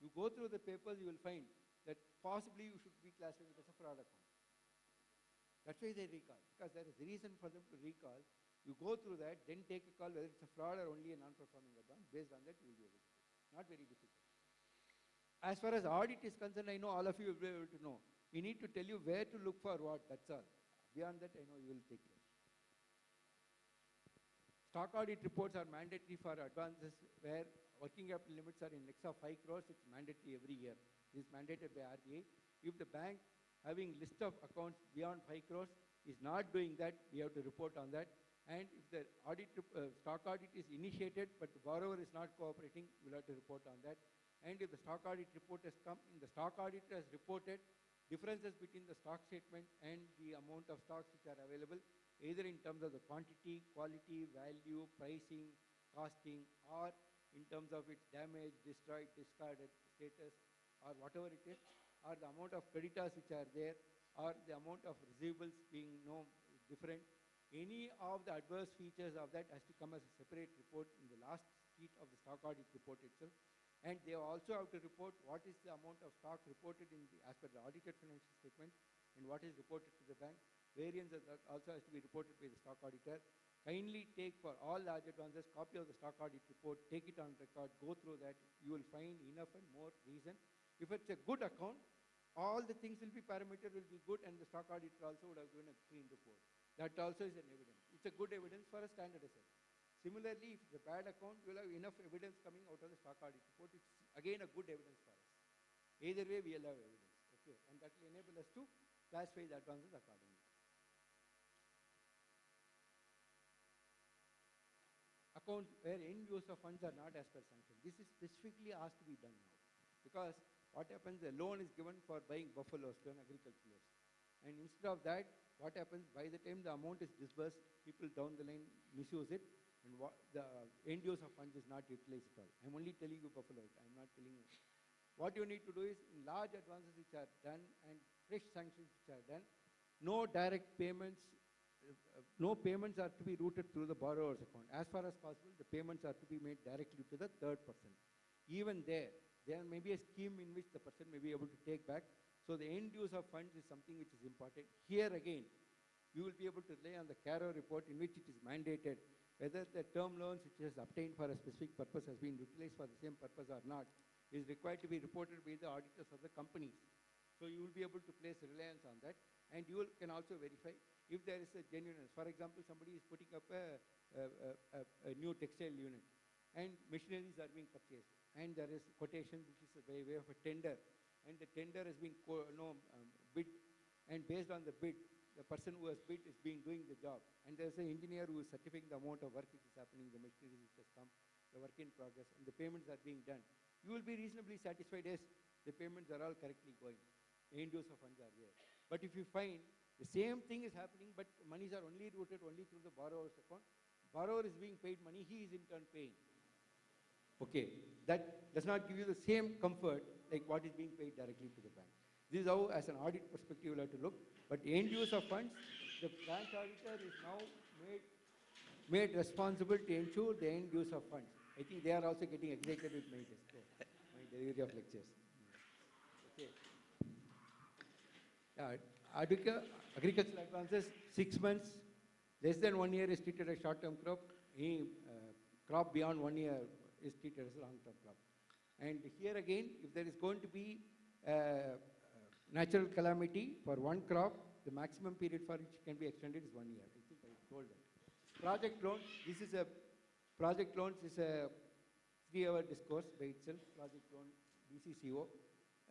You go through the papers, you will find that possibly you should be classified as a fraud account. That's why they recall, because there is a reason for them to recall. You go through that, then take a call whether it's a fraud or only a non-performing advance. Based on that, you will be able to do it. Not very difficult. As far as audit is concerned, I know all of you will be able to know. We need to tell you where to look for what, that's all. Beyond that, I know you will take care. Stock audit reports are mandatory for advances where working capital limits are in excess of 5 crores. It's mandatory every year. This is mandated by RBI. If the bank having list of accounts beyond 5 crores is not doing that, we have to report on that. And if the stock audit is initiated, but the borrower is not cooperating, we'll have to report on that. And if the stock audit report has come, in the stock audit has reported differences between the stock statement and the amount of stocks which are available, either in terms of the quantity, quality, value, pricing, costing, or in terms of its damage, destroyed, discarded status, or whatever it is, or the amount of creditors which are there, or the amount of receivables being different. Any of the adverse features of that has to come as a separate report in the last sheet of the stock audit report itself. And they also have to report what is the amount of stock reported as per the audited financial statement and what is reported to the bank. Variance also has to be reported by the stock auditor. Kindly take for all large advances copy of the stock audit report, take it on record, go through that. You will find enough and more reason. If it's a good account, all the things will be parameter will be good, and the stock auditor also would have given a clean report. That also is an evidence. It's a good evidence for a standard asset. Similarly, if it's a bad account, you will have enough evidence coming out of the stock audit report. It's again a good evidence for us. Either way, we will have evidence. Okay, and that will enable us to classify the advances accordingly. Accounts where end use of funds are not as per sanction. This is specifically asked to be done now. Because what happens, the loan is given for buying buffaloes to an agriculturalist. And instead of that, what happens, by the time the amount is disbursed, people down the line misuse it, and the end use of funds is not utilized at all. I'm only telling you buffaloes, I'm not telling you. What you need to do is, in large advances which are done and fresh sanctions which are done, no direct payments, no payments are to be routed through the borrower's account. As far as possible, the payments are to be made directly to the third person. Even there may be a scheme in which the person may be able to take back. So the end use of funds is something which is important. Here again, you will be able to rely on the CARO report in which it is mandated whether the term loans which is obtained for a specific purpose has been utilized for the same purpose or not is required to be reported by the auditors of the companies. So you will be able to place reliance on that, and you can also verify if there is a genuineness. For example, somebody is putting up a new textile unit and machineries are being purchased, and there is quotation which is by way of a tender, and the tender has been bid, and based on the bid, the person who has bid is doing the job, and there is an engineer who is certifying the amount of work which is happening, the machinery which has come, the work in progress, and the payments are being done. You will be reasonably satisfied as the payments are all correctly going. End use of funds are there. But if you find the same thing is happening, but monies are only routed only through the borrower's account, borrower is being paid money, he is in turn paying. Okay, that does not give you the same comfort like what is being paid directly to the bank. This is how, as an audit perspective, you will have to look. But end use of funds, the branch auditor is now made responsible to ensure the end use of funds. I think they are also getting excited with my delivery of lectures. Okay. Agricultural advances, 6 months, less than 1 year is treated as short-term crop. Any crop beyond 1 year is treated as long-term crop. And here again, if there is going to be natural calamity for one crop, the maximum period for which can be extended is 1 year. I think I told that. Project loans, project loans is a 3-hour discourse by itself, project loan, BCCO.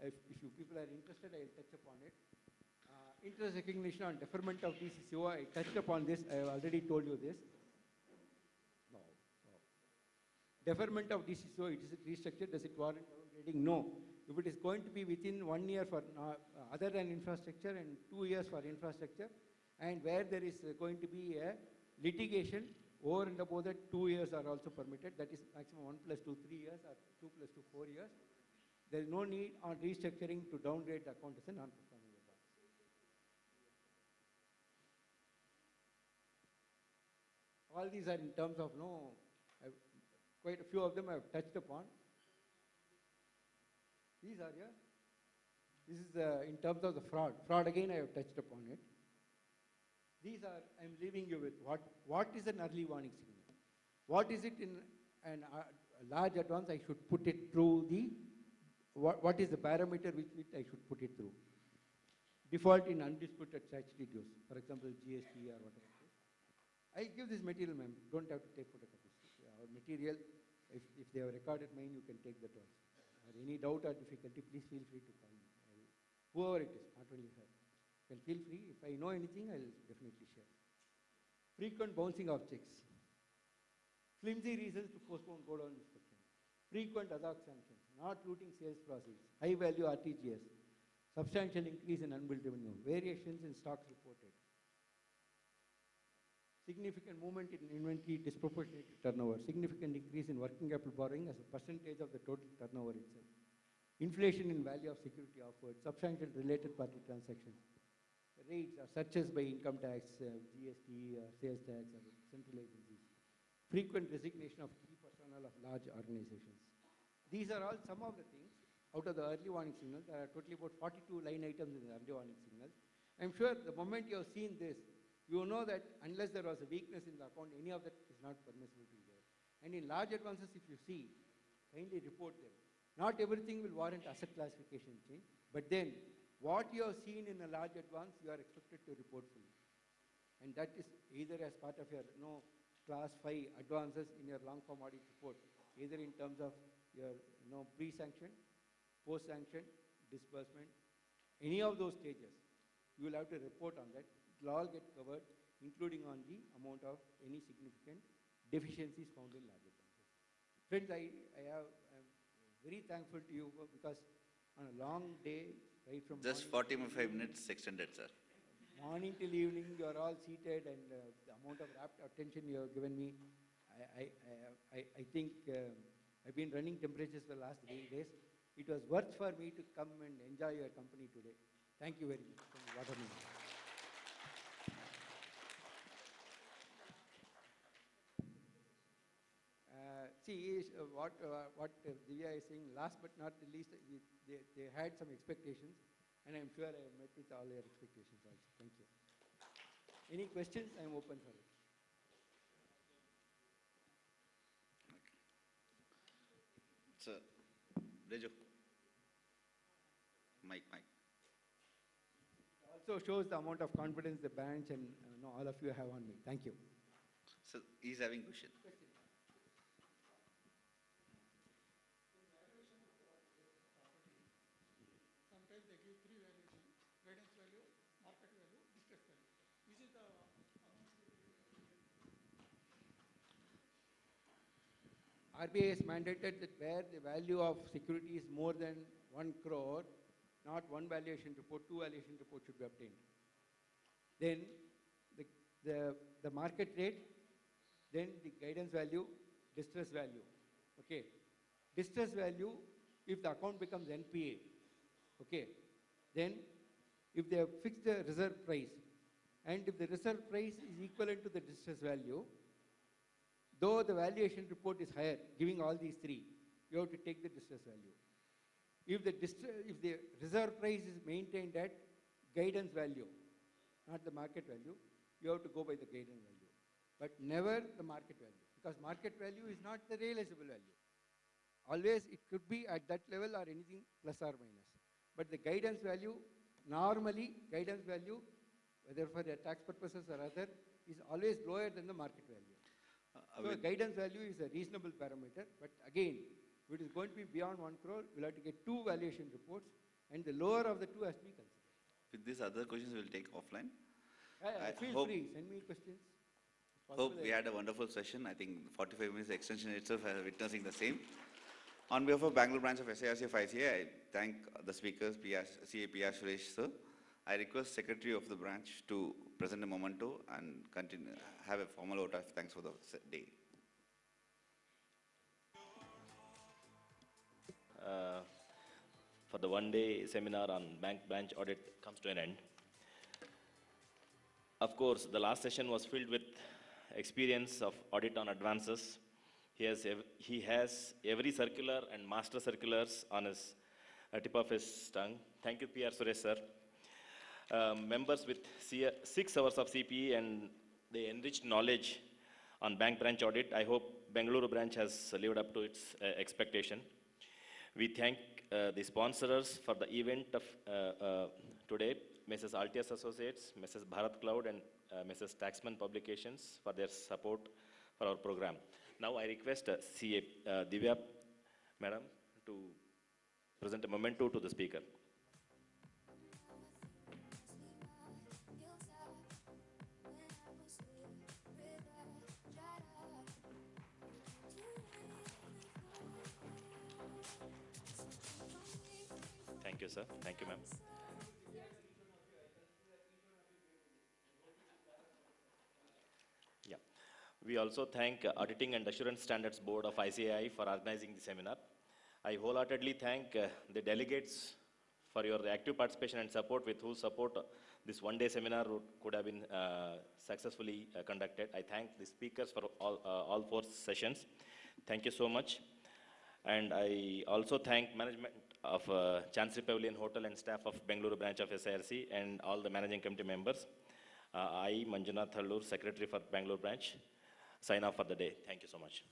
If you people are interested, I will touch upon it. Interest recognition on deferment of BCCO, I touched upon this, I have already told you this. No. Deferment of DCCO, it is restructured, does it warrant downgrading? No. If it is going to be within 1 year for other than infrastructure and 2 years for infrastructure, and where there is going to be a litigation, over and above that 2 years are also permitted, that is maximum 1 + 2, 3 years, or 2 + 2, 4 years. There is no need on restructuring to downgrade the account as a non-performing advance. All these are in terms of quite a few of them I have touched upon. These are here. This is in terms of the fraud. Fraud again I have touched upon it. These are, I am leaving you with what is an early warning signal? What is it in a large advance I should put it through what is the parameter which I should put it through? Default in undisputed statutory dues, for example, GST or whatever it is. I give this material, ma'am. Don't have to take photocopies. Our material, if they have recorded mine, you can take that also. or any doubt or difficulty, please feel free to call me. Whoever it is, not only her. You can feel free. If I know anything, I'll definitely share. Frequent bouncing of checks. Flimsy reasons to postpone go-down inspection. Frequent ad hoc sanctions. Not routing sales proceeds. High value RTGS. Substantial increase in unbilled revenue. Variations in stocks reported. Significant movement in inventory disproportionate to turnover. Significant increase in working capital borrowing as a percentage of the total turnover itself. Inflation in value of security offered. Substantial related party transactions. Raids or searches by income tax, GST, sales tax, or central agencies. Frequent resignation of key personnel of large organizations. These are all some of the things out of the early warning signals. There are totally about 42 line items in the early warning signals. I'm sure the moment you have seen this, you know that unless there was a weakness in the account, any of that is not permissible to be there. And in large advances, if you see, kindly report them. Not everything will warrant asset classification change, but then what you have seen in a large advance, you are expected to report fully. And that is either as part of your class 5 advances in your long form audit report, either in terms of your pre-sanction, post-sanction, disbursement, any of those stages, you will have to report on that. It will all get covered, including on the amount of any significant deficiencies found in large advances. Friends, I'm very thankful to you because on a long day, right from just 45 minutes extended, sir. Morning till evening, you are all seated, and the amount of rapt attention you have given me, I think I've been running temperatures for the last 3 days. It was worth for me to come and enjoy your company today. Thank you very much. See, what Divya is saying, last but not the least, they had some expectations, and I'm sure I have met with all your expectations also. Thank you. Any questions? I'm open for it. Sir, Rejo. Mike. Also shows the amount of confidence the branch and all of you have on me. Thank you. So he's having question. Sometimes they give three valuation: guidance value, market value, distress value. This is the RBI has mandated that where the value of security is more than 1 crore, not one valuation report, two valuation reports should be obtained. Then the market rate, then the guidance value, distress value. Okay. Distress value, if the account becomes NPA, okay, then if they have fixed the reserve price, and if the reserve price is equivalent to the distress value, though the valuation report is higher, giving all these three, you have to take the distress value. If the reserve price is maintained at guidance value, not the market value, you have to go by the guidance value, but never the market value, because market value is not the realizable value. Always it could be at that level or anything plus or minus. But the guidance value, normally guidance value, whether for the tax purposes or other, is always lower than the market value. So guidance value is a reasonable parameter, but again, if it is going to be beyond 1 crore, we'll have to get two valuation reports, and the lower of the two has to be considered. With these other questions, we'll take offline. Feel free, send me questions. Hope we had a wonderful session. I think 45 minutes extension itself is witnessing the same. On behalf of Bangalore branch of SARCF ICA, I thank the speakers, CA P R Suresh sir. I request Secretary of the branch to present a memento and continue, have a formal vote of thanks for the day. For the one-day seminar on bank branch audit comes to an end. Of course, the last session was filled with experience of audit on advances. He has every circular and master circulars on his tip of his tongue. Thank you, P R Suresh sir. Members with 6 hours of CPE and the enriched knowledge on bank branch audit. I hope Bengaluru branch has lived up to its expectation. We thank the sponsors for the event of today, Mrs. Altius Associates, Mrs. Bharat Cloud, and Mrs. Taxman Publications for their support for our program. Now I request CA Divya Madam to present a memento to the speaker. Thank you, sir. Thank you, ma'am. Yeah. We also thank Auditing and Assurance Standards Board of ICAI for organizing the seminar. I wholeheartedly thank the delegates for your active participation and support, with whose support this one-day seminar could have been successfully conducted. I thank the speakers for all 4 sessions. Thank you so much. And I also thank management of Chancery Pavilion Hotel and staff of Bengaluru branch of SIRC and all the managing committee members. I, Manjunath Hallur, Secretary for Bangalore branch, sign off for the day. Thank you so much.